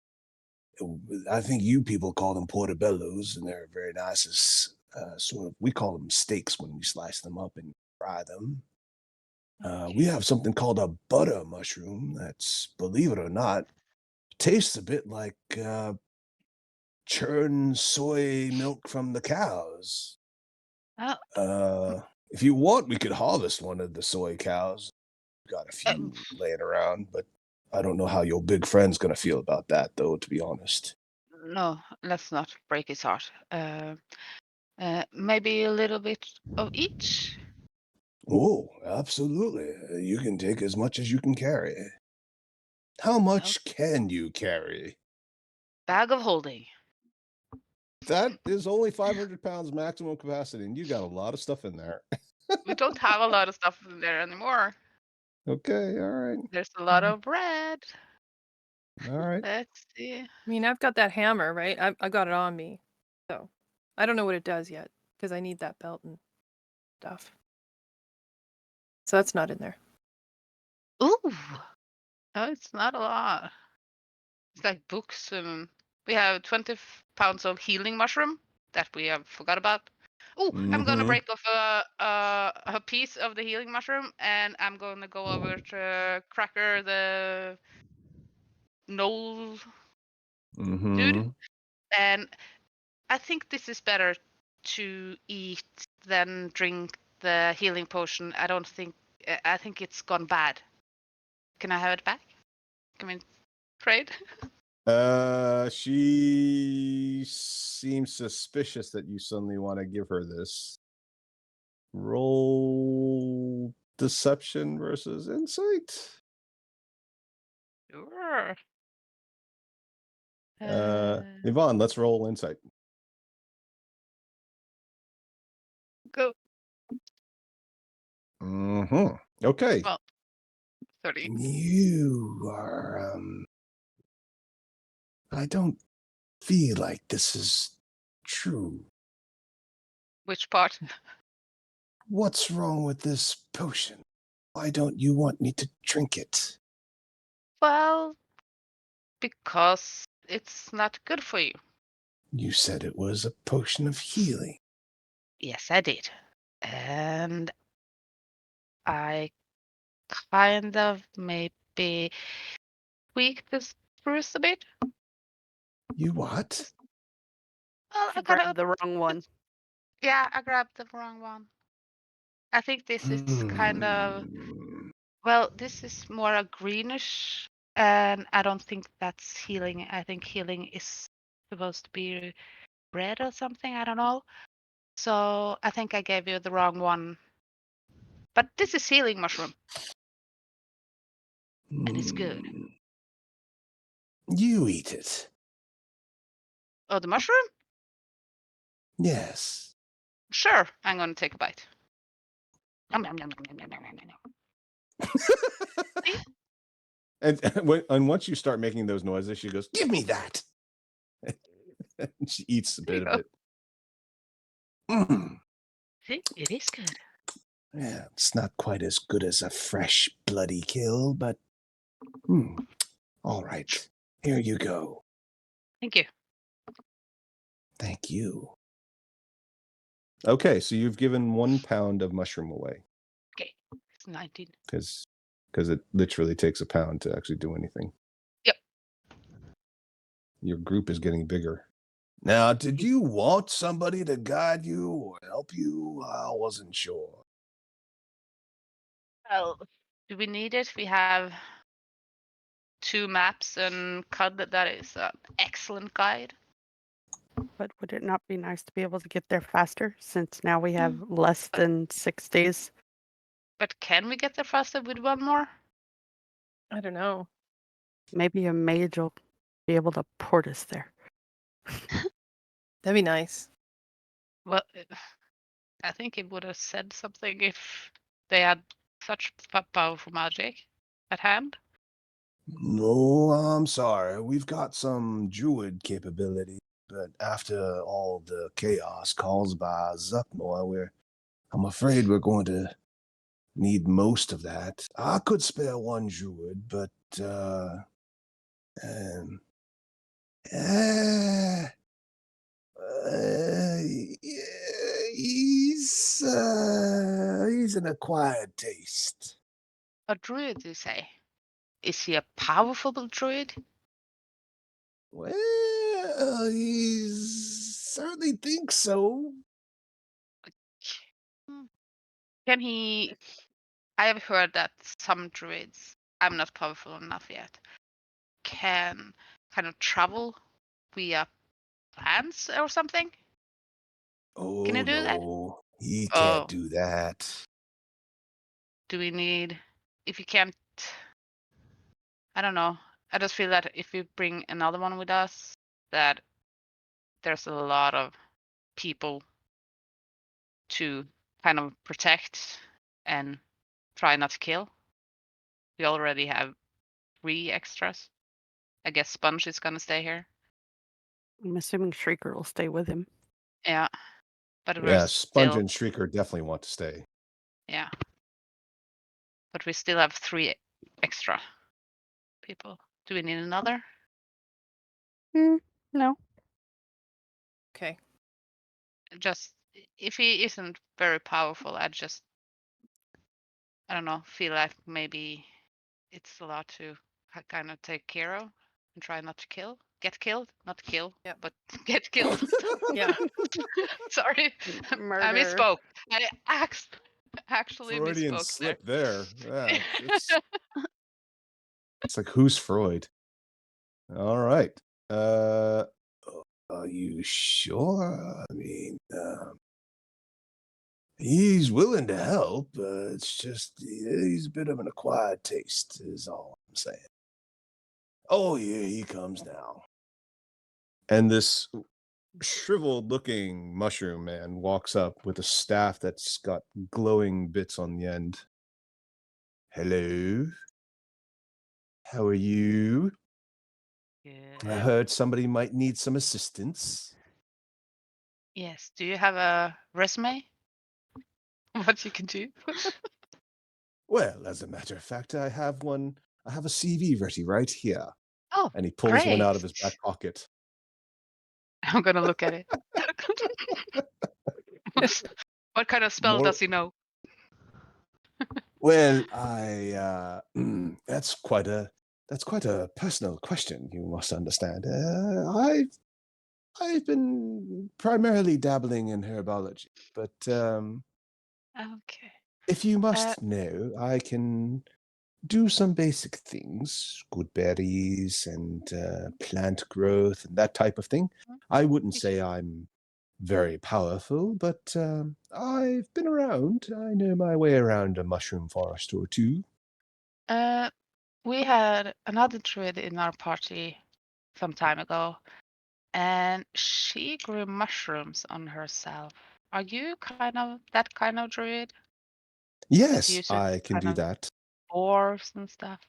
S1: I think you people call them portobellos, and they're very nice as sort of, we call them steaks when we slice them up and fry them. We have something called a butter mushroom that's, believe it or not, tastes a bit like churned soy milk from the cows.
S7: Oh.
S1: If you want, we could harvest one of the soy cows,
S8: got a few laying around, but I don't know how your big friend's gonna feel about that, though, to be honest.
S7: No, let's not break his heart. Maybe a little bit of each.
S8: Oh, absolutely. You can take as much as you can carry. How much can you carry?
S7: Bag of holding.
S8: That is only 500 pounds maximum capacity, and you got a lot of stuff in there.
S7: We don't have a lot of stuff in there anymore.
S8: Okay, all right,
S7: There's a lot of bread.
S8: all right.
S7: Let's see.
S6: I mean, I've got that hammer, right? I got it on me. So I don't know what it does yet because I need that belt and stuff. So that's not in there.
S7: Ooh. No, it's not a lot. It's like books and we have 20 pounds of healing mushroom that we have forgot about. Oh, I'm gonna
S8: Mhm.
S7: break off a piece of the healing mushroom and I'm gonna go over to Cracker the Knoll dude.
S8: Mhm.
S7: And I think this is better to eat than drink the healing potion. I think it's gone bad. Can I have it back? Can we trade?
S8: She seems suspicious that you suddenly want to give her this. Roll deception versus insight.
S7: Sure.
S8: Yvonne, let's roll insight.
S7: Go.
S8: Mm-hmm. Okay.
S7: Well, 30.
S8: You are, I don't feel like this is true.
S7: Which part?
S8: What's wrong with this potion? Why don't you want me to drink it?
S7: Well, because it's not good for you.
S8: You said it was a potion of healing.
S7: Yes, I did. And I kind of maybe tweaked the spruce a bit.
S8: You what?
S7: Well,
S4: She
S7: I kind of,
S4: grabbed the wrong one.
S7: yeah, I grabbed the wrong one. I think this is kind of,
S8: Hmm.
S7: well, this is more a greenish, and I don't think that's healing. I think healing is supposed to be red or something. I don't know. So I think I gave you the wrong one. But this is healing mushroom, and it's good.
S8: You eat it.
S7: Oh, the mushroom?
S8: Yes.
S7: Sure, I'm gonna take a bite. Nom, nom, nom, nom, nom, nom, nom, nom, nom. See?
S8: And once you start making those noises, she goes, "Give me that." And she eats a
S7: There you
S8: bit of
S7: go.
S8: it. Mm.
S7: See, it is good.
S8: Yeah, it's not quite as good as a fresh bloody kill, but all right. Here you go.
S7: Thank you.
S8: Thank you. Okay, so you've given 1 pound of mushroom away
S7: Okay, it's 19.
S8: because it literally takes a pound to actually do anything.
S7: Yep.
S8: Your group is getting bigger. Now, did you want somebody to guide you or help you? I wasn't sure.
S7: Well, do we need it? We have 2 maps and Cud that is an excellent guide.
S4: But would it not be nice to be able to get there faster since now we have less than 6 days?
S7: But can we get there faster with one more?
S6: I don't know.
S4: Maybe a mage will be able to port us there.
S6: That'd be nice.
S7: Well, I think it would have said something if they had such powerful magic at hand.
S8: No, I'm sorry. We've got some druid capability, but after all the chaos caused by Zuckmore, I'm afraid we're going to need most of that. I could spare 1 druid, but um, uh, he's an acquired taste.
S7: A druid, you say? Is he a powerful druid?
S8: Well, he certainly thinks so.
S7: Can he I have heard that some druids, I'm not powerful enough yet, can kind of travel via plants or something.
S8: Oh,
S7: Can you do that?
S8: no. He
S7: Oh,
S8: can't do that.
S7: do we need? If you can't, I don't know. I just feel that if we bring another one with us, that there's a lot of people to kind of protect and try not to kill. We already have 3 extras. I guess Sponge is gonna stay here.
S4: I'm assuming Shrieker will stay with him.
S7: Yeah, but we're
S1: Yeah, Sponge
S7: still
S1: and Shrieker definitely want to stay.
S7: yeah, but we still have 3 extra people. Do we need another?
S4: No.
S6: Okay.
S7: Just if he isn't very powerful, I don't know, feel like maybe it's a lot to kind of take care of and try not to kill. Get killed, not kill,
S6: Yep.
S7: but get killed.
S6: Yeah.
S7: Sorry, I
S4: Murder.
S7: misspoke. I actually
S1: Freudian
S7: misspoke
S1: slip there. Yeah,
S7: there.
S1: it's like, who's Freud? All right.
S8: Are you sure? I mean, he's willing to help. It's just he's a bit of an acquired taste, is all I'm saying. Oh, yeah, he comes now.
S1: And this shriveled looking mushroom man walks up with a staff that's got glowing bits on the end. Hello. How are you? I
S7: Yeah.
S1: heard somebody might need some assistance.
S7: Yes. Do you have a resume? What you can do?
S1: Well, as a matter of fact, I have one. I have a CV ready right here.
S7: Oh,
S1: And he pulls one
S7: great.
S1: out of his back pocket.
S7: I'm gonna look at it. What kind of spell
S1: More-
S7: does he know?
S1: Well, that's quite a personal question. You must understand. I've been primarily dabbling in herbology, but
S7: Okay.
S1: if you must know, I can do some basic things, good berries and plant growth and that type of thing. I wouldn't say I'm very powerful, but I've been around. I know my way around a mushroom forest or two.
S7: We had another druid in our party some time ago, and she grew mushrooms on herself. Are you kind of that kind of druid?
S1: Yes,
S7: Use it
S1: I can
S7: kind
S1: do
S7: of
S1: that.
S7: dwarves and stuff.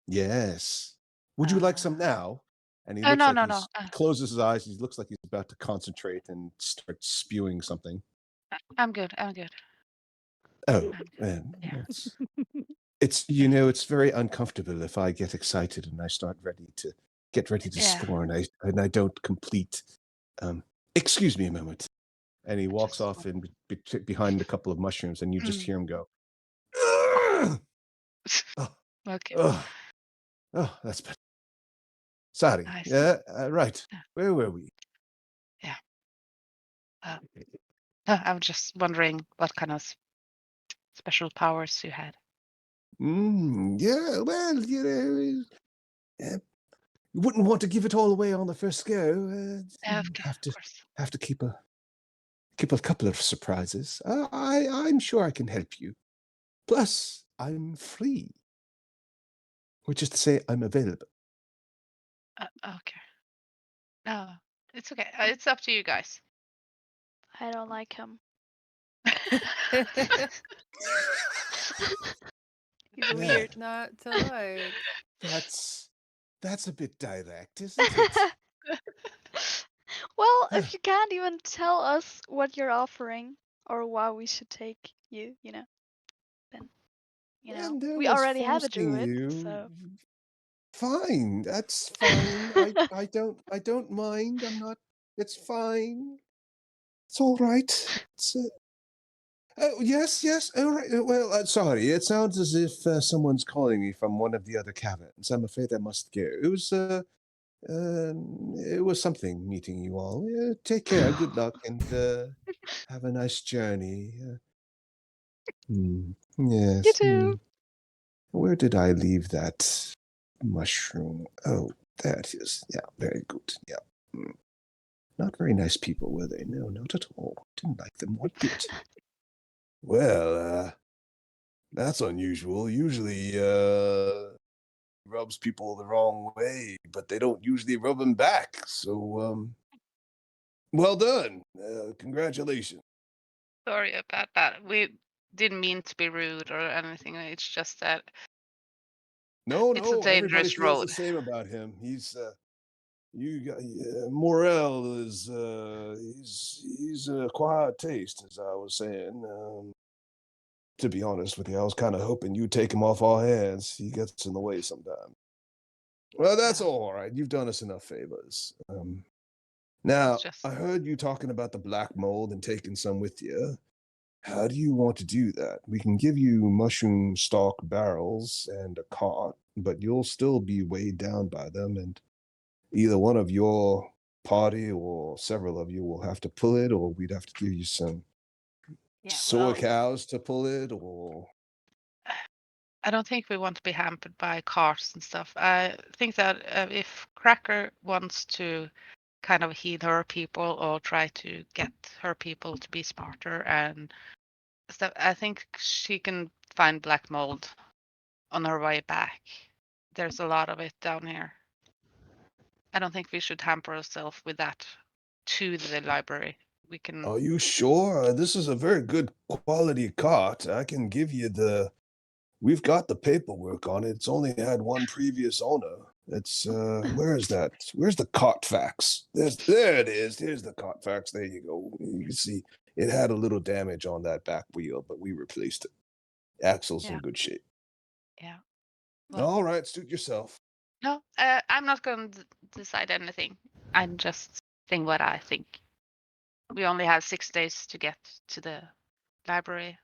S1: Yes. Would you like some
S7: Uh,
S1: now? And he
S7: Oh
S1: looks
S7: no,
S1: like
S7: no,
S1: he's
S7: no.
S1: closes his eyes. He looks like he's about to concentrate and start spewing something.
S7: I'm good. I'm good.
S1: Oh,
S7: I'm good. Yeah.
S1: it's it's very uncomfortable if I get excited and I start ready to
S7: Yeah.
S1: score and I don't complete. Excuse me a moment. And he walks
S7: Just
S1: off in behind a couple of mushrooms, and you just hear him go. Oh,
S7: Okay.
S1: oh, that's better. Sorry.
S7: Nice.
S1: Yeah, right.
S7: Yeah.
S1: Where were we?
S7: Yeah. I'm just wondering what kind of special powers you had.
S1: Yeah, well, you wouldn't want to give it all away on the first go.
S7: Of
S1: Have
S7: course.
S1: to keep a couple of surprises. I'm sure I can help you. Plus, I'm free, which is to say, I'm available.
S7: Okay. No, it's okay. It's up to you guys.
S5: I don't like him. He's
S1: Yeah.
S5: weird.
S6: Not to like.
S1: That's a bit direct, isn't it?
S5: Well, if you can't even tell us what you're offering or why we should take you, then
S1: Well, no
S5: we
S1: one's
S5: already have a
S1: forcing
S5: druid,
S1: you.
S5: so
S1: Fine, that's fine. I don't mind. I'm not. It's fine. It's all right. It's oh yes. All right. Well, sorry. It sounds as if someone's calling me from one of the other caverns. I'm afraid I must go. It was something meeting you all. Take care. Good luck, and have a nice journey.
S8: Yes.
S5: You too.
S8: Where did I leave that mushroom? Oh, that is, yeah, very good. Yeah. Mm. Not very nice people, were they? No, not at all. Didn't like them one bit. Well, that's unusual. Usually, rubs people the wrong way, but they don't usually rub them back. So, well done. Congratulations.
S7: Sorry about that. We didn't mean to be rude or anything. It's just that
S8: No,
S7: it's a
S8: no, everybody
S7: dangerous
S8: feels the
S7: road.
S8: same about him. He's you got Morel is he's an acquired taste, as I was saying. To be honest with you, I was kind of hoping you'd take him off our hands. He gets in the way sometimes. Well, that's
S7: Yeah.
S8: all right. You've done us enough favors. Now,
S7: Just
S8: I heard you talking about the black mold and taking some with you. How do you want to do that? We can give you mushroom stalk barrels and a cart, but you'll still be weighed down by them, and either one of your party or several of you will have to pull it, or we'd have to give you some
S7: yeah.
S8: soy
S7: Well,
S8: cows to pull it, or
S7: I don't think we want to be hampered by cars and stuff. I think that if Cracker wants to kind of heal her people or try to get her people to be smarter and stuff, I think she can find black mold on her way back. There's a lot of it down here. I don't think we should hamper ourselves with that to the library. We can.
S8: are you sure? This is a very good quality cart. I can give you we've got the paperwork on it. It's only had one previous owner. It's where is that? Where's the Carfax? There it is. Here's the Carfax. There you go. You can see it had a little damage on that back wheel, but we replaced it. Axle's
S7: Yeah.
S8: in good shape.
S7: Yeah. Well,
S8: All right, suit yourself.
S7: no, I'm not going to decide anything. I'm just saying what I think. We only have 6 days to get to the library.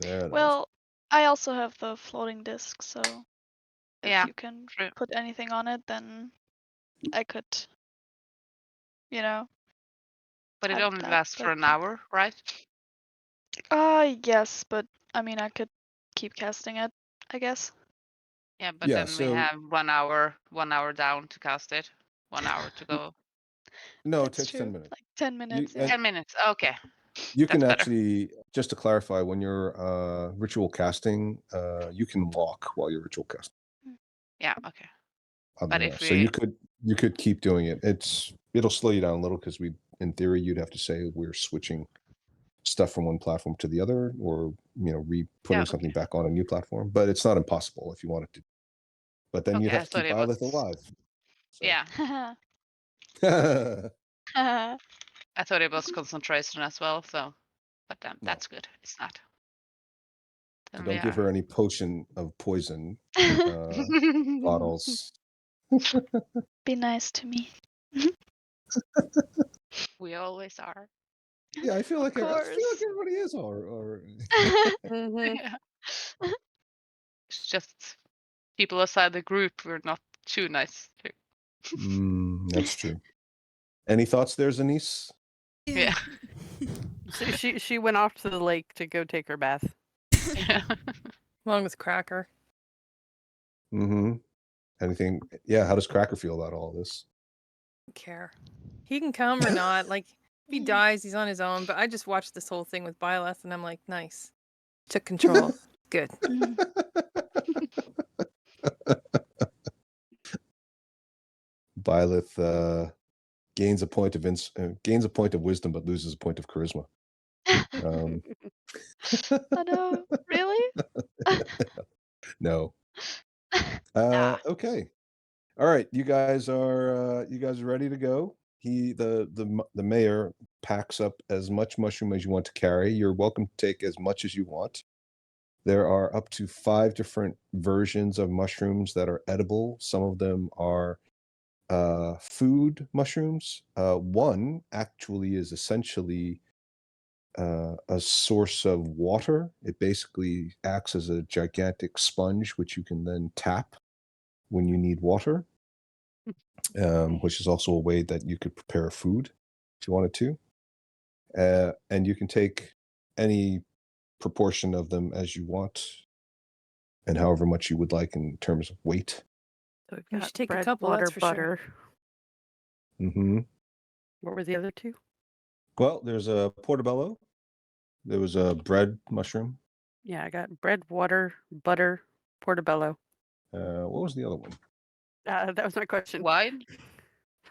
S8: Fair enough.
S5: Well, I also have the floating disc, so if
S7: Yeah,
S5: you can
S7: true.
S5: put anything on it, then I could, you know,
S7: But it
S5: have
S7: only
S5: that.
S7: lasts for
S5: But
S7: an hour, right?
S5: yes, but I mean, I could keep casting it, I guess.
S7: Yeah, but
S8: Yeah,
S7: then we
S8: so
S7: have 1 hour down to cast it, 1 hour to go.
S8: no, it
S5: That's
S8: takes 10
S5: true.
S8: minutes.
S5: Like 10 minutes.
S8: and-
S7: 10 minutes. Okay.
S8: You can
S7: That's better.
S8: actually, just to clarify, when you're ritual casting, you can walk while you're ritual casting.
S7: Yeah, okay.
S8: Oddly
S7: But if
S8: enough. So you
S7: we
S8: could keep doing it. It'll slow you down a little because in theory you'd have to say we're switching stuff from one platform to the other, or putting
S7: Yeah,
S8: something
S7: okay.
S8: back on a new platform. But it's not impossible if you wanted to. But then you'd
S7: Okay, I
S8: have to keep
S7: thought it
S8: Byleth
S7: was.
S8: alive.
S7: Yeah,
S8: So.
S7: I thought it was concentration as well. So, but then
S8: No.
S7: that's good. It's not.
S8: So
S7: Then
S8: don't give her any potion of poison bottles.
S5: Be nice to me.
S7: We always are.
S8: Yeah, I feel
S5: Of
S8: like
S5: course.
S8: everybody is, or
S4: Mhm.
S7: Yeah. It's just people outside the group we're not too nice to.
S8: That's true. Any thoughts there, Zanice?
S7: Yeah.
S4: So she went off to the lake to go take her bath.
S7: Yeah.
S6: Along with Cracker.
S8: Mm-hmm. Anything? Yeah. How does Cracker feel about all this?
S6: Don't care. He can come or not. Like, if he dies, he's on his own. But I just watched this whole thing with Byleth, and I'm like, nice. Took control. Good.
S8: Byleth gains a point of wisdom, but loses a point of charisma.
S5: Oh no, really?
S8: No.
S7: Ah.
S8: Okay. All right. You guys are ready to go? The mayor packs up as much mushroom as you want to carry. You're welcome to take as much as you want. There are up to 5 different versions of mushrooms that are edible. Some of them are food mushrooms. One actually is essentially a source of water. It basically acts as a gigantic sponge, which you can then tap when you need water, which is also a way that you could prepare food if you wanted to. And you can take any
S1: proportion of them as you want, and however much you would like in terms of weight.
S4: So we've
S6: We
S4: got
S6: should take a
S4: bread,
S6: couple,
S4: water,
S6: that's for sure.
S4: butter.
S1: Mm-hmm.
S4: What were the other two?
S1: Well, there's a portobello. There was a bread mushroom.
S4: Yeah, I got bread, water, butter, portobello.
S1: What was the other one?
S4: That was my question.
S7: Wine?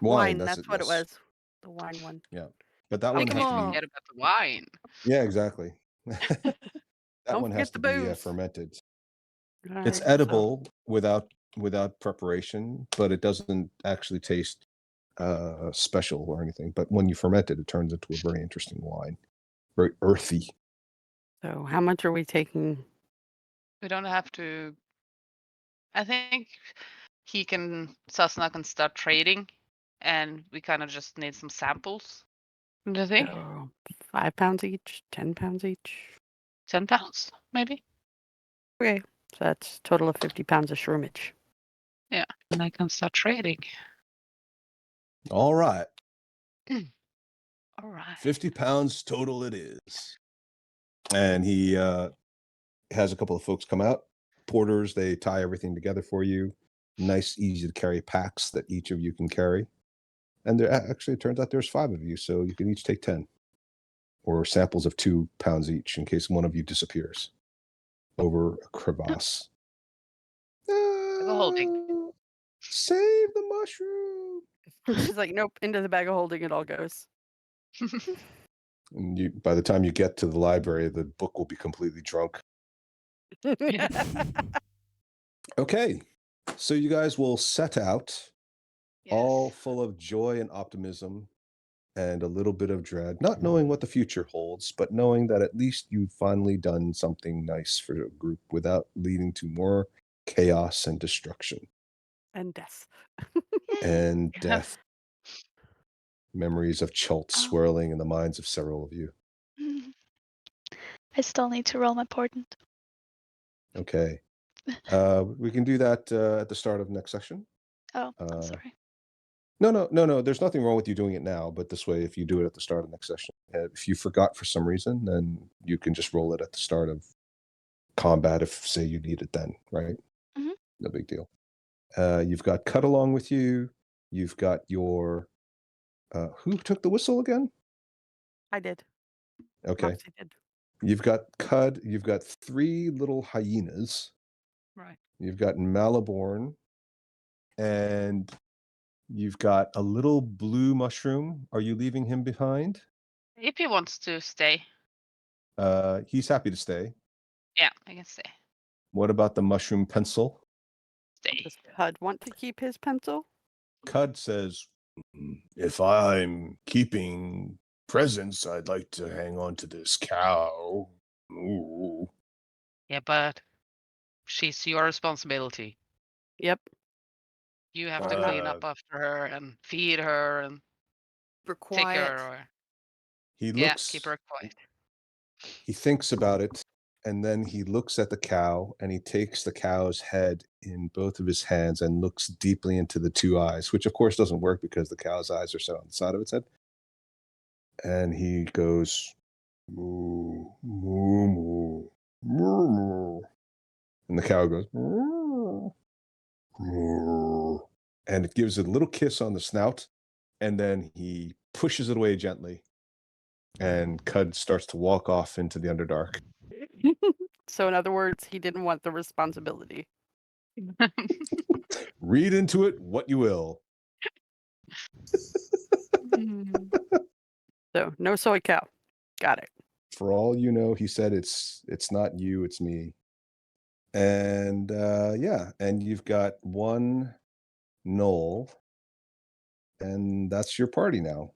S4: Wine,
S1: That's
S4: that's
S1: it,
S4: what it
S1: yes.
S4: was. The wine one.
S1: Yeah, but that
S7: How
S1: one
S7: can
S1: has
S7: you
S1: to be.
S7: forget about the wine?
S1: Yeah, exactly. That
S4: Don't
S1: one has
S4: forget
S1: to
S4: the
S1: be
S4: booze.
S1: fermented.
S4: All
S1: It's
S4: right, so-
S1: edible without preparation, but it doesn't actually taste special or anything. But when you ferment it, it turns into a very interesting wine, very earthy.
S4: So how much are we taking?
S7: We don't have to. I think Sasna can start trading, and we kind of just need some samples. Do you think?
S4: So 5 pounds each, 10 pounds each.
S7: 10 pounds, maybe?
S4: Okay, so that's a total of 50 pounds of shroomage.
S7: Yeah, and I can start trading.
S1: All right,
S7: All right.
S1: 50 pounds total it is. And he has a couple of folks come out, porters. They tie everything together for you. Nice, easy to carry packs that each of you can carry. And there actually, it turns out there's 5 of you, so you can each take 10, or samples of 2 pounds each in case one of you disappears over a crevasse.
S7: holding.
S1: Save the mushroom.
S4: She's like, nope, into the bag of holding it all goes.
S1: And by the time you get to the library, the book will be completely drunk. Okay, so you guys will set out, all full of joy and optimism and a little bit of dread, not knowing what the future holds, but knowing that at least you've finally done something nice for a group without leading to more chaos and destruction
S4: And death.
S1: and death. Memories of Chult swirling in the minds of several of you.
S5: I still need to roll my portent.
S1: Okay. We can do that at the start of next session.
S5: Oh, I'm sorry.
S1: No. There's nothing wrong with you doing it now, but this way, if you do it at the start of next session, if you forgot for some reason, then you can just roll it at the start of combat if, say, you need it then, right?
S5: Mhm.
S1: No big deal. You've got Cut along with you. You've got your... who took the whistle again?
S4: I did.
S1: Okay.
S4: Moxie did.
S1: You've got Cud. You've got 3 little hyenas.
S7: Right.
S1: You've got Maliborn. And you've got a little blue mushroom. Are you leaving him behind?
S7: If he wants to stay.
S1: He's happy to stay.
S7: Yeah, I can stay.
S1: What about the mushroom pencil?
S7: Stay.
S4: Does Cud want to keep his pencil?
S1: Cud says, if I'm keeping presents, I'd like to hang on to this cow. Ooh.
S7: Yeah, but she's your responsibility.
S4: Yep.
S7: You have to clean up after her and feed her and
S6: For
S7: take
S6: quiet.
S7: her. Or...
S1: He
S7: Yeah,
S1: looks.
S7: keep her quiet.
S1: He thinks about it, and then he looks at the cow, and he takes the cow's head in both of his hands and looks deeply into the 2 eyes, which of course doesn't work because the cow's eyes are set on the side of its head. And he goes, moo, moo, moo, moo, moo. And the cow goes, moo, moo. And it gives it a little kiss on the snout, and then he pushes it away gently. And Cud starts to walk off into the Underdark.
S4: So in other words, he didn't want the responsibility.
S1: Read into it what you will.
S4: So no soy cow. Got it.
S1: For all you know, he said it's not you, it's me. And yeah, and you've got 1 knoll, and that's your party now.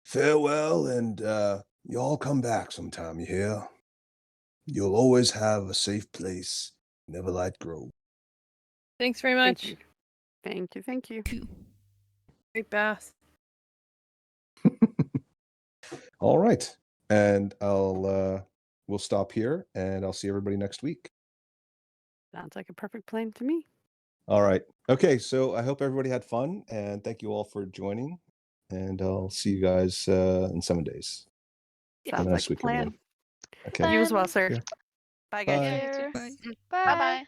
S1: Farewell, and you all come back sometime, you hear? You'll always have a safe place, Neverlight Grove.
S6: Thanks very
S4: Thank
S6: much.
S4: you. Thank you. Thank you.
S6: Great bath.
S1: All right, and we'll stop here, and I'll see everybody next week.
S4: Sounds like a perfect plan to me.
S1: All right. Okay, so I hope everybody had fun, and thank you all for joining. And I'll see you guys in 7 days.
S4: Sounds
S1: nice
S4: like a
S1: week,
S4: plan.
S1: everyone. Okay.
S4: You as well,
S5: Fun.
S4: sir.
S1: Yeah.
S4: Bye, guys.
S1: Bye.
S5: Here.
S3: Bye.
S5: Bye.